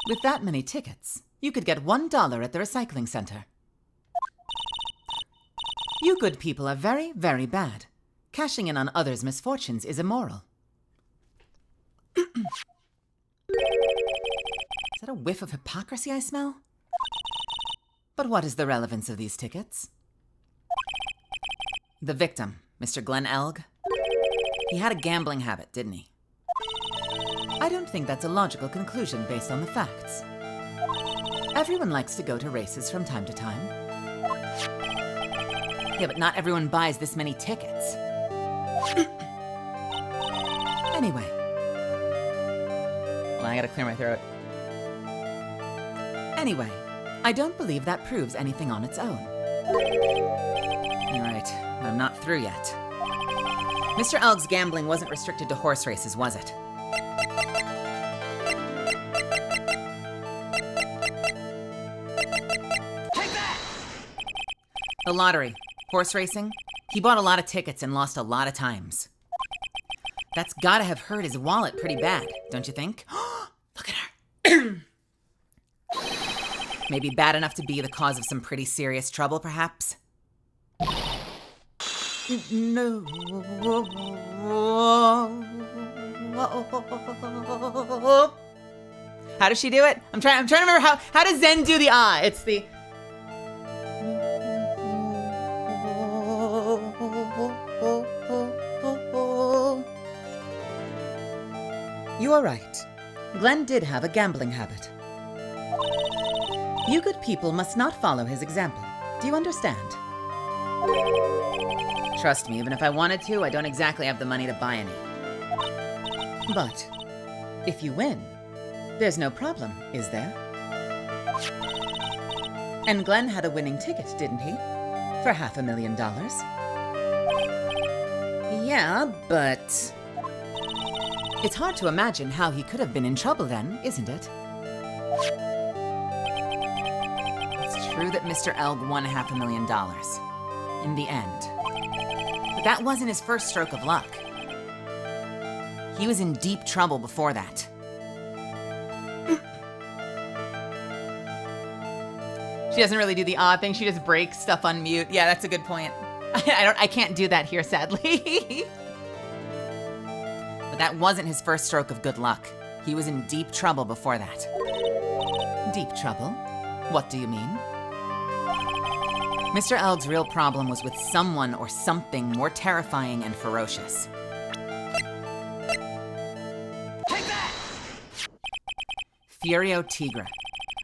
A: With that many tickets, you could get $1 at the recycling center. You good people are very, very bad. Cashing in on others' misfortunes is immoral. Is that a whiff of hypocrisy I smell? But what is the relevance of these tickets? The victim, Mr. Glenn Elg. He had a gambling habit, didn't he? I don't think that's a logical conclusion based on the facts. Everyone likes to go to races from time to time. Yeah, but not everyone buys this many tickets. Anyway. Well, I gotta clear my throat. Anyway, I don't believe that proves anything on its own. You're right, but I'm not through yet. Mr. Elg's gambling wasn't restricted to horse races, was it? The lottery. Horse racing. He bought a lot of tickets and lost a lot of times. That's gotta have hurt his wallet pretty bad, don't you think? Look at her. Maybe bad enough to be the cause of some pretty serious trouble, perhaps? No. How does she do it? I'm trying to remember how does Zen do the ah? It's the You are right. Glenn did have a gambling habit. You good people must not follow his example. Do you understand? Trust me, even if I wanted to, I don't exactly have the money to buy any. But if you win, there's no problem, is there? And Glenn had a winning ticket, didn't he? For $500,000. Yeah, but it's hard to imagine how he could have been in trouble then, isn't it? It's true that Mr. Elg won $500,000 in the end. But that wasn't his first stroke of luck. He was in deep trouble before that. She doesn't really do the odd thing. She just breaks stuff on mute. Yeah, that's a good point. I can't do that here, sadly. But that wasn't his first stroke of good luck. He was in deep trouble before that. Deep trouble? What do you mean? Mr. Elg's real problem was with someone or something more terrifying and ferocious. Take that! Furio Tigre,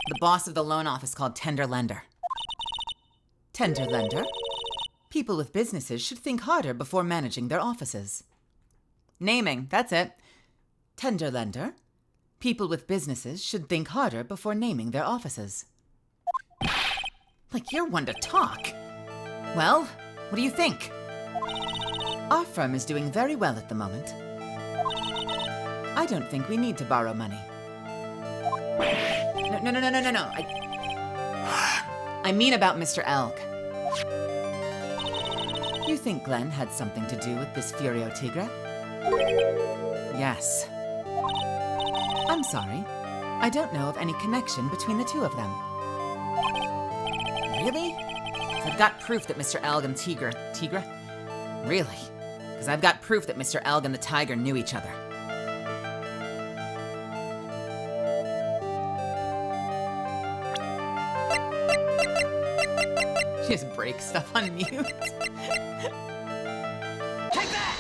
A: the boss of the loan office called Tender Lender. Tender Lender? People with businesses should think harder before managing their offices. Naming, that's it. Tender Lender. People with businesses should think harder before naming their offices. Like you're one to talk. Well, what do you think? Our firm is doing very well at the moment. I don't think we need to borrow money. No. I mean about Mr. Elg. You think Glenn had something to do with this Furio Tigre? Yes. I'm sorry. I don't know of any connection between the two of them. Really? I've got proof that Mr. Elg and Tigre? Really? Because I've got proof that Mr. Elg and the tiger knew each other. She just breaks stuff on mute. Take that!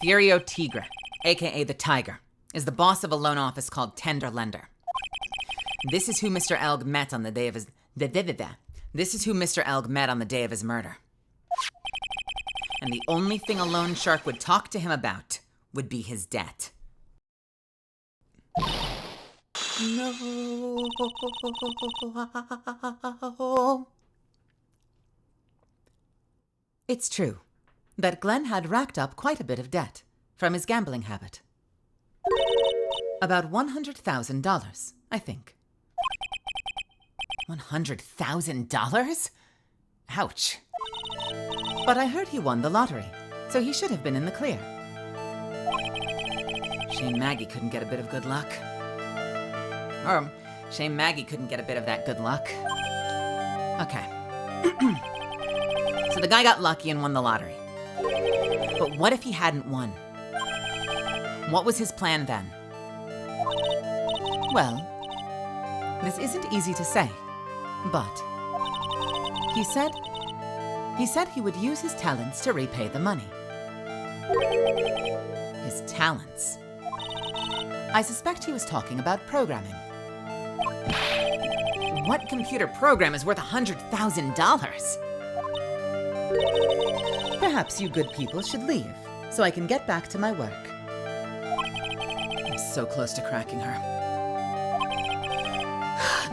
A: Furio Tigre, aka the Tiger, is the boss of a loan office called Tender Lender. This is who Mr. Elg met on the day of his... This is who Mr. Elg met on the day of his murder. And the only thing a loan shark would talk to him about would be his debt. No. It's true that Glenn had racked up quite a bit of debt from his gambling habit. About $100,000, I think. $100,000? Ouch. But I heard he won the lottery, so he should have been in the clear. Shame Maggie couldn't get a bit of good luck. Or, shame Maggie couldn't get a bit of that good luck. Okay. So the guy got lucky and won the lottery. But what if he hadn't won? What was his plan then? Well, this isn't easy to say, but he said he would use his talents to repay the money. His talents. I suspect he was talking about programming. What computer program is worth $100,000? Perhaps you good people should leave, so I can get back to my work. I'm so close to cracking her.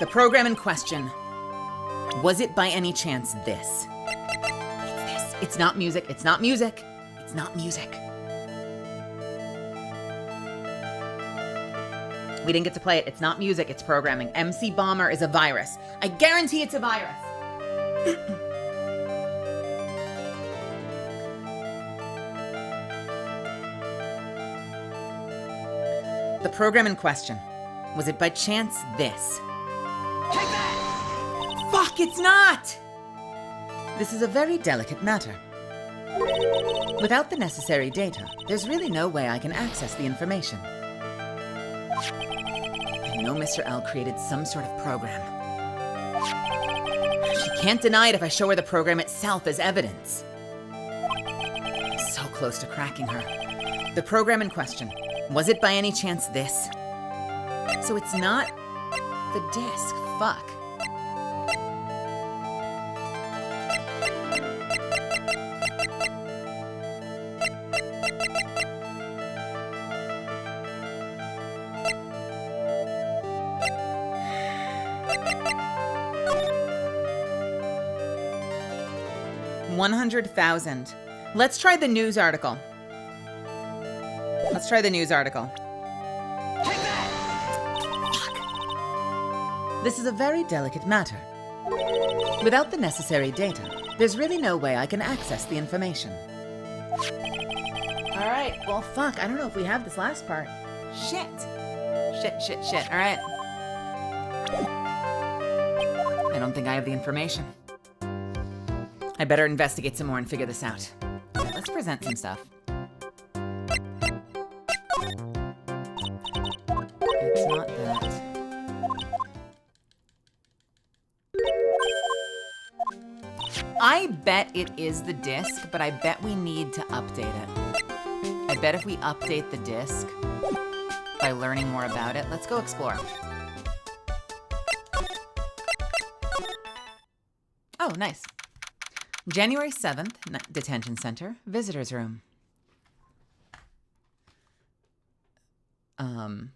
A: The program in question, was it by any chance this? It's this. It's not music. It's not music. It's not music. We didn't get to play it. It's not music. It's programming. MC Bomber is a virus. I guarantee it's a virus. The program in question. Was it by chance this?
B: Take that!
A: Fuck, it's not! This is a very delicate matter. Without the necessary data, there's really no way I can access the information. I know Mr. L created some sort of program. She can't deny it if I show her the program itself as evidence. I'm so close to cracking her. The program in question. Was it by any chance this? So it's not the disc. Fuck. $100,000. Let's try the news article. Let's try the news article.
B: Take that!
A: This is a very delicate matter. Without the necessary data, there's really no way I can access the information. All right, well, fuck. I don't know if we have this last part. Shit. Shit. All right. I don't think I have the information. I better investigate some more and figure this out. Let's present some stuff. It's not that. I bet it is the disc, but I bet we need to update it. I bet if we update the disc by learning more about it, let's go explore. Oh, nice. January 7th, Detention Center, Visitors Room. Can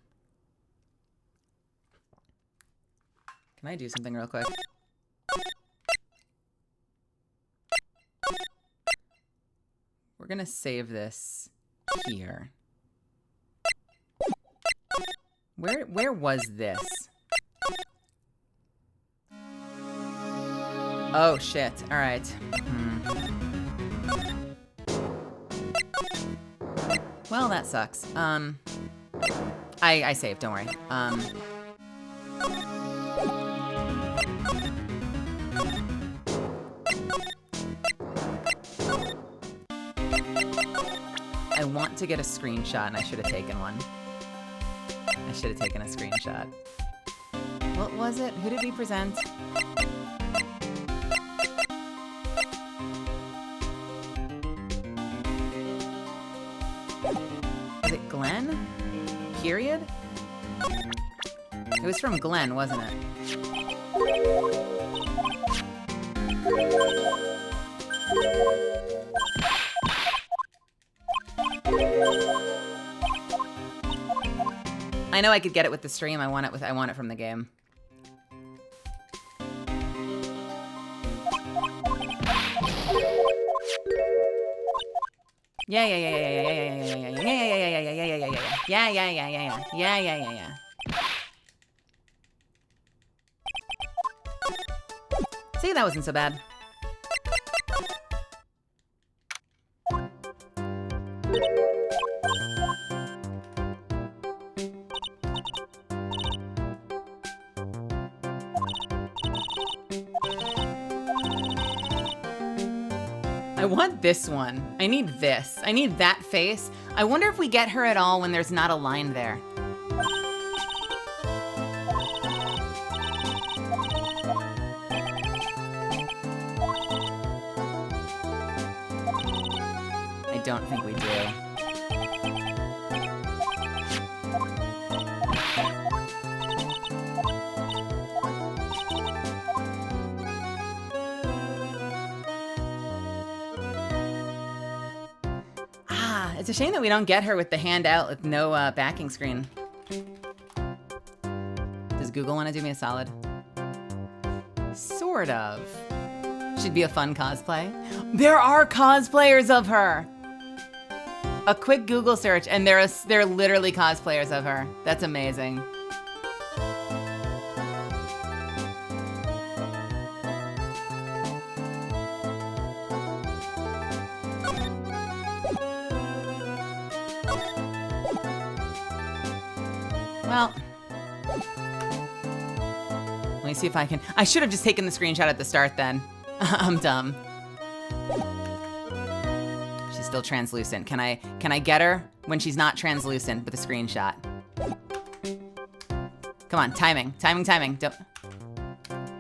A: I do something real quick? We're gonna save this here. Where was this? Oh shit, all right. Well, that sucks. I saved, don't worry. I want to get a screenshot, and I should have taken one. I should have taken a screenshot. What was it? Who did we present? Was it Glenn? Period? It was from Glenn, wasn't it? I know I could get it with the stream. I want it from the game. Yeah. See, that wasn't so bad. I want this one. I need this. I need that face. I wonder if we get her at all when there's not a line there. I don't think we do. It's a shame that we don't get her with the hand out with no backing screen. Does Google want to do me a solid? Sort of. Should be a fun cosplay. There are cosplayers of her! A quick Google search and they're literally cosplayers of her. That's amazing. Well, let me see if I can. I should have just taken the screenshot at the start then. I'm dumb. She's still translucent. Can I get her when she's not translucent with a screenshot? Come on, timing. Don't.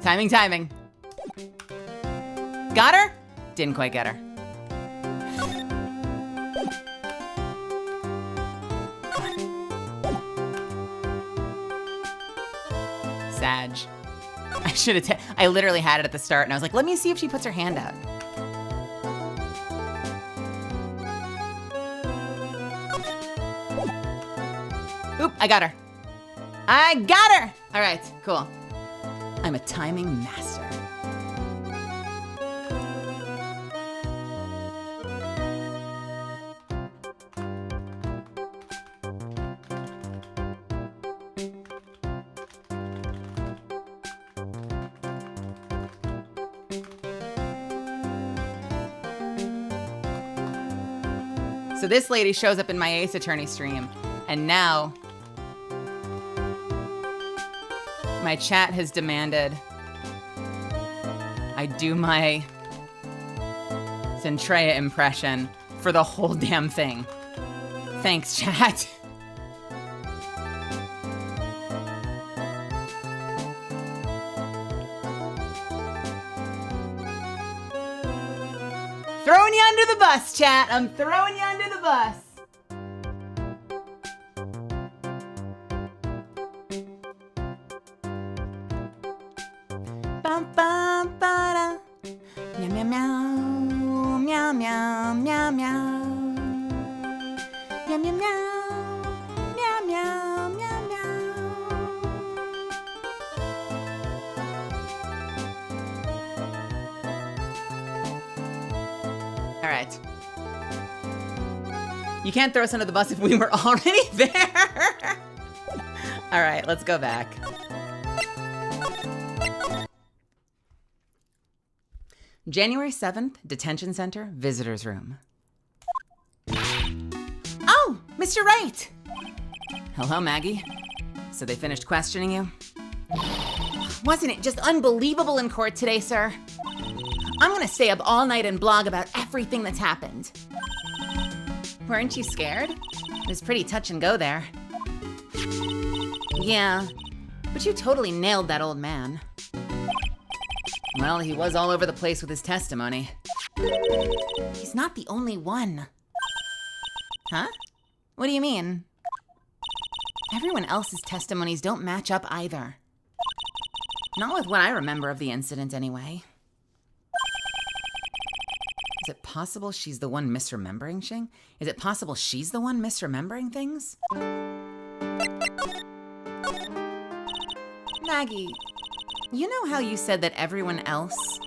A: Timing. Got her? Didn't quite get her. Sag. I should have. I literally had it at the start, and I was like, let me see if she puts her hand out. Oop, I got her. All right, cool. I'm a timing master. So this lady shows up in my Ace Attorney stream, and now my chat has demanded I do my Centrea impression for the whole damn thing. Thanks, chat. Throwing you under the bus, chat. I'm throwing you under the bus. Bum, bum, ba-da. Meow, meow, meow, meow, meow, meow, meow. Meow, meow, meow, meow, meow, meow, meow. All right. You can't throw us under the bus if we were already there. All right, let's go back. January 7th, detention center, visitor's room. Oh, Mr. Wright. Hello, Maggie. So they finished questioning you? Wasn't it just unbelievable in court today, sir? I'm gonna stay up all night and blog about everything that's happened. Weren't you scared? It was pretty touch and go there. Yeah, but you totally nailed that old man. Well, he was all over the place with his testimony. He's not the only one. Huh? What do you mean? Everyone else's testimonies don't match up either. Not with what I remember of the incident, anyway. Is it possible she's the one misremembering things? Is it possible she's the one misremembering things? Maggie, you know how you said that everyone else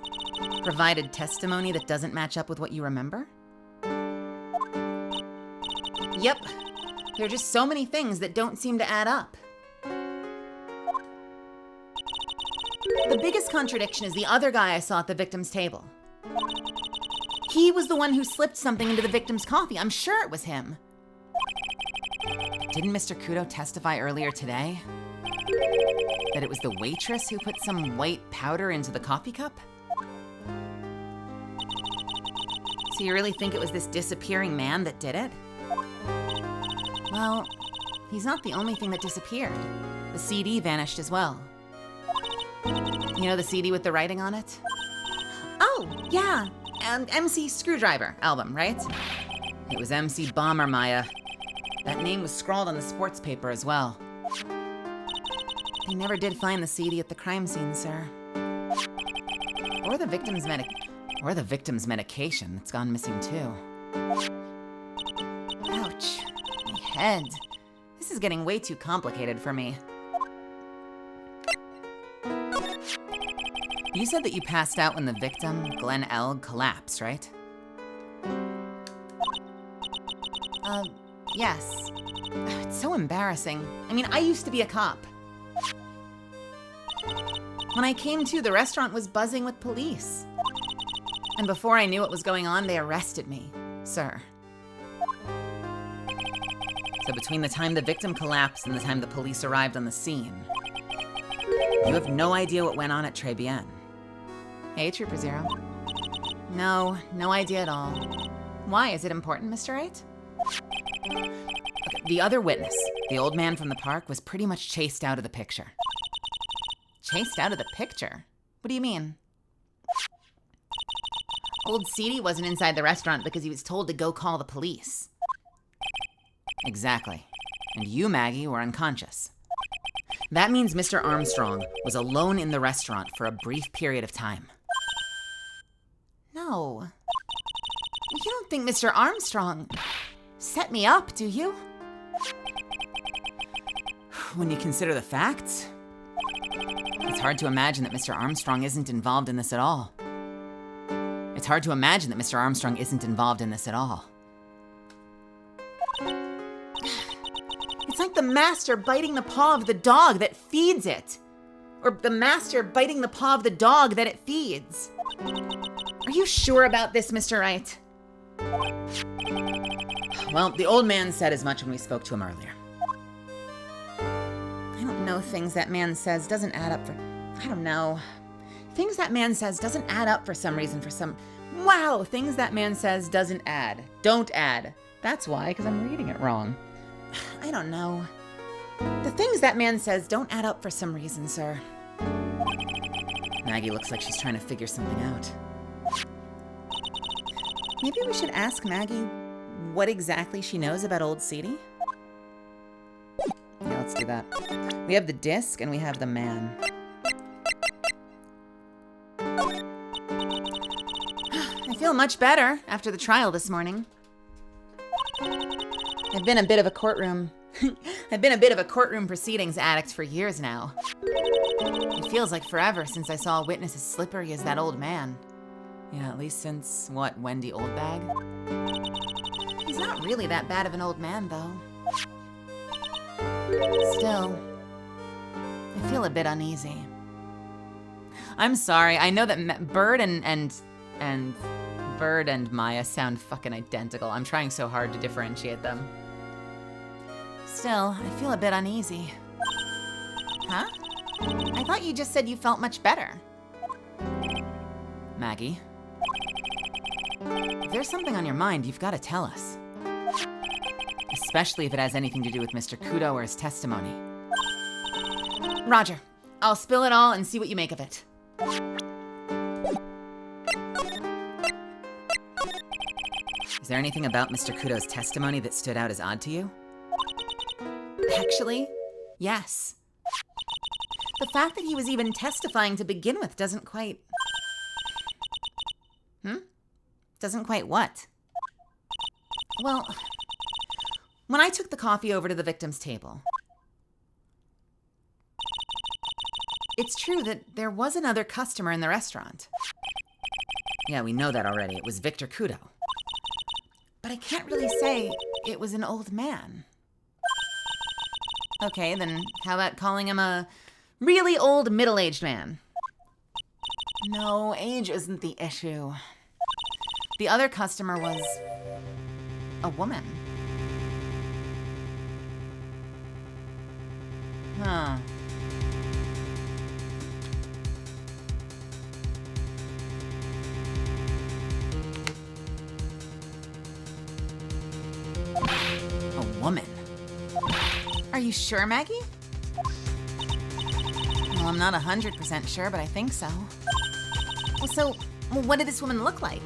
A: provided testimony that doesn't match up with what you remember? Yep. There are just so many things that don't seem to add up. The biggest contradiction is the other guy I saw at the victim's table. He was the one who slipped something into the victim's coffee. I'm sure it was him. Didn't Mr. Kudo testify earlier today that it was the waitress who put some white powder into the coffee cup? So you really think it was this disappearing man that did it? Well, he's not the only thing that disappeared. The CD vanished as well. You know the CD with the writing on it? Oh, yeah. MC Screwdriver album, right? It was MC Bomber Maya. That name was scrawled on the sports paper as well. They never did find the CD at the crime scene, sir. Or the victim's medication that's gone missing too. Ouch. My head. This is getting way too complicated for me. You said that you passed out when the victim, Glenn Elg, collapsed, right? Yes. It's so embarrassing. I mean, I used to be a cop. When I came to, the restaurant was buzzing with police. And before I knew what was going on, they arrested me, sir. So between the time the victim collapsed and the time the police arrived on the scene, you have no idea what went on at Très Bien. Hey, Trooper Zero. No idea at all. Why? Is it important, Mr. Wright? Okay, the other witness, the old man from the park, was pretty much chased out of the picture. Chased out of the picture? What do you mean? Old Seedy wasn't inside the restaurant because he was told to go call the police. Exactly. And you, Maggie, were unconscious. That means Mr. Armstrong was alone in the restaurant for a brief period of time. No. You don't think Mr. Armstrong set me up, do you? When you consider the facts, it's hard to imagine that Mr. Armstrong isn't involved in this at all. It's hard to imagine that Mr. Armstrong isn't involved in this at all. It's like the master biting the paw of the dog that feeds it. Or the master biting the paw of the dog that it feeds. Are you sure about this, Mr. Wright? Well, the old man said as much when we spoke to him earlier. I don't know, things that man says doesn't add up for... I don't know. Things that man says doesn't add up for some reason, Wow, things that man says doesn't add. Don't add. That's why, because I'm reading it wrong. I don't know. The things that man says don't add up for some reason, sir. Maggie looks like she's trying to figure something out. Maybe we should ask Maggie what exactly she knows about Old Seedy? Yeah, let's do that. We have the disc and we have the man. I feel much better after the trial this morning. I've been a bit of a courtroom proceedings addict for years now. It feels like forever since I saw a witness as slippery as that old man. Yeah, at least since, what, Wendy Oldbag? He's not really that bad of an old man, though. Still, I feel a bit uneasy. I'm sorry, I know that Bird and Maya sound fucking identical. I'm trying so hard to differentiate them. Still, I feel a bit uneasy. Huh? I thought you just said you felt much better. Maggie, if there's something on your mind, you've got to tell us. Especially if it has anything to do with Mr. Kudo or his testimony. Roger. I'll spill it all and see what you make of it. Is there anything about Mr. Kudo's testimony that stood out as odd to you? Actually, yes. The fact that he was even testifying to begin with doesn't quite... Doesn't quite what? Well, when I took the coffee over to the victim's table, it's true that there was another customer in the restaurant. Yeah, we know that already. It was Victor Kudo. But I can't really say it was an old man. Okay, then how about calling him a really old middle-aged man? No, age isn't the issue. The other customer was a woman. Huh. A woman? Are you sure, Maggie? Well, I'm not 100% sure, but I think so. Well, what did this woman look like?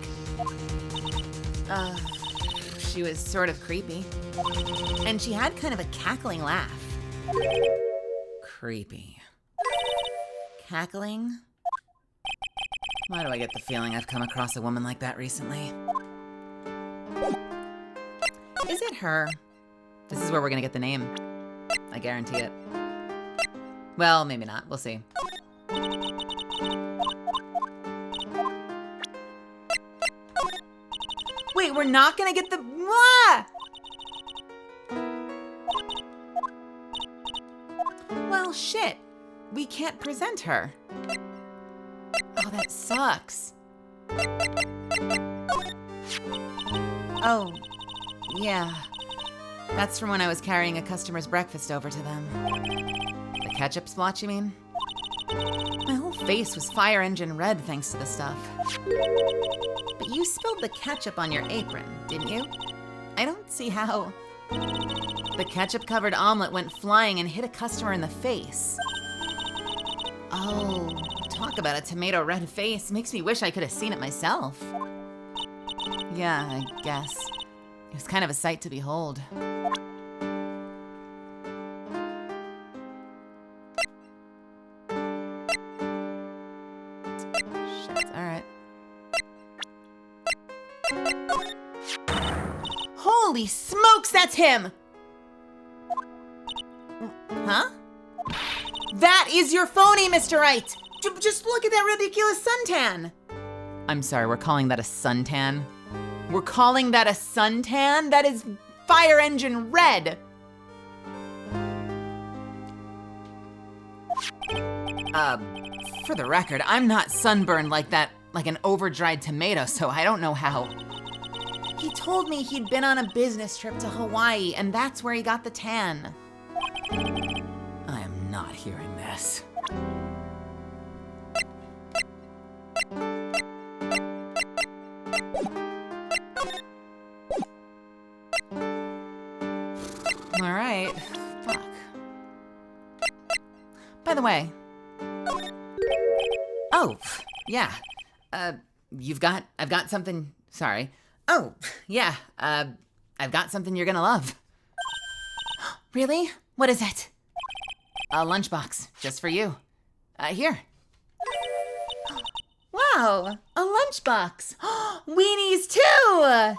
A: She was sort of creepy. And she had kind of a cackling laugh. Creepy. Cackling? Why do I get the feeling I've come across a woman like that recently? Is it her? This is where we're gonna get the name. I guarantee it. Well, maybe not. We'll see. Wait, we're not gonna get the... Ah! Well, shit. We can't present her. Oh, that sucks. Oh, yeah. That's from when I was carrying a customer's breakfast over to them. The ketchup splotch, you mean? My whole face was fire engine red thanks to the stuff. But you spilled the ketchup on your apron, didn't you? I don't see how. The ketchup-covered omelet went flying and hit a customer in the face. Oh, talk about a tomato red face. Makes me wish I could have seen it myself. Yeah, I guess. It was kind of a sight to behold. Shit, alright. Holy smokes, that's him! Huh? That is your phony, Mr. Wright! Just look at that ridiculous suntan! I'm sorry, we're calling that a suntan? We're calling that a suntan? That is fire engine red! For the record, I'm not sunburned like that, like an over-dried tomato, so I don't know how. He told me he'd been on a business trip to Hawaii, and that's where he got the tan. I am not hearing this. All right. Fuck. By the way. Oh, yeah. I've got something. Sorry. Oh, yeah. I've got something you're gonna love. Really? What is it? A lunchbox, just for you. Here. Wow, a lunchbox. Weenies too!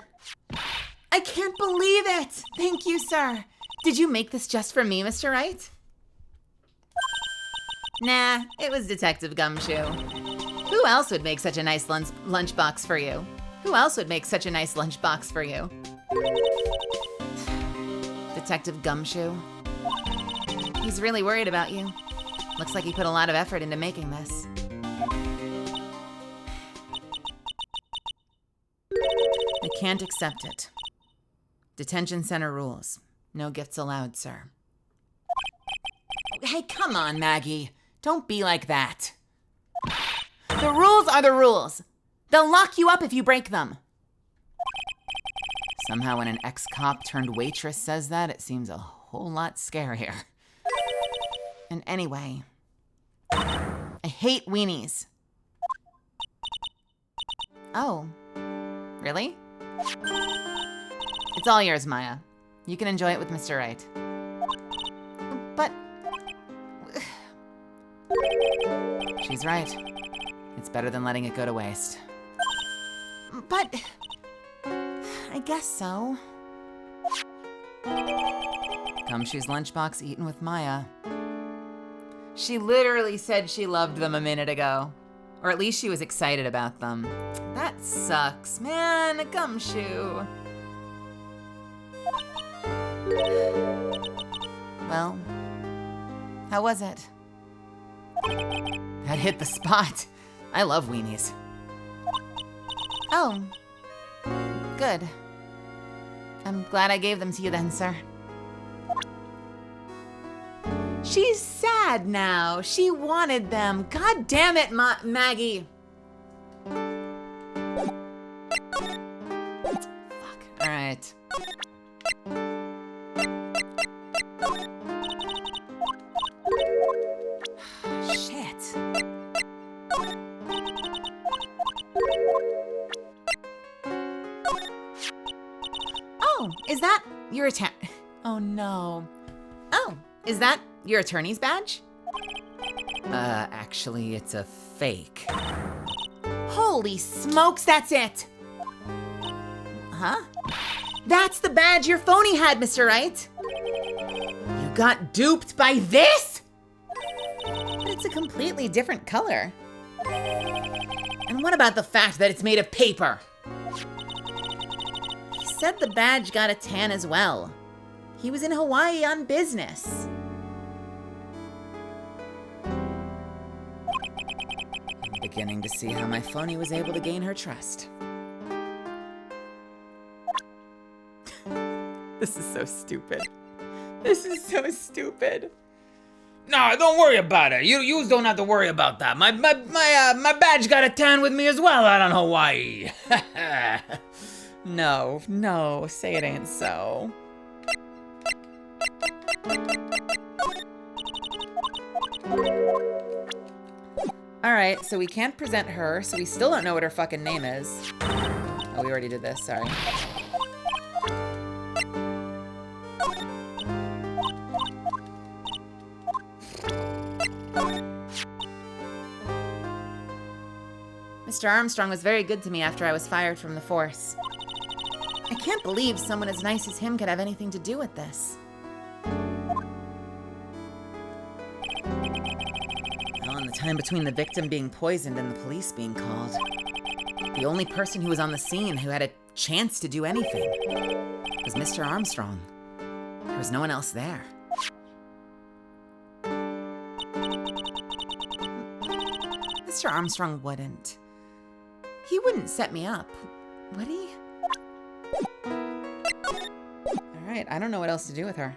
A: I can't believe it. Thank you, sir. Did you make this just for me, Mr. Wright? Nah, it was Detective Gumshoe. Who else would make such a nice lunchbox for you? Who else would make such a nice lunchbox for you? Detective Gumshoe. He's really worried about you. Looks like he put a lot of effort into making this. I can't accept it. Detention center rules. No gifts allowed, sir. Hey, come on, Maggie. Don't be like that. The rules are the rules. They'll lock you up if you break them. Somehow when an ex-cop turned waitress says that, it seems a whole lot scarier. And anyway, I hate weenies. Oh, really? It's all yours, Maya. You can enjoy it with Mr. Wright. But... She's right. It's better than letting it go to waste. But... I guess so. Gumshoe's lunchbox eaten with Maya. She literally said she loved them a minute ago. Or at least she was excited about them. That sucks, man. Gumshoe. Well, how was it? That hit the spot. I love weenies. Oh, good. I'm glad I gave them to you then, sir. She's sad now. She wanted them. God damn it, Maggie. Fuck. All right. Shit. Oh, is that your Oh no. Oh, is that your attorney's badge? Actually, it's a fake. Holy smokes, that's it! Huh? That's the badge your phony had, Mr. Wright! You got duped by this?! But it's a completely different color. And what about the fact that it's made of paper? He said the badge got a tan as well. He was in Hawaii on business. I'm beginning to see how my phony was able to gain her trust. The This is so stupid. This is so stupid.
B: No, don't worry about it. You don't have to worry about that. My badge got a tan with me as well out on Hawaii.
A: No, say it ain't so. Alright, so we can't present her, so we still don't know what her fucking name is. Oh, we already did this, sorry. Mr. Armstrong was very good to me after I was fired from the force. I can't believe someone as nice as him could have anything to do with this. Well, in the time between the victim being poisoned and the police being called, the only person who was on the scene who had a chance to do anything was Mr. Armstrong. There was no one else there. Mr. Armstrong wouldn't. He wouldn't set me up, would he? Alright, I don't know what else to do with her.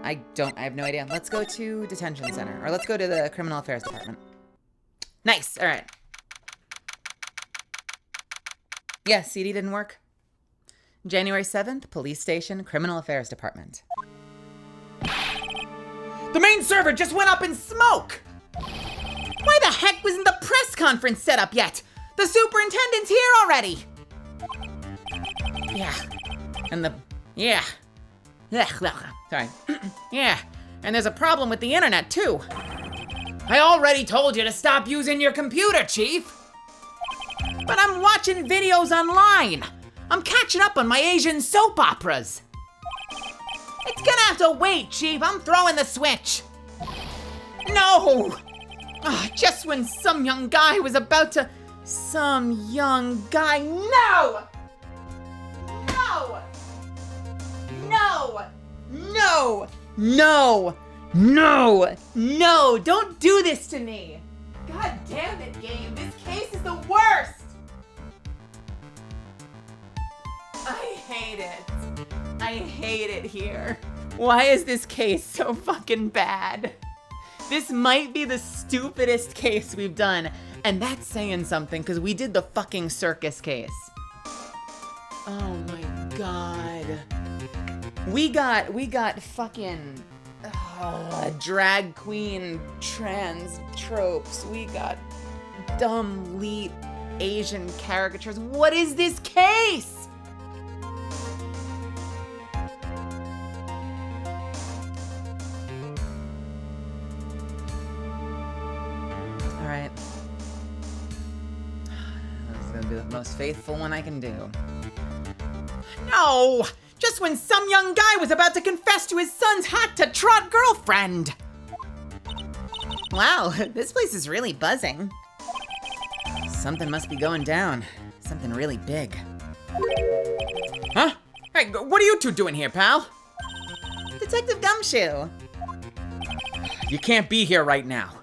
A: I have no idea. Let's go to detention center, or let's go to the criminal affairs department. Nice, alright. Yeah, CD didn't work. January 7th, police station, criminal affairs department.
B: The main server just went up in smoke!
A: Why the heck wasn't the press conference set up yet? The superintendent's here already! Yeah. Sorry. Yeah. And there's a problem with the internet, too.
B: I already told you to stop using your computer, Chief.
A: But I'm watching videos online. I'm catching up on my Asian soap operas. It's gonna have to wait, Chief. I'm throwing the switch. No! Just when some young guy was about to... Some young guy... No! No! No! No! No! No! No! Don't do this to me! God damn it, game! This case is the worst! I hate it. I hate it here. Why is this case so fucking bad? This might be the stupidest case we've done, and that's saying something, because we did the fucking circus case. Oh my god. We got fucking drag queen trans tropes. We got dumb leap Asian caricatures. What is this case? Alright. This is gonna be the most faithful one I can do. No! Just when some young guy was about to confess to his son's hot-to-trot girlfriend! Wow, this place is really buzzing. Something must be going down. Something really big.
B: Huh? Hey, what are you two doing here, pal?
A: Detective Gumshoe.
B: You can't be here right now.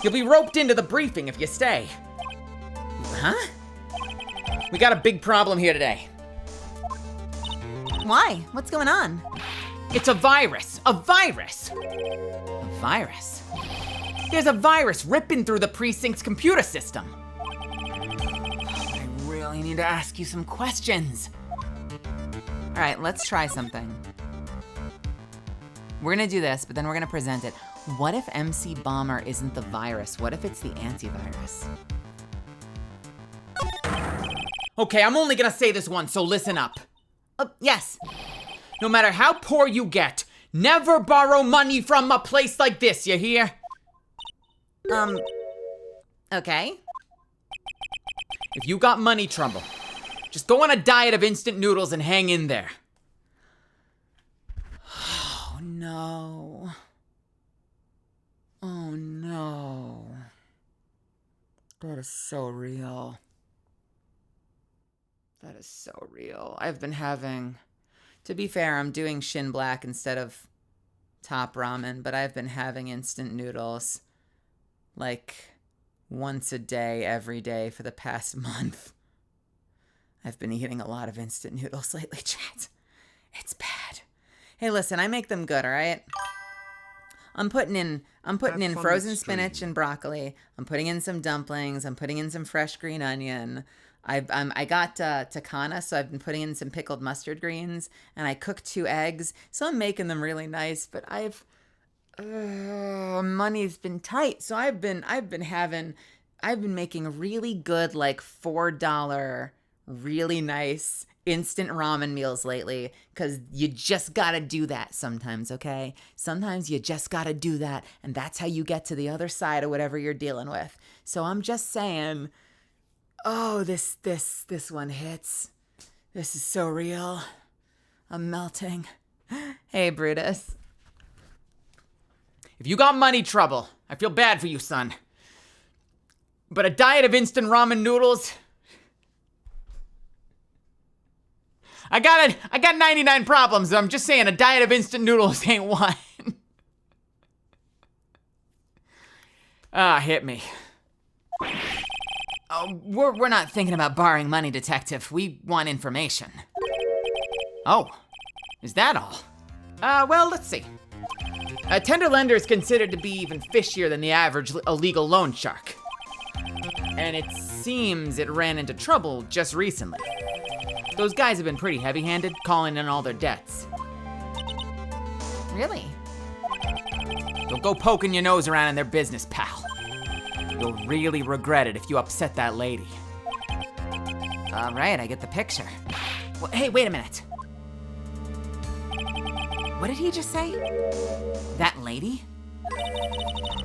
B: You'll be roped into the briefing if you stay.
A: Huh?
B: We got a big problem here today.
A: Why? What's going on?
B: It's a virus. A virus.
A: A virus?
B: There's a virus ripping through the precinct's computer system.
A: I really need to ask you some questions. All right, let's try something. We're gonna do this, but then we're gonna present it. What if MC Bomber isn't the virus? What if it's the antivirus?
B: Okay, I'm only gonna say this once, so listen up.
A: Yes.
B: No matter how poor you get, never borrow money from a place like this, you hear?
A: Okay.
B: If you got money trouble, just go on a diet of instant noodles and hang in there.
A: Oh no. Oh no. That is so real. That is so real. I've been having, to be fair, I'm doing Shin Black instead of Top Ramen, but I've been having instant noodles like once a day, every day for the past month. I've been eating a lot of instant noodles lately, chat. It's bad. Hey, listen, I make them good, all right? I'm putting in frozen spinach and broccoli. I'm putting in some dumplings. I'm putting in some fresh green onion. I got takana, so I've been putting in some pickled mustard greens, and I cooked 2 eggs. So I'm making them really nice, but money's been tight. So I've been making really good, like $4 really nice instant ramen meals lately, because you just gotta do that sometimes, okay? Sometimes you just gotta do that, and that's how you get to the other side of whatever you're dealing with. So I'm just saying, oh, this one hits. This is so real. I'm melting. Hey, Brutus.
B: If you got money trouble, I feel bad for you, son. But a diet of instant ramen noodles... I got 99 problems. I'm just saying a diet of instant noodles ain't one. Hit me.
A: Oh, we're not thinking about borrowing money, Detective. We want information.
B: Oh, is that all? Well, let's see. A tender lender is considered to be even fishier than the average illegal loan shark. And it seems it ran into trouble just recently. Those guys have been pretty heavy-handed, calling in all their debts.
A: Really?
B: Don't go poking your nose around in their business, pal. You'll really regret it if you upset that lady.
A: All right, I get the picture. Well, hey, wait a minute. What did he just say? That lady?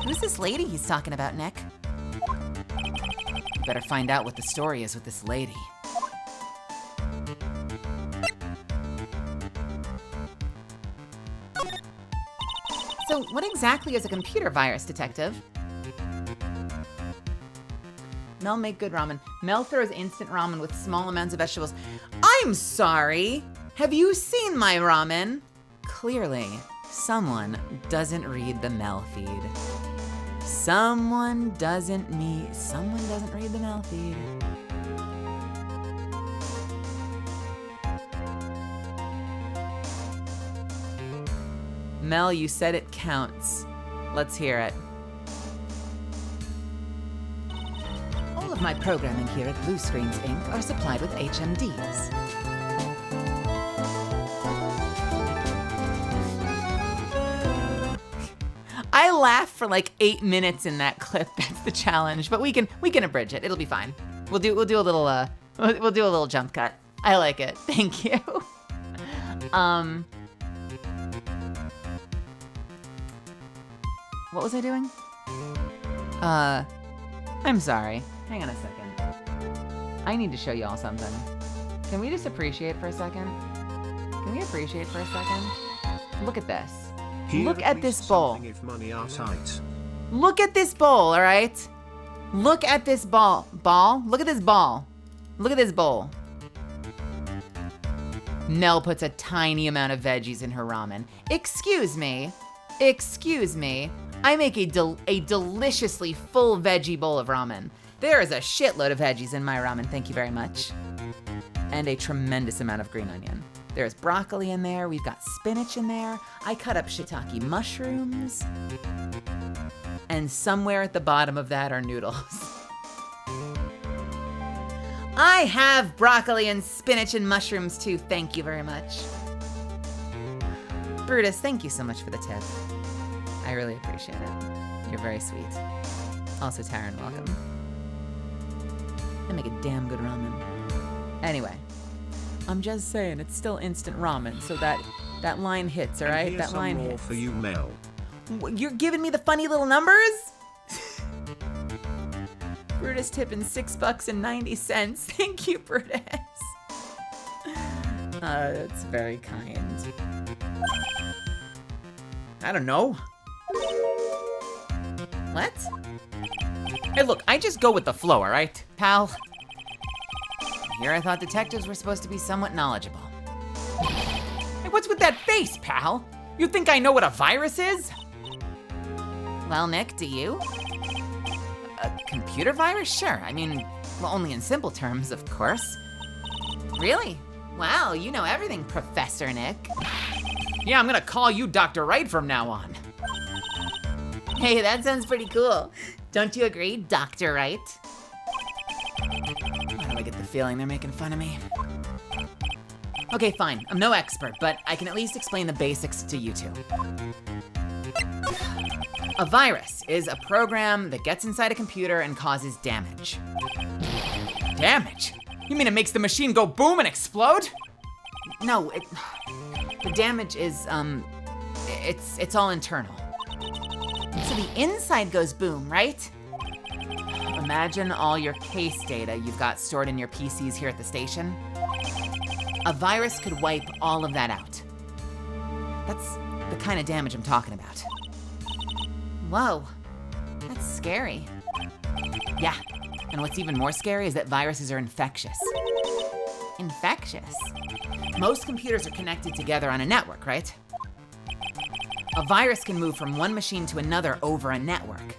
A: Who's this lady he's talking about, Nick?
B: You better find out what the story is with this lady.
A: So what exactly is a computer virus, Detective? Mel make good ramen. Mel throws instant ramen with small amounts of vegetables. I'm sorry. Have you seen my ramen? Clearly, someone doesn't read the Mel feed. Someone doesn't read the Mel feed. Mel, you said it counts. Let's hear it. All of my programming here at Blue Screens Inc. are supplied with HMDs. I laughed for like 8 minutes in that clip. That's the challenge, but we can abridge it. It'll be fine. We'll do a little jump cut. I like it. Thank you. What was I doing? I'm sorry. Hang on a second. I need to show y'all something. Can we just appreciate for a second? Can we appreciate for a second? Look at this. Look at this bowl.
D: If money are tight.
A: Look at this bowl, all right? Look at this ball. Look at this ball. Look at this bowl. Mel puts a tiny amount of veggies in her ramen. Excuse me. I make a deliciously full veggie bowl of ramen. There is a shitload of veggies in my ramen, thank you very much. And a tremendous amount of green onion. There's broccoli in there, we've got spinach in there, I cut up shiitake mushrooms, and somewhere at the bottom of that are noodles. I have broccoli and spinach and mushrooms too, thank you very much. Brutus, thank you so much for the tip. I really appreciate it. You're very sweet. Also, Taryn, welcome. I make a damn good ramen. Anyway, I'm just saying, it's still instant ramen, so that line hits, all right? That line hits.
D: More for you, Mel.
A: You're giving me the funny little numbers? Brutus tipping $6.90. Thank you, Brutus. That's very kind.
B: I don't know.
A: What?
B: Hey, look, I just go with the flow, all right, pal?
A: Here I thought detectives were supposed to be somewhat knowledgeable.
B: Hey, what's with that face, pal? You think I know what a virus is?
A: Well, Nick, do you? A computer virus? Sure. I mean, well, only in simple terms, of course. Really? Wow, you know everything, Professor Nick.
B: Yeah, I'm gonna call you Dr. Wright from now on.
A: Hey, that sounds pretty cool. Don't you agree, Dr. Wright?
B: Why do I get the feeling they're making fun of me?
A: Okay, fine. I'm no expert, but I can at least explain the basics to you two. A virus is a program that gets inside a computer and causes damage.
B: Damage? You mean it makes the machine go boom and explode?
A: No, the damage is, it's all internal. So the inside goes boom, right? Imagine all your case data you've got stored in your PCs here at the station. A virus could wipe all of that out. That's the kind of damage I'm talking about. Whoa, that's scary. Yeah, and what's even more scary is that viruses are infectious. Infectious? Most computers are connected together on a network, right? A virus can move from one machine to another over a network.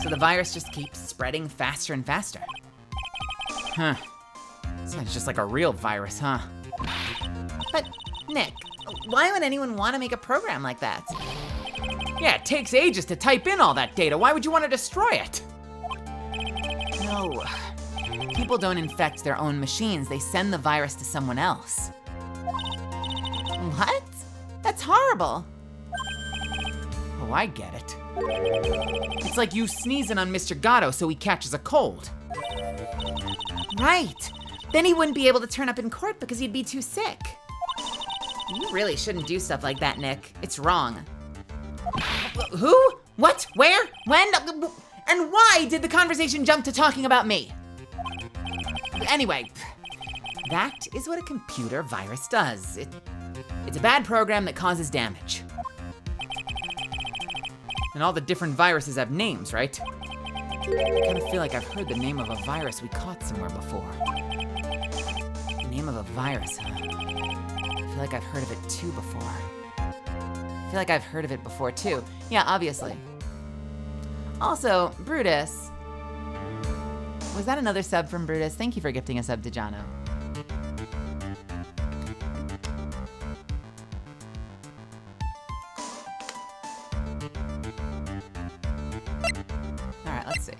A: So the virus just keeps spreading faster and faster.
B: Huh. Sounds just like a real virus, huh?
A: But, Nick, why would anyone want to make a program like that?
B: Yeah, it takes ages to type in all that data. Why would you want to destroy it?
A: No. People don't infect their own machines. They send the virus to someone else. What? That's horrible.
B: Oh, I get it. It's like you sneezing on Mr. Gatto so he catches a cold.
A: Right. Then he wouldn't be able to turn up in court because he'd be too sick. You really shouldn't do stuff like that, Nick. It's wrong.
B: Who? What? Where? When? And why did the conversation jump to talking about me?
A: Anyway, that is what a computer virus does. It's a bad program that causes damage.
B: And all the different viruses have names, right? I kind of feel like I've heard the name of a virus we caught somewhere before.
A: The name of a virus, huh? I feel like I've heard of it too before. I feel like I've heard of it before too. Yeah, obviously. Also, Brutus. Was that another sub from Brutus? Thank you for gifting a sub to Jono. All right, let's see.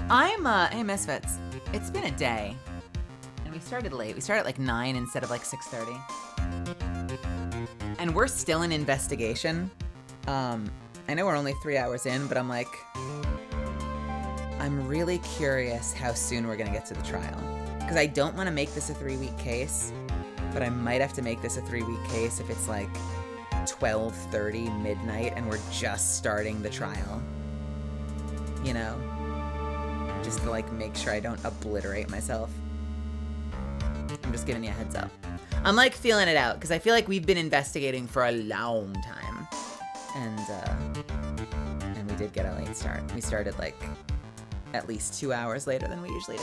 A: Hey Misfits. It's been a day. And we started late. We started at like 9 instead of like 6:30. And we're still in investigation. I know we're only 3 hours in, but I'm really curious how soon we're gonna get to the trial. Because I don't wanna make this a 3-week case, but I might have to make this a 3-week case if it's like 12:30 midnight and we're just starting the trial. You know? Just to like make sure I don't obliterate myself. I'm just giving you a heads up. I'm like feeling it out because I feel like we've been investigating for a long time. And we did get a late start. We started like at least 2 hours later than we usually do.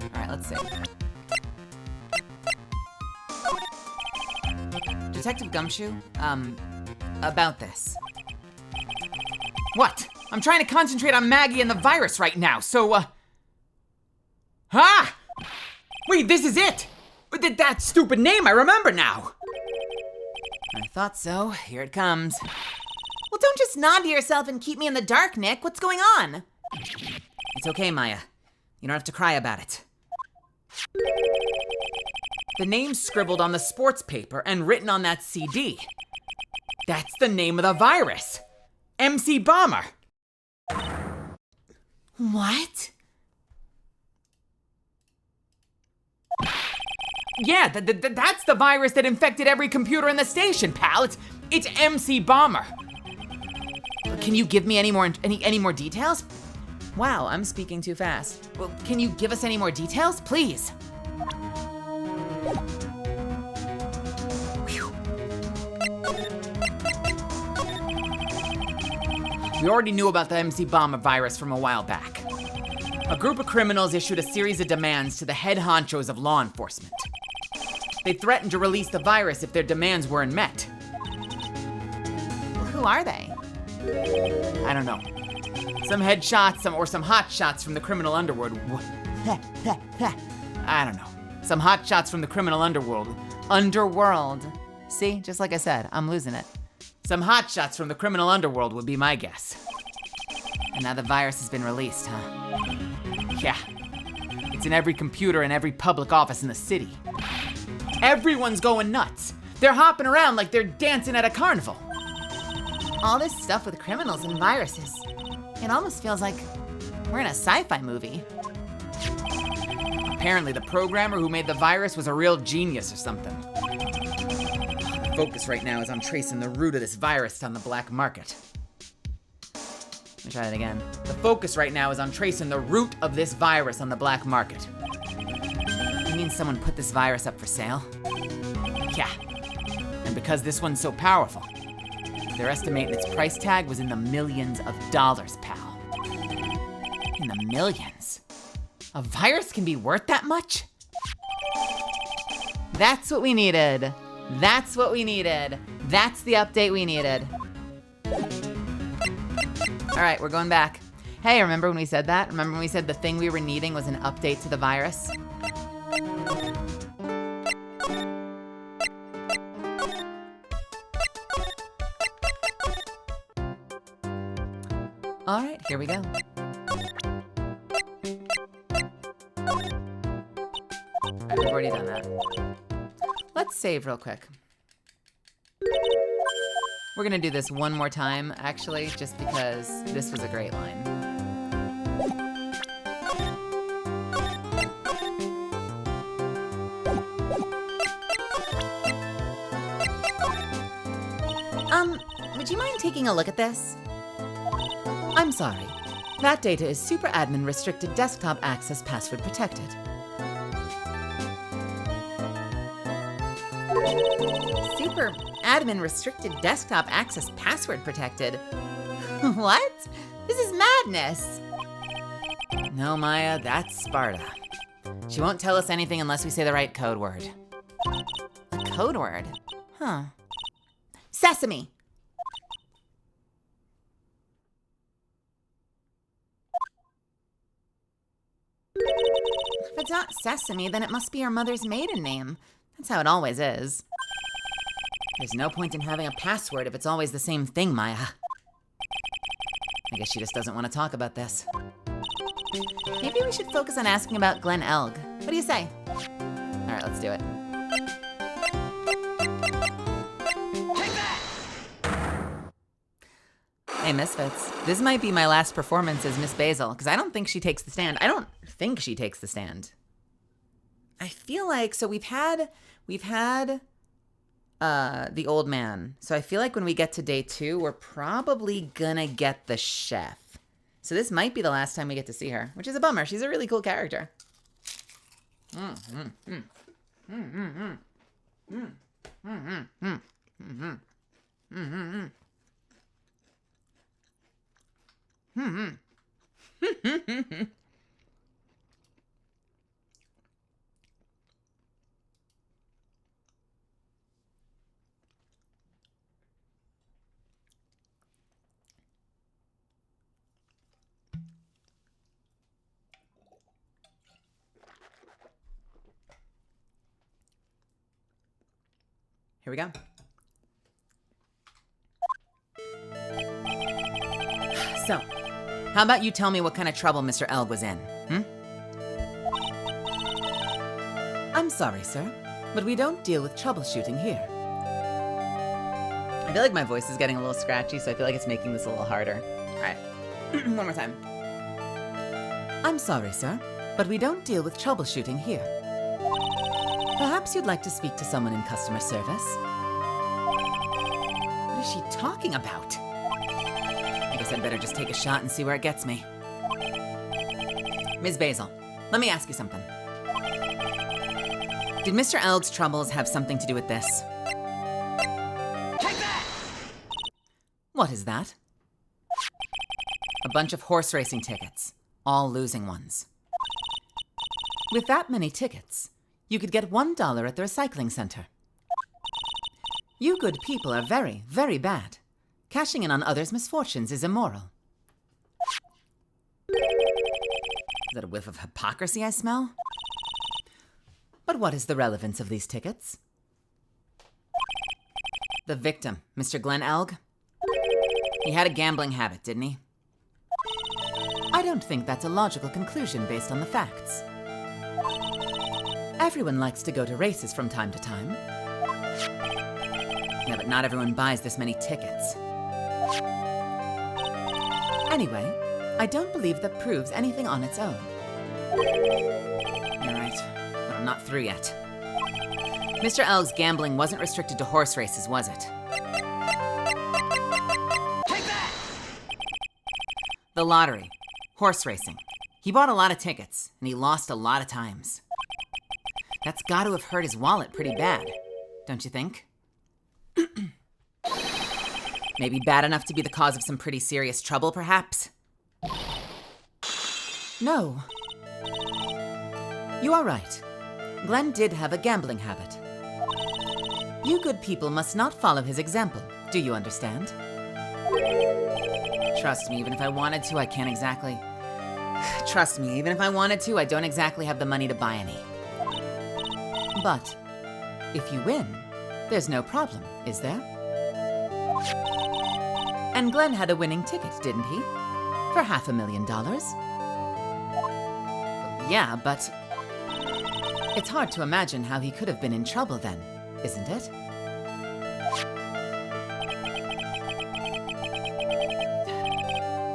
A: All right, let's see. Detective Gumshoe, about this.
B: What? I'm trying to concentrate on Maggie and the virus right now, so, Ah! Wait, this is it! That stupid name, I remember now!
A: I thought so. Here it comes. Well, don't just nod to yourself and keep me in the dark, Nick. What's going on? It's okay, Maya. You don't have to cry about it.
B: The name's scribbled on the sports paper and written on that CD. That's the name of the virus. MC Bomber.
A: What?
B: Yeah, that's the virus that infected every computer in the station, pal. It's MC Bomber.
A: Can you give me any more details? Wow, I'm speaking too fast. Well, can you give us any more details, please? Whew.
B: We already knew about the MC Bomber virus from a while back. A group of criminals issued a series of demands to the head honchos of law enforcement. They threatened to release the virus if their demands weren't met.
A: Well, who are they?
B: I don't know. Some headshots, or some hot shots from the criminal underworld. I don't know. Some hot shots from the criminal underworld.
A: Underworld. See, just like I said, I'm losing it.
B: Some hot shots from the criminal underworld would be my guess.
A: And now the virus has been released, huh?
B: Yeah. It's in every computer in every public office in the city. Everyone's going nuts. They're hopping around like they're dancing at a carnival.
A: All this stuff with criminals and viruses. It almost feels like we're in a sci-fi movie.
B: Apparently, the programmer who made the virus was a real genius or something. The focus right now is on tracing the root of this virus on the black market.
A: Let me try that again.
B: The focus right now is on tracing the root of this virus on the black market.
A: You mean someone put this virus up for sale?
B: Yeah. And because this one's so powerful, they're estimating its price tag was in the millions of dollars, pal.
A: In the millions? A virus can be worth that much? That's what we needed. That's what we needed. That's the update we needed. All right, we're going back. Hey, remember when we said that? Remember when we said the thing we were needing was an update to the virus? All right, here we go. We've already done that. Let's save real quick. We're gonna do this one more time, actually, just because this was a great line. Would you mind taking a look at this? I'm sorry. That data is super admin restricted desktop access password protected. Super admin restricted desktop access password protected? What? This is madness. No, Maya, that's Sparta. She won't tell us anything unless we say the right code word. A code word? Huh. Sesame. If it's not Sesame, then it must be our mother's maiden name. That's how it always is. There's no point in having a password if it's always the same thing, Maya. I guess she just doesn't want to talk about this. Maybe we should focus on asking about Glen Elg. What do you say? All right, let's do it. Hey, Misfits. This might be my last performance as Miss Basil, because I don't think she takes the stand. I don't think she takes the stand. I feel like, so we've had the old man. So I feel like when we get to day 2, we're probably gonna get the chef. So this might be the last time we get to see her, which is a bummer. She's a really cool character. Here we go. So, how about you tell me what kind of trouble Mr. Elg was in, I'm sorry, sir, but we don't deal with troubleshooting here. I feel like my voice is getting a little scratchy, so I feel like it's making this a little harder. All right, one more time. I'm sorry, sir, but we don't deal with troubleshooting here. Perhaps you'd like to speak to someone in customer service? What is she talking about? I guess I'd better just take a shot and see where it gets me. Ms. Basil, let me ask you something. Did Mr. Elg's troubles have something to do with this? Take that! What is that? A bunch of horse racing tickets, all losing ones. With that many tickets, you could get $1 at the recycling center. You good people are very, very bad. Cashing in on others' misfortunes is immoral. that a whiff of hypocrisy I smell? But what is the relevance of these tickets? The victim, Mr. Glenn Elg? He had a gambling habit, didn't he? I don't think that's a logical conclusion based on the facts. Everyone likes to go to races from time to time. Yeah, but not everyone buys this many tickets. Anyway, I don't believe that proves anything on its own. You're right, but I'm not through yet. Mr. Elg's gambling wasn't restricted to horse races, was it? Take that! The lottery. Horse racing. He bought a lot of tickets, and he lost a lot of times. That's got to have hurt his wallet pretty bad, don't you think? Maybe bad enough to be the cause of some pretty serious trouble, perhaps? No. You are right. Glenn did have a gambling habit. You good people must not follow his example. Do you understand? Trust me, even if I wanted to, I can't exactly... Trust me, even if I wanted to, I don't exactly have the money to buy any. But if you win, there's no problem, is there? And Glenn had a winning ticket, didn't he? For $500,000. Yeah, but it's hard to imagine how he could have been in trouble then, isn't it?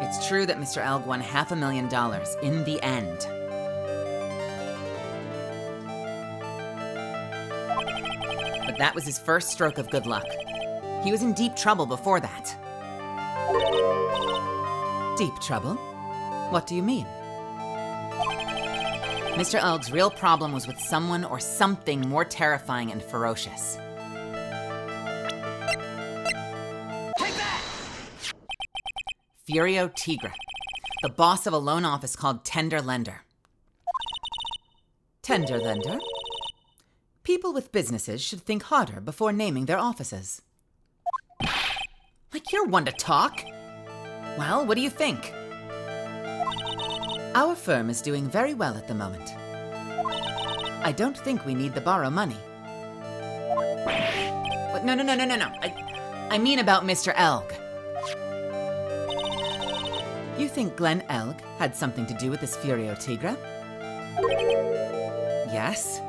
A: It's true that Mr. Elg won $500,000 in the end. But that was his first stroke of good luck. He was in deep trouble before that. Deep trouble? What do you mean? Mr. Elg's real problem was with someone or something more terrifying and ferocious. Take that! Furio Tigre, the boss of a loan office called Tender Lender. Tender Lender? People with businesses should think harder before naming their offices. Like you're one to talk. Well, what do you think? Our firm is doing very well at the moment. I don't think we need to borrow money. But no. I mean about Mr. Elg. You think Glenn Elg had something to do with this Furio Tigre? Yes?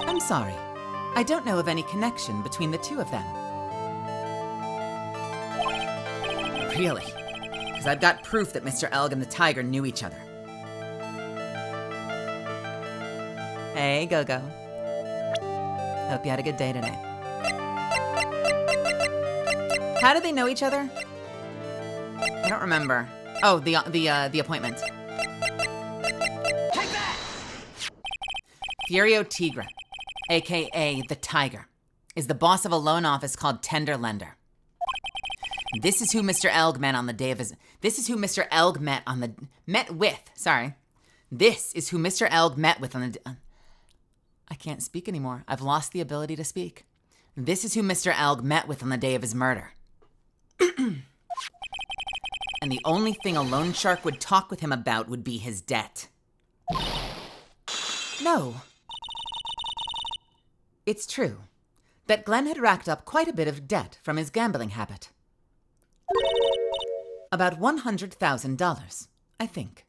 A: I'm sorry. I don't know of any connection between the two of them. Really? Because I've got proof that Mr. Elg and the tiger knew each other. Hey, Go-Go. Hope you had a good day today. How did they know each other? I don't remember. Oh, the appointment. Take that! Furio Tigre, aka the Tiger, is the boss of a loan office called Tender Lender. This is who Mr. Elg met on the day of his... This is who Mr. Elg met on the... Met with, sorry. This is who Mr. Elg met with on the... I can't speak anymore. I've lost the ability to speak. This is who Mr. Elg met with on the day of his murder. And the only thing a loan shark would talk with him about would be his debt. No. It's true that Glenn had racked up quite a bit of debt from his gambling habit. About $100,000, I think.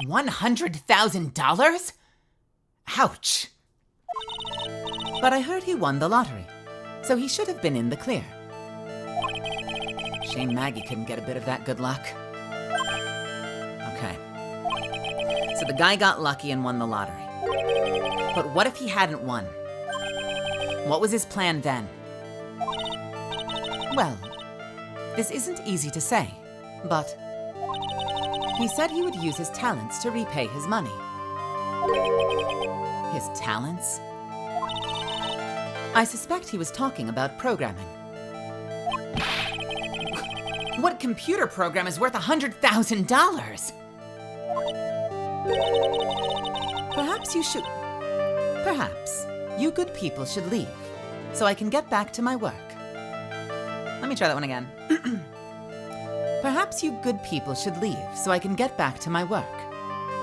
A: $100,000? Ouch! But I heard he won the lottery, so he should have been in the clear. Shame Maggie couldn't get a bit of that good luck. Okay. So the guy got lucky and won the lottery. But what if he hadn't won? What was his plan then? Well, this isn't easy to say, but he said he would use his talents to repay his money. His talents? I suspect he was talking about programming. What computer program is worth $100,000? Perhaps you should... Perhaps you good people should leave, so I can get back to my work. Let me try that one again. Perhaps you good people should leave so I can get back to my work.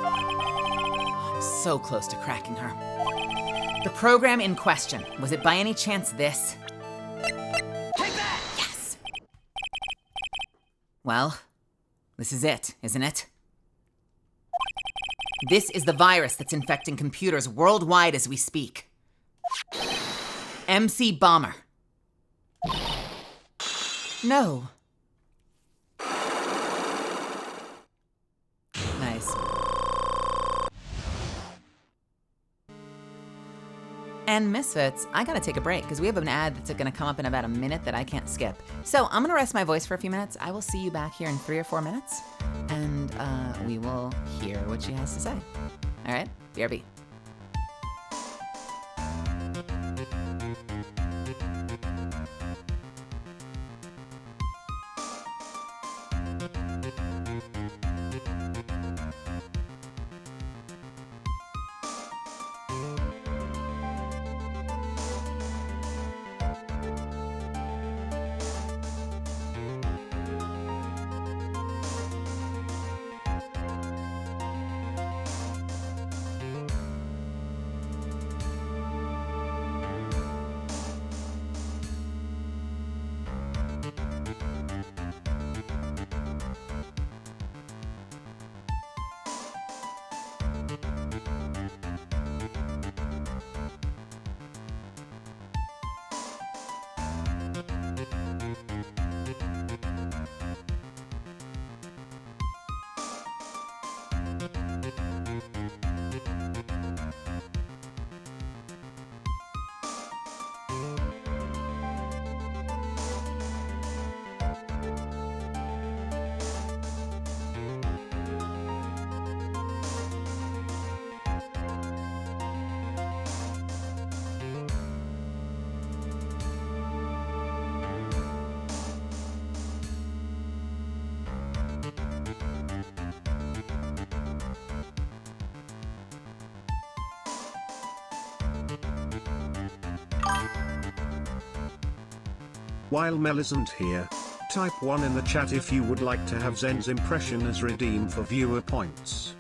A: I'm so close to cracking her. The program in question, was it by any chance this? Take that! Yes! Well, this is it, isn't it? This is the virus that's infecting computers worldwide as we speak. MC Bomber. No. Nice. And Misfits, I gotta take a break because we have an ad that's gonna come up in about a minute that I can't skip. So I'm gonna rest my voice for a few minutes. I will see you back here in 3 or 4 minutes, and we will hear what she has to say. All right, BRB.
D: While Mel isn't here, type 1 in the chat if you would like to have Zen's impression as redeemed for viewer points.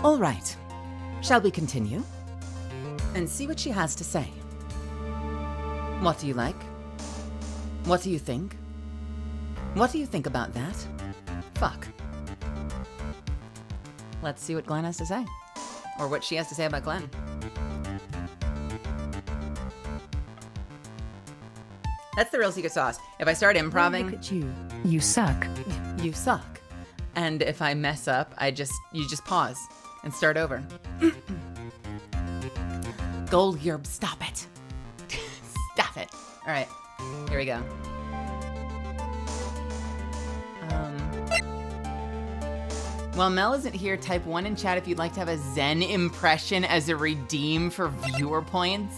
A: All right. Shall we continue? And see what she has to say. What do you like? What do you think? What do you think about that? Fuck. Let's see what Glenn has to say. Or what she has to say about Glenn. That's the real secret sauce. If I start improving,
C: Look at you. You suck.
A: you suck. And if I mess up, you just pause and start over. Goldgerb, stop it. Stop it. All right, here we go. While Mel isn't here, type 1 in chat if you'd like to have a Zen impression as a redeem for viewer points.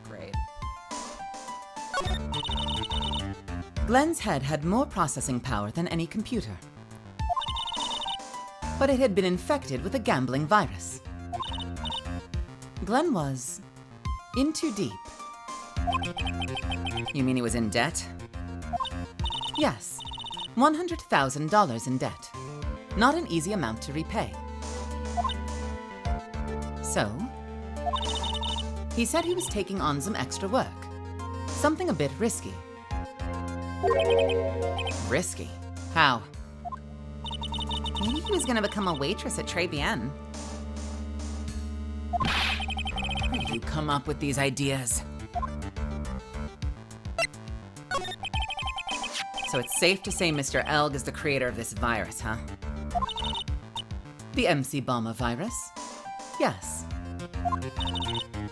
A: Great. Glenn's head had more processing power than any computer. But it had been infected with a gambling virus. Glenn was in too deep. You mean he was in debt? Yes, $100,000 in debt. Not an easy amount to repay. So, he said he was taking on some extra work. Something a bit risky. Risky? How? Maybe he was gonna become a waitress at Très Bien. Where do you come up with these ideas? So it's safe to say Mr. Elg is the creator of this virus, huh? The MC Bomber virus? Yes.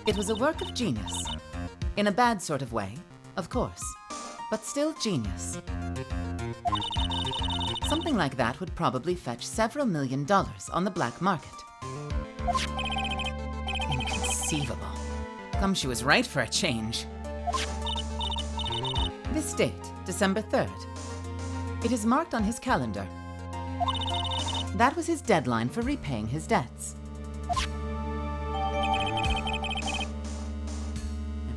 A: It was a work of genius. In a bad sort of way, of course, but still genius. Something like that would probably fetch several $1 million on the black market. Inconceivable. Gumshoe was right for a change. This date, December 3rd. It is marked on his calendar. That was his deadline for repaying his debts.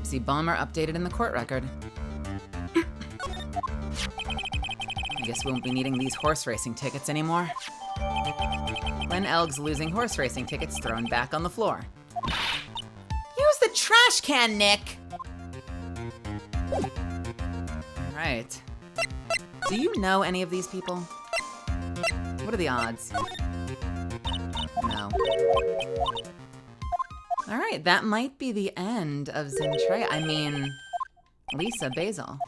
A: MC Bomber updated in the court record. I guess we won't be needing these horse racing tickets anymore. Glenn Elg's losing horse racing tickets thrown back on the floor. Use the trash can, Nick! Alright. Do you know any of these people? What are the odds? No. Alright, that might be the end of Zentrea. I mean, Lisa Basil.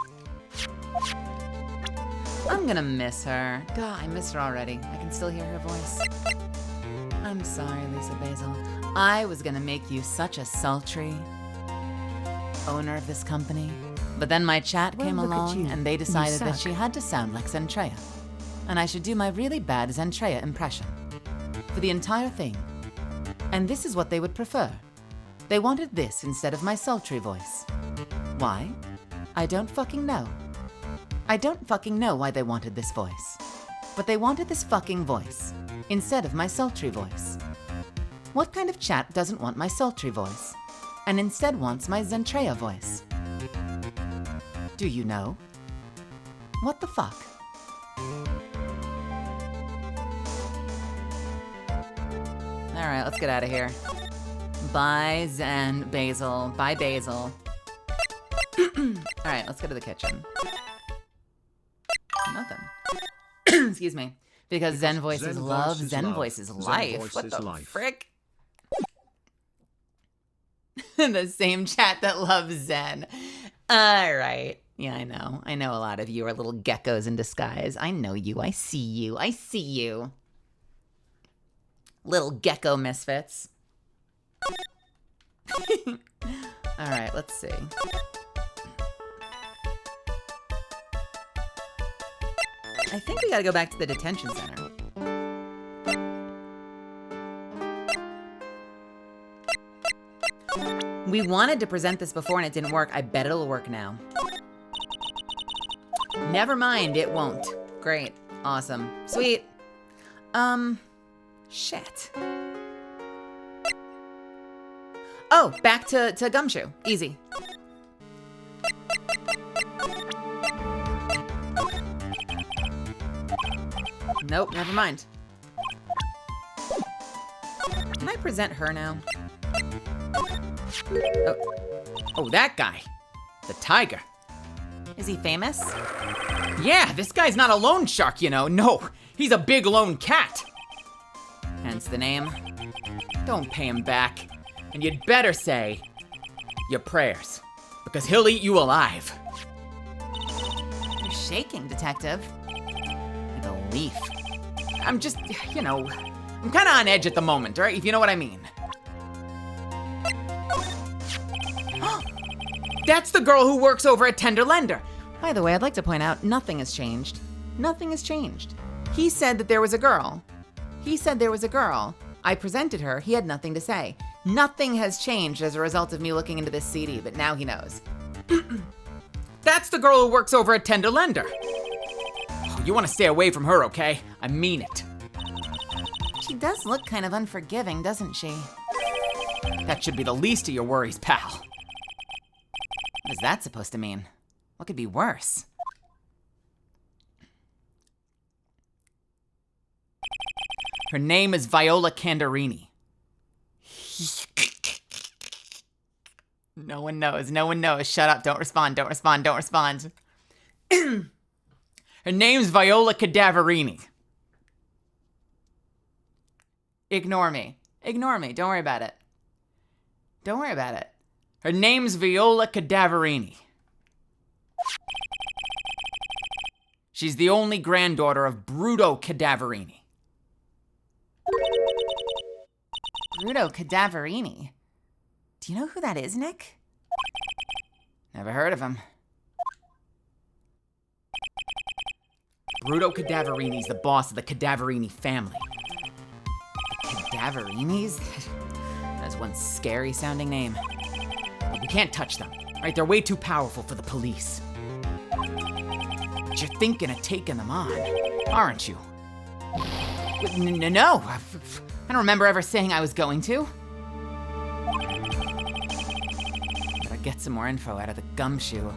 A: I'm gonna miss her. God, I miss her already. I can still hear her voice. I'm sorry, Lisa Basil. I was gonna make you such a sultry owner of this company. But then my chat came along and they decided that she had to sound like Zentrea. And I should do my really bad Zentrea impression. For the entire thing. And this is what they would prefer. They wanted this instead of my sultry voice. Why? I don't fucking know. I don't fucking know why they wanted this voice. But they wanted this fucking voice instead of my sultry voice. What kind of chat doesn't want my sultry voice and instead wants my Zentrea voice? Do you know? What the fuck? Alright, let's get out of here. Bye, Zen, Basil. Bye, Basil. Alright, let's go to the kitchen. Nothing. Excuse me. Because Zen voices love, Zen voices life. What the frick? The same chat that loves Zen. Alright. Yeah, I know. I know a lot of you are little geckos in disguise. I know you. I see you. I see you. Little gecko misfits. Alright, let's see. I think we gotta go back to the detention center. We wanted to present this before and it didn't work. I bet it'll work now. Never mind, it won't. Great. Awesome. Sweet. Shit. Oh, back to Gumshoe. Easy. Nope, never mind. Can I present her now?
B: Oh, that guy. The tiger.
A: Is he famous?
B: Yeah, this guy's not a loan shark, you know. No, he's a big lone cat.
A: Hence the name.
B: Don't pay him back. And you'd better say your prayers, because he'll eat you alive.
A: You're shaking, detective. Like a leaf.
B: I'm just, you know, I'm kind of on edge at the moment, right? If you know what I mean. That's the girl who works over at Tender Lender.
A: By the way, I'd like to point out, nothing has changed. Nothing has changed. He said that there was a girl. He said there was a girl. I presented her. He had nothing to say. Nothing has changed as a result of me looking into this CD, but now he knows.
B: That's the girl who works over at Tender Lender. Oh, you want to stay away from her, okay? I mean it.
A: She does look kind of unforgiving, doesn't she?
B: That should be the least of your worries, pal.
A: What is that supposed to mean? What could be worse?
B: Her name is Viola Candarini.
A: No one knows. No one knows. Shut up. Don't respond. Don't respond. Don't respond.
B: Her name's Viola Cadaverini.
A: Ignore me. Ignore me. Don't worry about it. Don't worry about it.
B: Her name's Viola Cadaverini. She's the only granddaughter of Bruto Cadaverini.
A: Bruto Cadaverini. Do you know who that is, Nick?
B: Never heard of him. Bruto Cadaverini's the boss of the Cadaverini family.
A: Cadaverinis? That's one scary sounding name.
B: But we can't touch them, right? They're way too powerful for the police. But you're thinking of taking them on, aren't you?
A: No. I don't remember ever saying I was going to. Better get some more info out of the Gumshoe.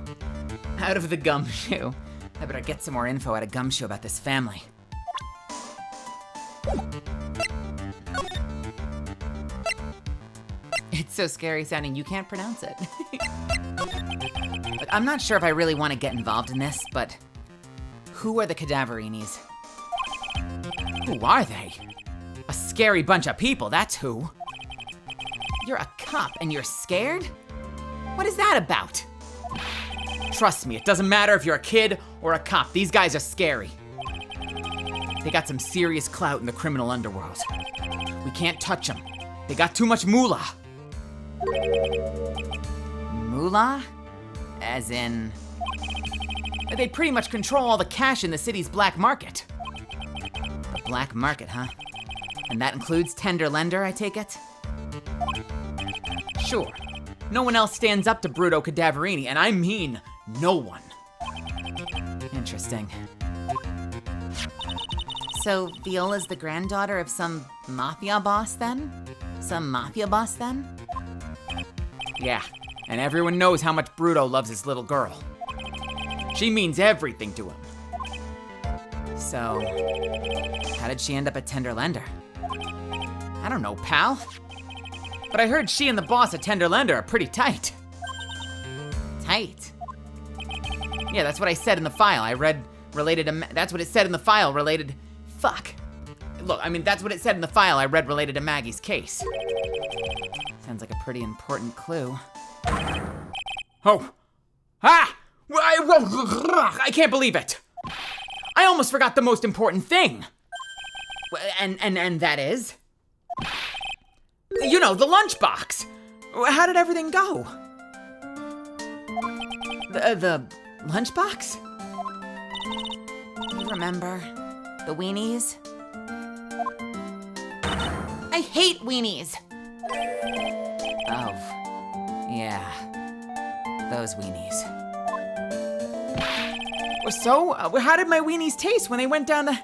A: Out of the Gumshoe. I better get some more info out of Gumshoe about this family. It's so scary sounding, you can't pronounce it. Look, I'm not sure if I really want to get involved in this, but who are the Cadaverinis?
B: Who are they? A scary bunch of people, that's who.
A: You're a cop and you're scared? What is that about?
B: Trust me, it doesn't matter if you're a kid or a cop. These guys are scary. They got some serious clout in the criminal underworld. We can't touch them. They got too much moolah.
A: Moolah? As in...
B: They pretty much control all the cash in the city's black market.
A: The black market, huh? And that includes Tender Lender, I take it?
B: Sure. No one else stands up to Bruto Cadaverini, and I mean no one.
A: Interesting. So Viola's the granddaughter of some mafia boss then? Some mafia boss then?
B: Yeah, and everyone knows how much Bruto loves his little girl. She means everything to him.
A: So, how did she end up at Tender Lender?
B: I don't know, pal. But I heard she and the boss at Tender Lender are pretty tight.
A: Tight?
B: Yeah, that's what I said in the file. I read related to... That's what it said in the file related... Fuck. Look, I mean, that's what it said in the file I read related to Maggie's case.
A: Sounds like a pretty important clue.
B: Oh. Ah! I can't believe it. I almost forgot the most important thing.
A: And that is?
B: You know, the lunchbox. How did everything go?
A: The lunchbox? You remember the weenies? I hate weenies! Oh, yeah. Those weenies.
B: So, how did my weenies taste when they went down the...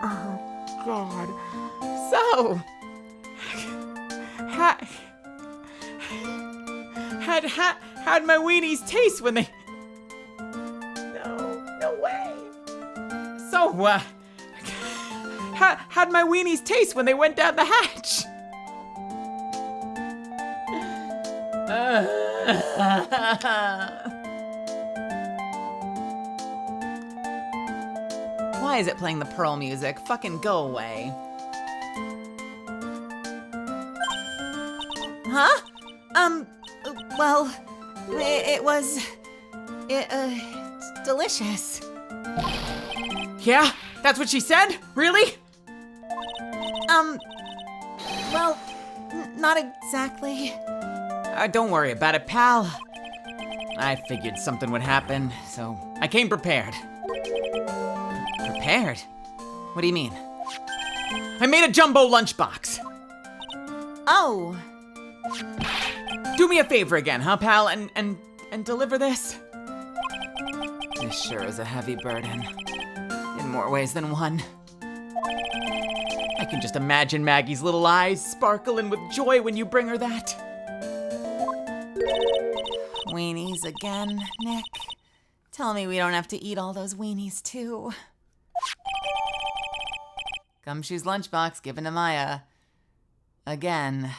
B: Oh, God.
A: So,
B: had my weenies taste when they... No way. So, had my weenies taste when they went down the hatch.
A: Why is it playing the Pearl music? Fucking go away. Huh? Well, it was delicious.
B: Yeah? That's what she said? Really?
A: Well, not exactly.
B: Don't worry about it, pal. I figured something would happen, so I came prepared.
A: Prepared? What do you mean?
B: I made a jumbo lunchbox.
A: Oh.
B: Do me a favor again, huh, pal? And deliver this?
A: This sure is a heavy burden. In more ways than one.
B: I can just imagine Maggie's little eyes sparkling with joy when you bring her that.
A: Weenies again, Nick. Tell me we don't have to eat all those weenies, too. Gumshoe's lunchbox given to Maya. Again.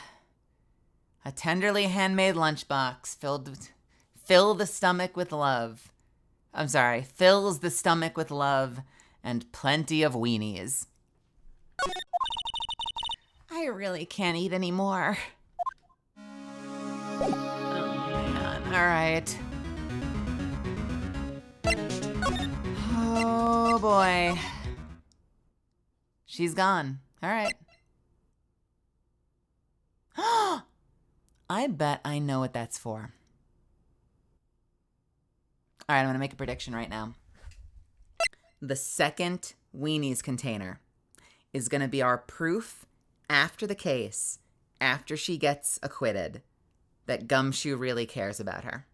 A: A tenderly handmade lunchbox fill the stomach with love. I'm sorry, fills the stomach with love and plenty of weenies. I really can't eat anymore. Oh, man. All right. Oh, boy. She's gone. All right. I bet I know what that's for. All right, I'm going to make a prediction right now. The second weenies container is going to be our proof after the case, after she gets acquitted, that Gumshoe really cares about her.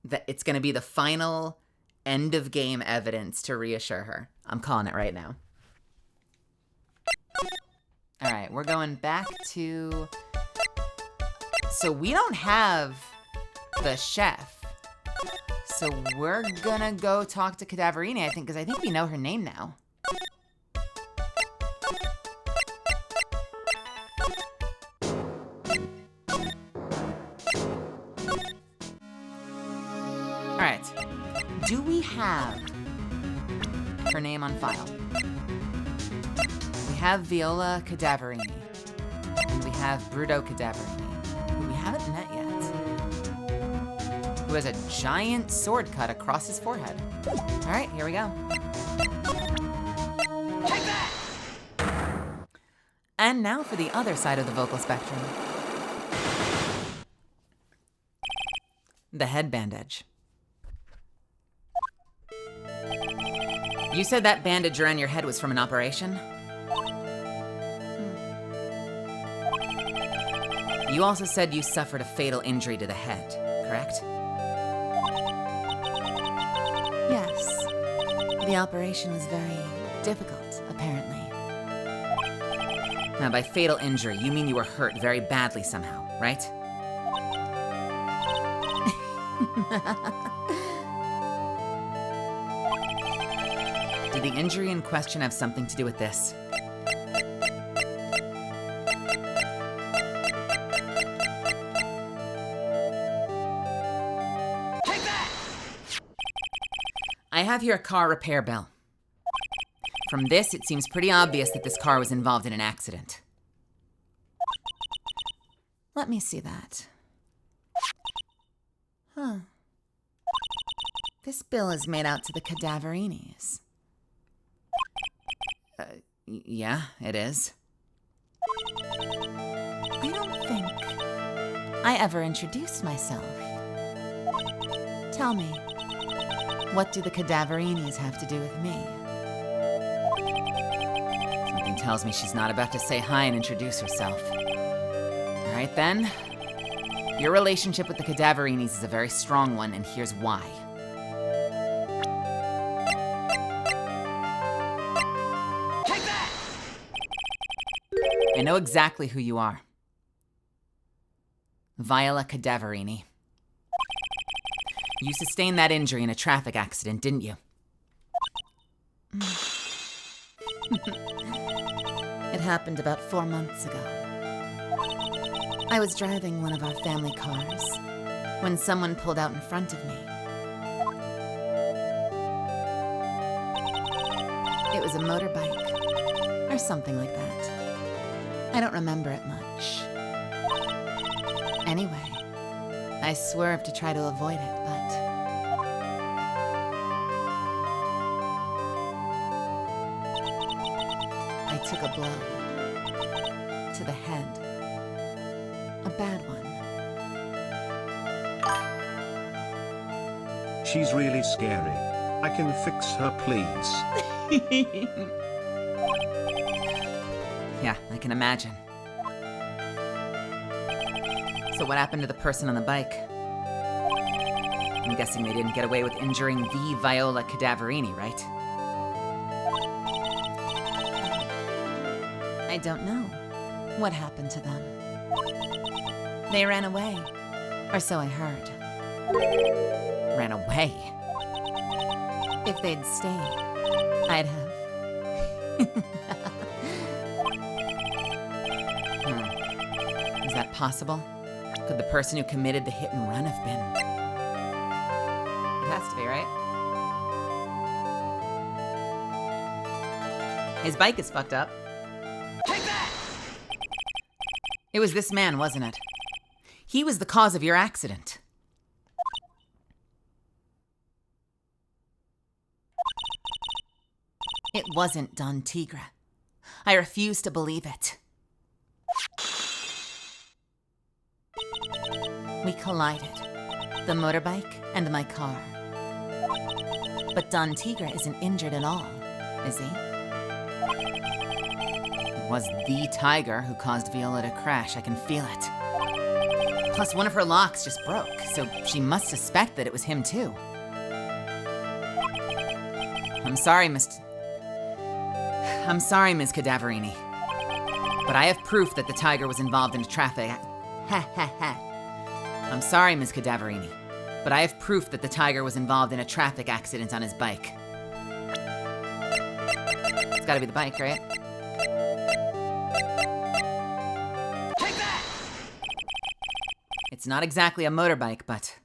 A: That it's going to be the final end of game evidence to reassure her. I'm calling it right now. All right, we're going back to... So we don't have the chef. So we're gonna go talk to Cadaverini, I think, because I think we know her name now. All right. Do we have her name on file? We have Viola Cadaverini. And we have Bruto Cadaverini, who we haven't met yet. Who has a giant sword cut across his forehead. All right, here we go. Take that! And now for the other side of the vocal spectrum. The head bandage. You said that bandage around your head was from an operation? You also said you suffered a fatal injury to the head, correct? Yes. The operation was very difficult, apparently. Now, by fatal injury, you mean you were hurt very badly somehow, right? Did the injury in question have something to do with this? Take that! I have here a car repair bill. From this, it seems pretty obvious that this car was involved in an accident. Let me see that. Huh. This bill is made out to the Cadaverinis. Yeah, it is. I don't think I ever introduced myself. Tell me, what do the Cadaverinis have to do with me? Something tells me she's not about to say hi and introduce herself. All right, then. Your relationship with the Cadaverinis is a very strong one, and here's why. Take that! I know exactly who you are. Viola Cadaverini. You sustained that injury in a traffic accident, didn't you? It happened about 4 months ago. I was driving one of our family cars when someone pulled out in front of me. It was a motorbike, or something like that. I don't remember it much. Anyway, I swerved to try to avoid it, but I took a blow to the head. A bad one.
D: She's really scary. I can fix her, please.
A: Yeah, I can imagine. So what happened to the person on the bike? I'm guessing they didn't get away with injuring the Viola Cadaverini, right? I don't know what happened to them. They ran away, or so I heard.
B: Ran away.
A: If they'd stayed, I'd have. Is that possible? Could the person who committed the hit and run have been? It has to be, right? His bike is fucked up. Take that! It was this man, wasn't it? He was the cause of your accident. It wasn't Don Tigre. I refuse to believe it. We collided, the motorbike and my car. But Don Tigre isn't injured at all, is he? It was the tiger who caused Viola to crash, I can feel it. Plus, one of her locks just broke, so she must suspect that it was him too. I'm sorry, Ms. Cadaverini. But I have proof that the tiger was involved in a traffic I'm sorry, Ms. Cadaverini, but I have proof that the tiger was involved in a traffic accident on his bike. It's gotta be the bike, right? Take that! It's not exactly a motorbike, but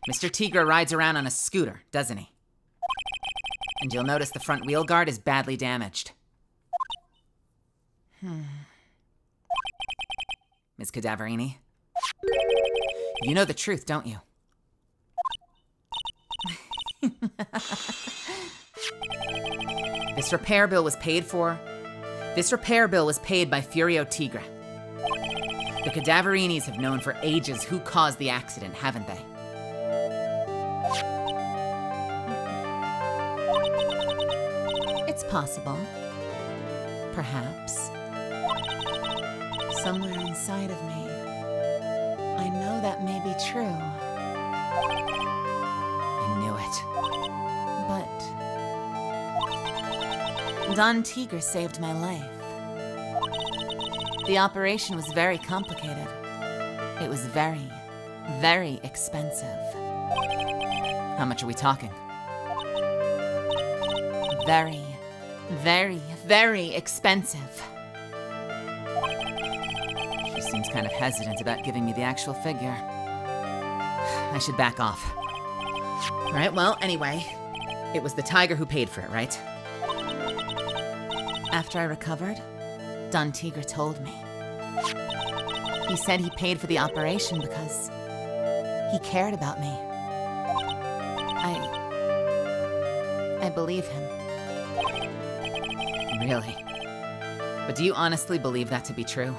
A: Mr. Tigre rides around on a scooter, doesn't he? And you'll notice the front wheel guard is badly damaged. Ms. Cadaverini, you know the truth, don't you? This repair bill was paid by Furio Tigre. The Cadaverinis have known for ages who caused the accident, haven't they? It's possible. Perhaps. Somewhere inside of me, I know that may be true. I knew it. But Don Tigre saved my life. The operation was very complicated. It was very, very expensive. How much are we talking? Very, very, very expensive. She seems kind of hesitant about giving me the actual figure. I should back off. All right, well, anyway, it was the tiger who paid for it, right? After I recovered, Don Tigre told me. He said he paid for the operation because he cared about me. I believe him. Really? But do you honestly believe that to be true?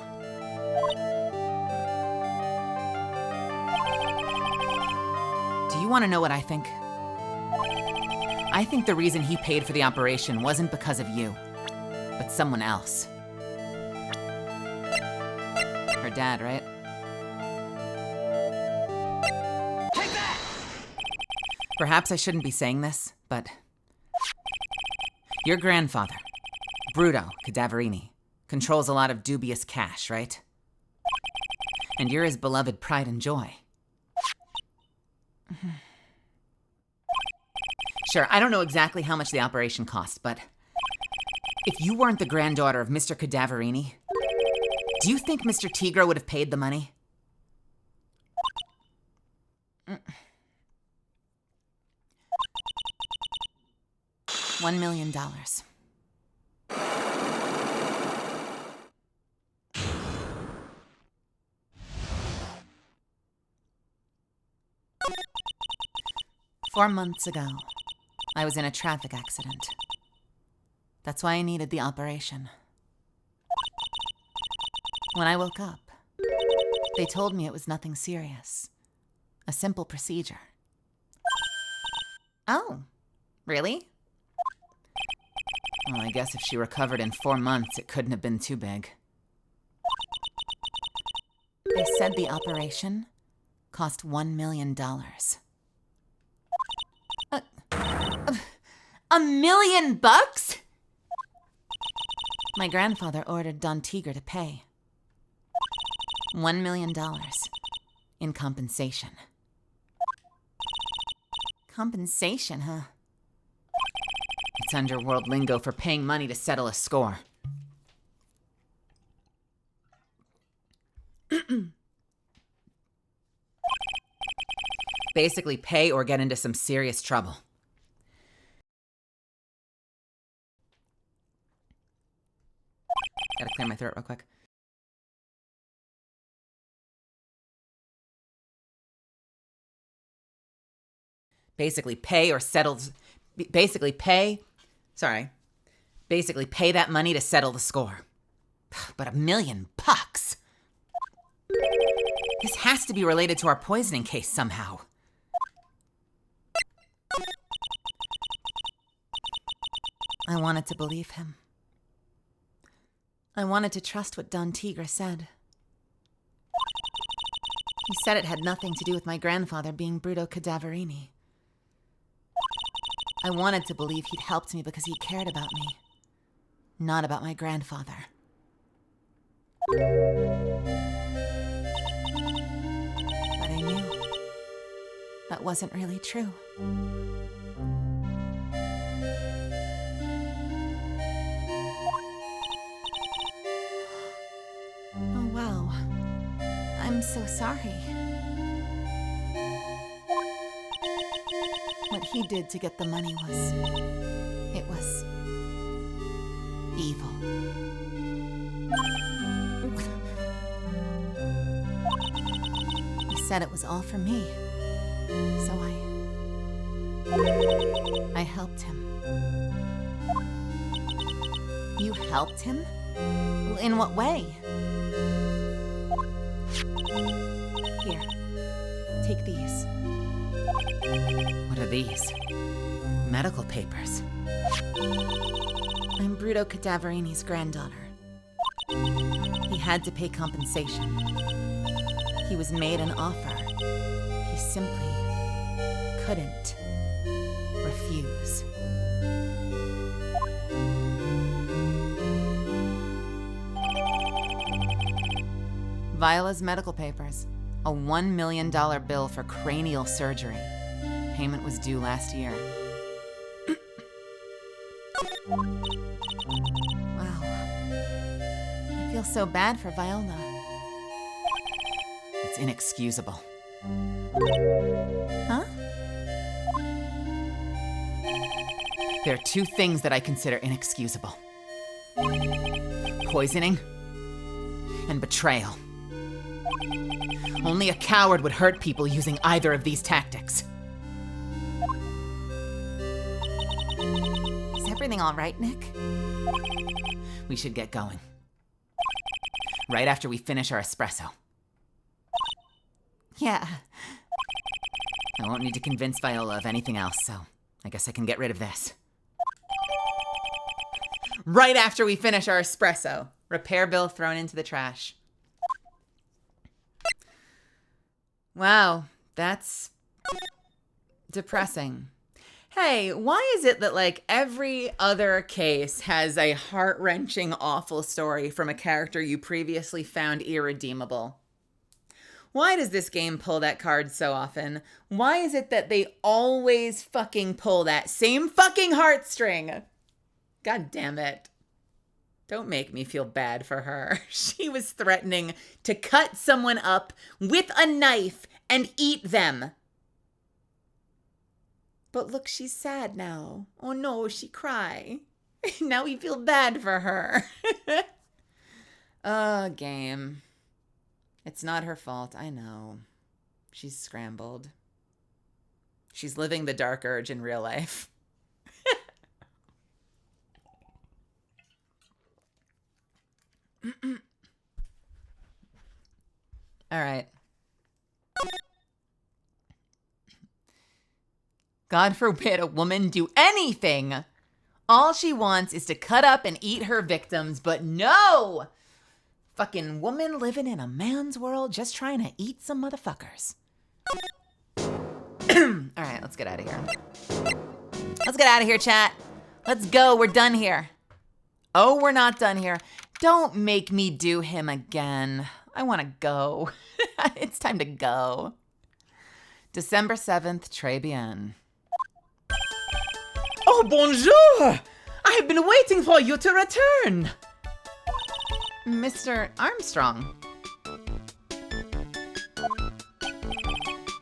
A: Do you want to know what I think? I think the reason he paid for the operation wasn't because of you, but someone else. Her dad, right? Take that! Perhaps I shouldn't be saying this, but your grandfather, Bruto Cadaverini, controls a lot of dubious cash, right? And you're his beloved pride and joy. Sure, I don't know exactly how much the operation cost, but if you weren't the granddaughter of Mr. Cadaverini, do you think Mr. Tigro would have paid the money? $1 million. Four months ago, I was in a traffic accident. That's why I needed the operation. When I woke up, they told me it was nothing serious. A simple procedure. Oh, really? Well, I guess if she recovered in 4 months, it couldn't have been too big. They said the operation cost $1 million. $1 million? My grandfather ordered Don Tigre to pay $1 million in compensation. Compensation, huh? It's underworld lingo for paying money to settle a score. Basically, pay or get into some serious trouble. Gotta clear my throat real quick. Basically, pay or settle. Basically, pay that money to settle the score. But $1 million? This has to be related to our poisoning case somehow. I wanted to believe him. I wanted to trust what Don Tigre said. He said it had nothing to do with my grandfather being Bruto Cadaverini. I wanted to believe he'd helped me because he cared about me, not about my grandfather. But I knew that wasn't really true. Oh, wow. I'm so sorry. What he did to get the money was evil. He said it was all for me, so I helped him. You helped him? In what way? Here, take these. What are these? Medical papers. I'm Bruto Cadaverini's granddaughter. He had to pay compensation. He was made an offer. He simply couldn't refuse. Viola's medical papers. A $1 million bill for cranial surgery. Payment was due last year. Wow. I feel so bad for Viola. It's inexcusable. Huh? There are two things that I consider inexcusable. Poisoning and betrayal. Only a coward would hurt people using either of these tactics. Is everything all right, Nick? We should get going. Right after we finish our espresso. Yeah. I won't need to convince Viola of anything else, so I guess I can get rid of this. Right after we finish our espresso. Repair bill thrown into the trash. Wow, that's depressing. Hey, why is it that, like, every other case has a heart-wrenching, awful story from a character you previously found irredeemable? Why does this game pull that card so often? Why is it that they always fucking pull that same fucking heartstring? God damn it. Don't make me feel bad for her. She was threatening to cut someone up with a knife and eat them. But look, she's sad now. Oh no, she cry. Now we feel bad for her. Game. It's not her fault, I know. She's scrambled. She's living the dark urge in real life. All right. God forbid a woman do anything. All she wants is to cut up and eat her victims, but no! Fucking woman living in a man's world just trying to eat some motherfuckers. All right, let's get out of here. Let's get out of here, chat. Let's go. We're done here. Oh, we're not done here. Don't make me do him again. I want to go. It's time to go. December 7th, très bien.
B: Oh, bonjour! I have been waiting for you to return.
A: Mr. Armstrong.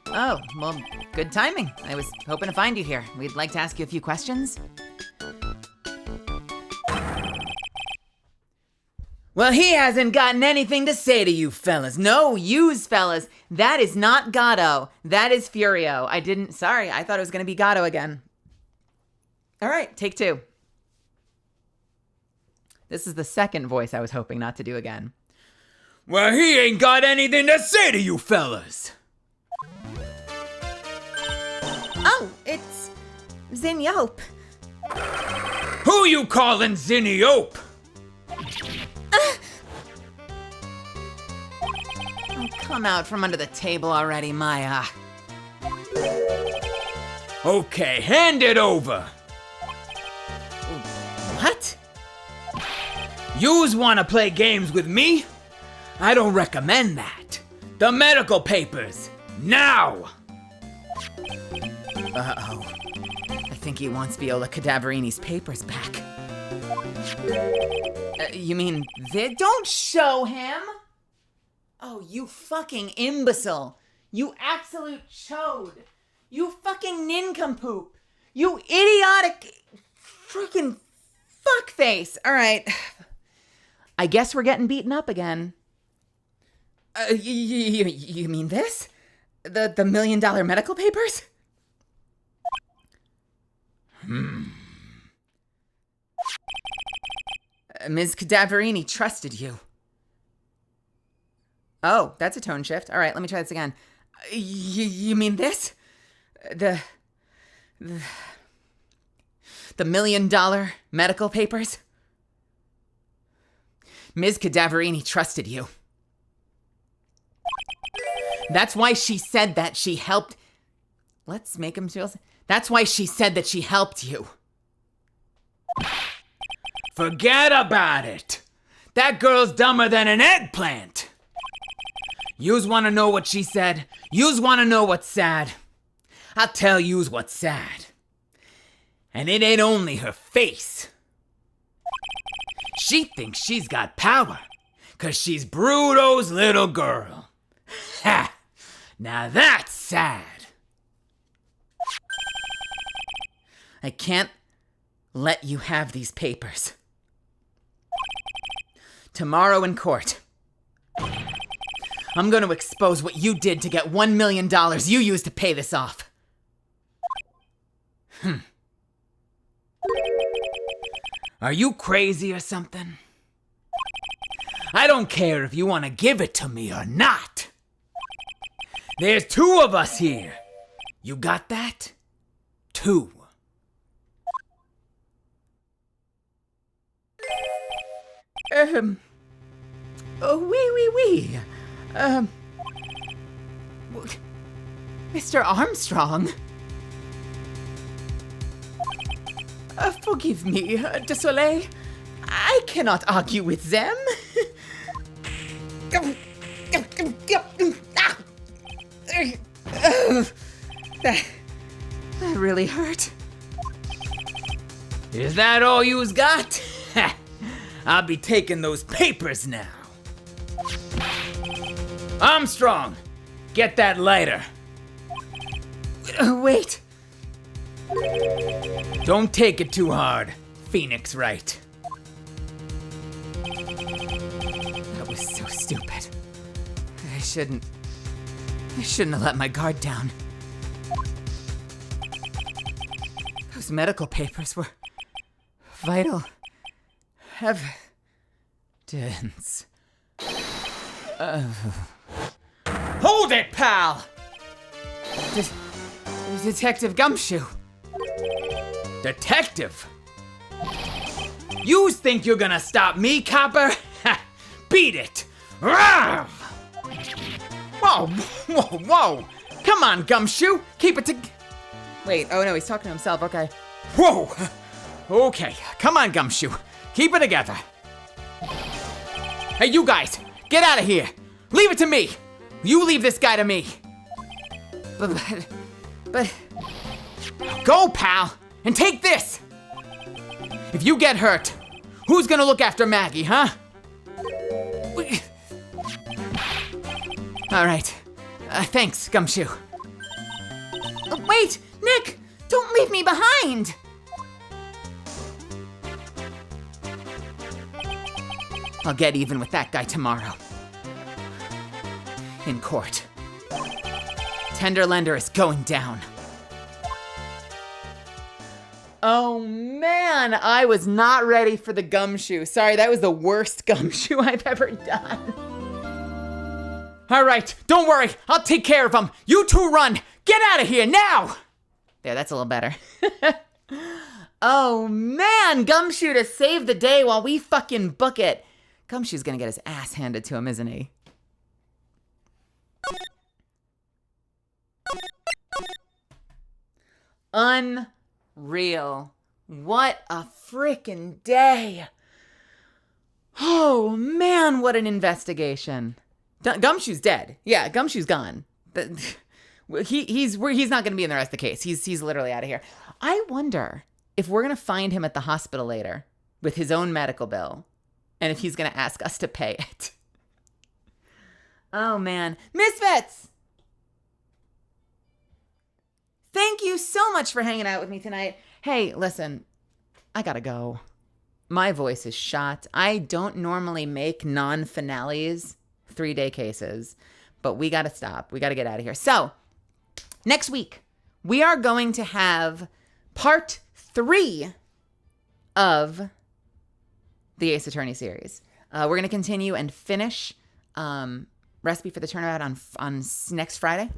A: Oh, well, good timing. I was hoping to find you here. We'd like to ask you a few questions.
B: Well, he hasn't gotten anything to say to you fellas.
A: No, yous, fellas. That is not Gatto. That is Furio. Sorry, I thought it was going to be Gatto again. All right, take two. This is the second voice I was hoping not to do again.
B: Well, he ain't got anything to say to you fellas.
A: Oh, it's Zinyope.
B: Who you calling Ziniope?
A: Oh, come out from under the table already, Maya.
B: Okay, hand it over.
A: What?
B: Yous wanna play games with me? I don't recommend that. The medical papers, now!
A: Uh-oh. I think he wants Viola Cadaverini's papers back. You mean don't show him? Oh, you fucking imbecile. You absolute chode. You fucking nincompoop. You idiotic freaking fuckface. All right. I guess we're getting beaten up again. You mean this? The $1 million medical papers? Ms. Cadaverini trusted you. Oh, that's a tone shift. All right, let me try this again. You mean this? The $1 million medical papers? Ms. Cadaverini trusted you. That's why she said that she helped. Let's make him feel. That's why she said that she helped you.
B: Forget about it. That girl's dumber than an eggplant. Yous wanna know what she said? Yous wanna know what's sad? I'll tell yous what's sad. And it ain't only her face. She thinks she's got power, 'cause she's Bruto's little girl. Ha! Now that's sad.
A: I can't let you have these papers. Tomorrow in court, I'm going to expose what you did to get $1 million you used to pay this off.
B: Are you crazy or something? I don't care if you want to give it to me or not. There's 2 of us here. You got that? 2.
A: Oh, oui. Mr. Armstrong. Forgive me, désolé. I cannot argue with them. That really hurt.
B: Is that all you's got? I'll be taking those papers now. Armstrong, get that lighter.
A: Wait.
B: Don't take it too hard, Phoenix Wright.
A: That was so stupid. I shouldn't have let my guard down. Those medical papers were vital evidence.
B: Hold it, pal!
A: Detective Gumshoe.
B: Detective? You think you're gonna stop me, copper? Beat it! Rawr! Whoa, whoa, whoa! Come on, Gumshoe! Keep it to...
A: Wait, oh no, he's talking to himself, okay.
B: Whoa! Okay, come on, Gumshoe. Keep it together. Hey, you guys! Get out of here! Leave it to me! You leave this guy to me!
A: But...
B: Go, pal! And take this! If you get hurt, who's gonna look after Maggie, huh?
A: All right. Thanks, Gumshoe. Wait, Nick! Don't leave me behind! I'll get even with that guy tomorrow. In court. Tenderlender is going down. Oh man, I was not ready for the Gumshoe. Sorry, that was the worst Gumshoe I've ever done.
B: All right, don't worry. I'll take care of him. You two run. Get out of here now!
A: There, that's a little better. Oh man, Gumshoe to save the day while we fucking book it. Gumshoe's gonna get his ass handed to him, isn't he? Unreal. What a frickin' day. Oh man, what an investigation. Gumshoe's dead. Yeah, Gumshoe's gone. He's not going to be in the rest of the case. He's literally out of here. I wonder if we're going to find him at the hospital later with his own medical bill and if he's going to ask us to pay it. Oh man, Misfits! Thank you so much for hanging out with me tonight. Hey, listen, I gotta go. My voice is shot. I don't normally make non-finales 3-day cases, but we gotta stop. We gotta get out of here. So, next week, we are going to have part 3 of the Ace Attorney series. We're gonna continue and finish Recipe for the Turnabout on next Friday.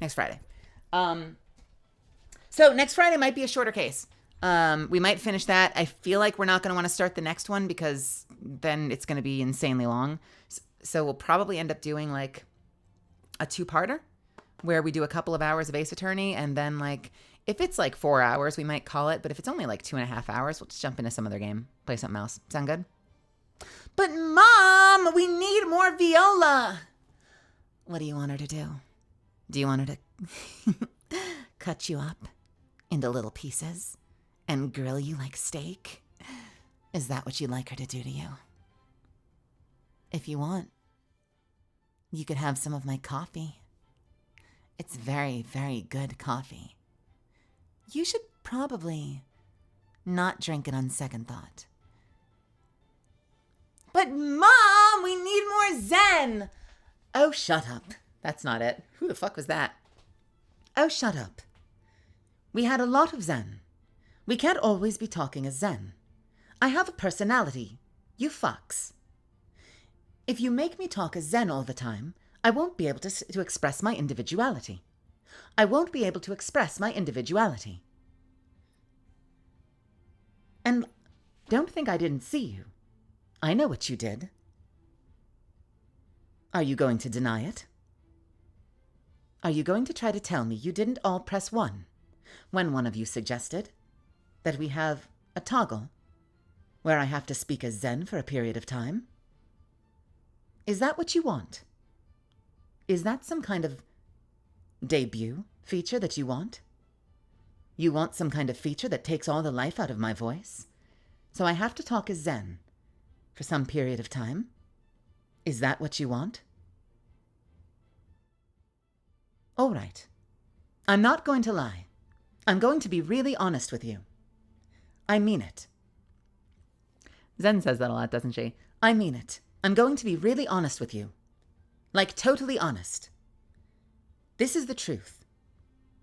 A: So next Friday might be a shorter case. We might finish that. I feel like we're not going to want to start the next one because then it's going to be insanely long. So we'll probably end up doing like a 2-parter where we do a couple of hours of Ace Attorney, and then like if it's like 4 hours, we might call it. But if it's only like 2.5 hours, we'll just jump into some other game, play something else. Sound good? But Mom, we need more Viola. What do you want her to do? Do you want her to cut you up into little pieces and grill you like steak? Is that what you'd like her to do to you? If you want, you could have some of my coffee. It's very, very good coffee. You should probably not drink it on second thought. But Mom, we need more Zen. Oh, shut up. That's not it. Who the fuck was that? Oh, shut up. We had a lot of Zen. We can't always be talking as Zen. I have a personality. You fucks. If you make me talk as Zen all the time, I won't be able to express my individuality. I won't be able to express my individuality. And don't think I didn't see you. I know what you did. Are you going to deny it? Are you going to try to tell me you didn't all press 1 when one of you suggested that we have a toggle where I have to speak as Zen for a period of time? Is that what you want? Is that some kind of debut feature that you want? You want some kind of feature that takes all the life out of my voice? So I have to talk as Zen for some period of time? Is that what you want? All right. I'm not going to lie. I'm going to be really honest with you. I mean it. Zen says that a lot, doesn't she? I mean it. I'm going to be really honest with you. Like, totally honest. This is the truth.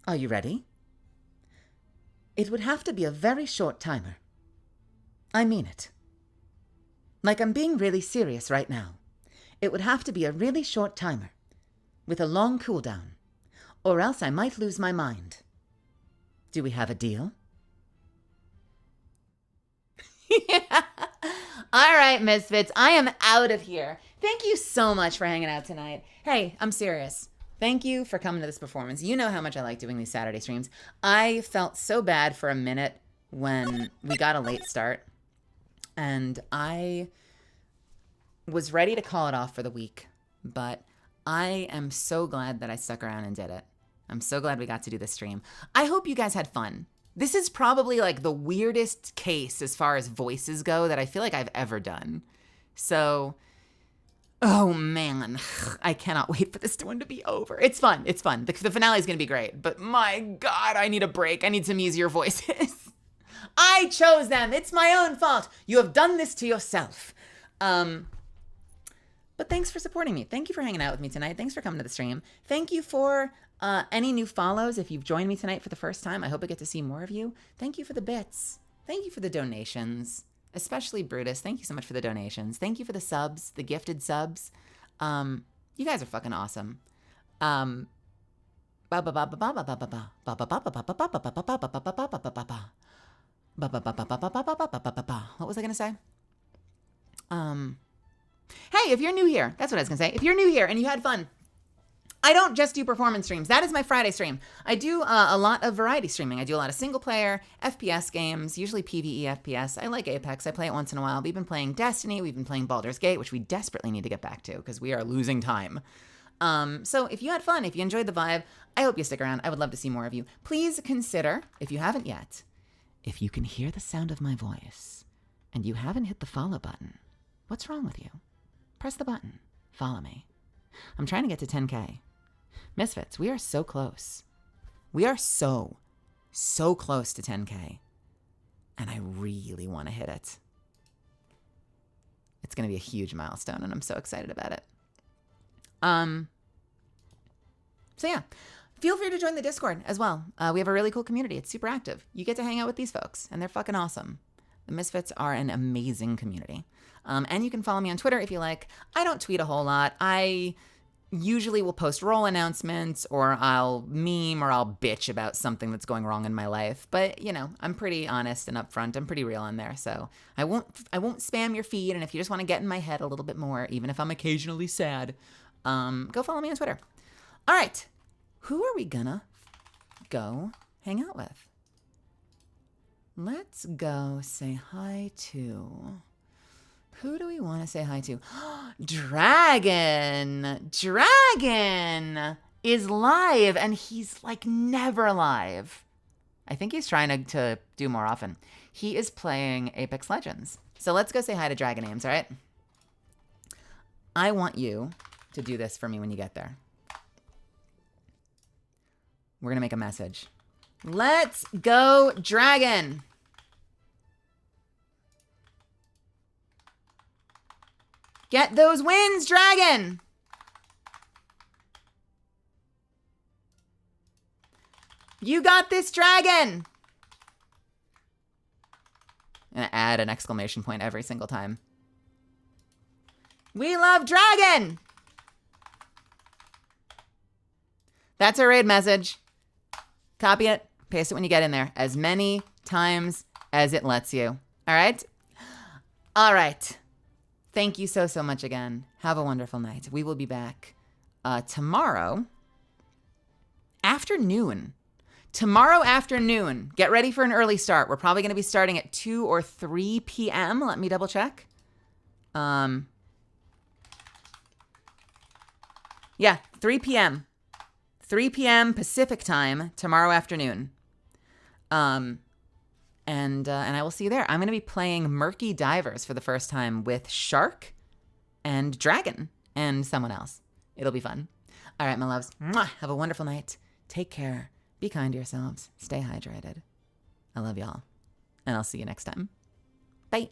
A: Are you ready? It would have to be a very short timer. I mean it. Like, I'm being really serious right now. It would have to be a really short timer, with a long cooldown, or else I might lose my mind. Do we have a deal? Yeah. All right, Misfits, I am out of here. Thank you so much for hanging out tonight. Hey, I'm serious. Thank you for coming to this performance. You know how much I like doing these Saturday streams. I felt so bad for a minute when we got a late start, and I was ready to call it off for the week, but I am so glad that I stuck around and did it. I'm so glad we got to do this stream. I hope you guys had fun. This is probably like the weirdest case as far as voices go that I feel like I've ever done. So, oh man, I cannot wait for this one to be over. It's fun. It's fun. The finale is going to be great, but my God, I need a break. I need some easier voices. I chose them. It's my own fault. You have done this to yourself. But thanks for supporting me. Thank you for hanging out with me tonight. Thanks for coming to the stream. Thank you for any new follows. If you've joined me tonight for the first time, I hope I get to see more of you. Thank you for the bits. Thank you for the donations, especially Brutus. Thank you so much for the donations. Thank you for the subs, the gifted subs. You guys are fucking awesome. What was I gonna say? Hey, if you're new here, that's what I was gonna say. If you're new here and you had fun, I don't just do performance streams. That is my Friday stream. I do a lot of variety streaming. I do a lot of single player, FPS games, usually PvE FPS. I like Apex. I play it once in a while. We've been playing Destiny. We've been playing Baldur's Gate, which we desperately need to get back to because we are losing time. So if you had fun, if you enjoyed the vibe, I hope you stick around. I would love to see more of you. Please consider, if you haven't yet, if you can hear the sound of my voice and you haven't hit the follow button, what's wrong with you? Press the button. Follow me. I'm trying to get to 10K. Misfits, we are so close. We are so close to 10K. And I really want to hit it. It's going to be a huge milestone, and I'm so excited about it. So yeah, feel free to join the Discord as well. We have a really cool community. It's super active. You get to hang out with these folks, and they're fucking awesome. The Misfits are an amazing community. And you can follow me on Twitter if you like. I don't tweet a whole lot. I usually will post role announcements, or I'll meme, or I'll bitch about something that's going wrong in my life. But, you know, I'm pretty honest and upfront. I'm pretty real on there. So I won't spam your feed. And if you just want to get in my head a little bit more, even if I'm occasionally sad, go follow me on Twitter. All right. Who are we gonna go hang out with? Let's go say hi to... Who do we want to say hi to? Dragon! Dragon is live, and he's like never live. I think he's trying to do more often. He is playing Apex Legends. So let's go say hi to Dragon Names, all right? I want you to do this for me when you get there. We're going to make a message. Let's go, Dragon! Get those wins, Dragon! You got this, Dragon! I'm gonna add an exclamation point every single time. We love Dragon! That's our raid message. Copy it, paste it when you get in there. As many times as it lets you. All right? All right. Thank you so much again. Have a wonderful night. We will be back tomorrow afternoon. Tomorrow afternoon. Get ready for an early start. We're probably going to be starting at 2 or 3 p.m. Let me double check. Yeah, 3 p.m. 3 p.m. Pacific time tomorrow afternoon. And I will see you there. I'm going to be playing Murky Divers for the first time with Shark and Dragon and someone else. It'll be fun. All right, my loves. Mwah. Have a wonderful night. Take care. Be kind to yourselves. Stay hydrated. I love y'all. And I'll see you next time. Bye.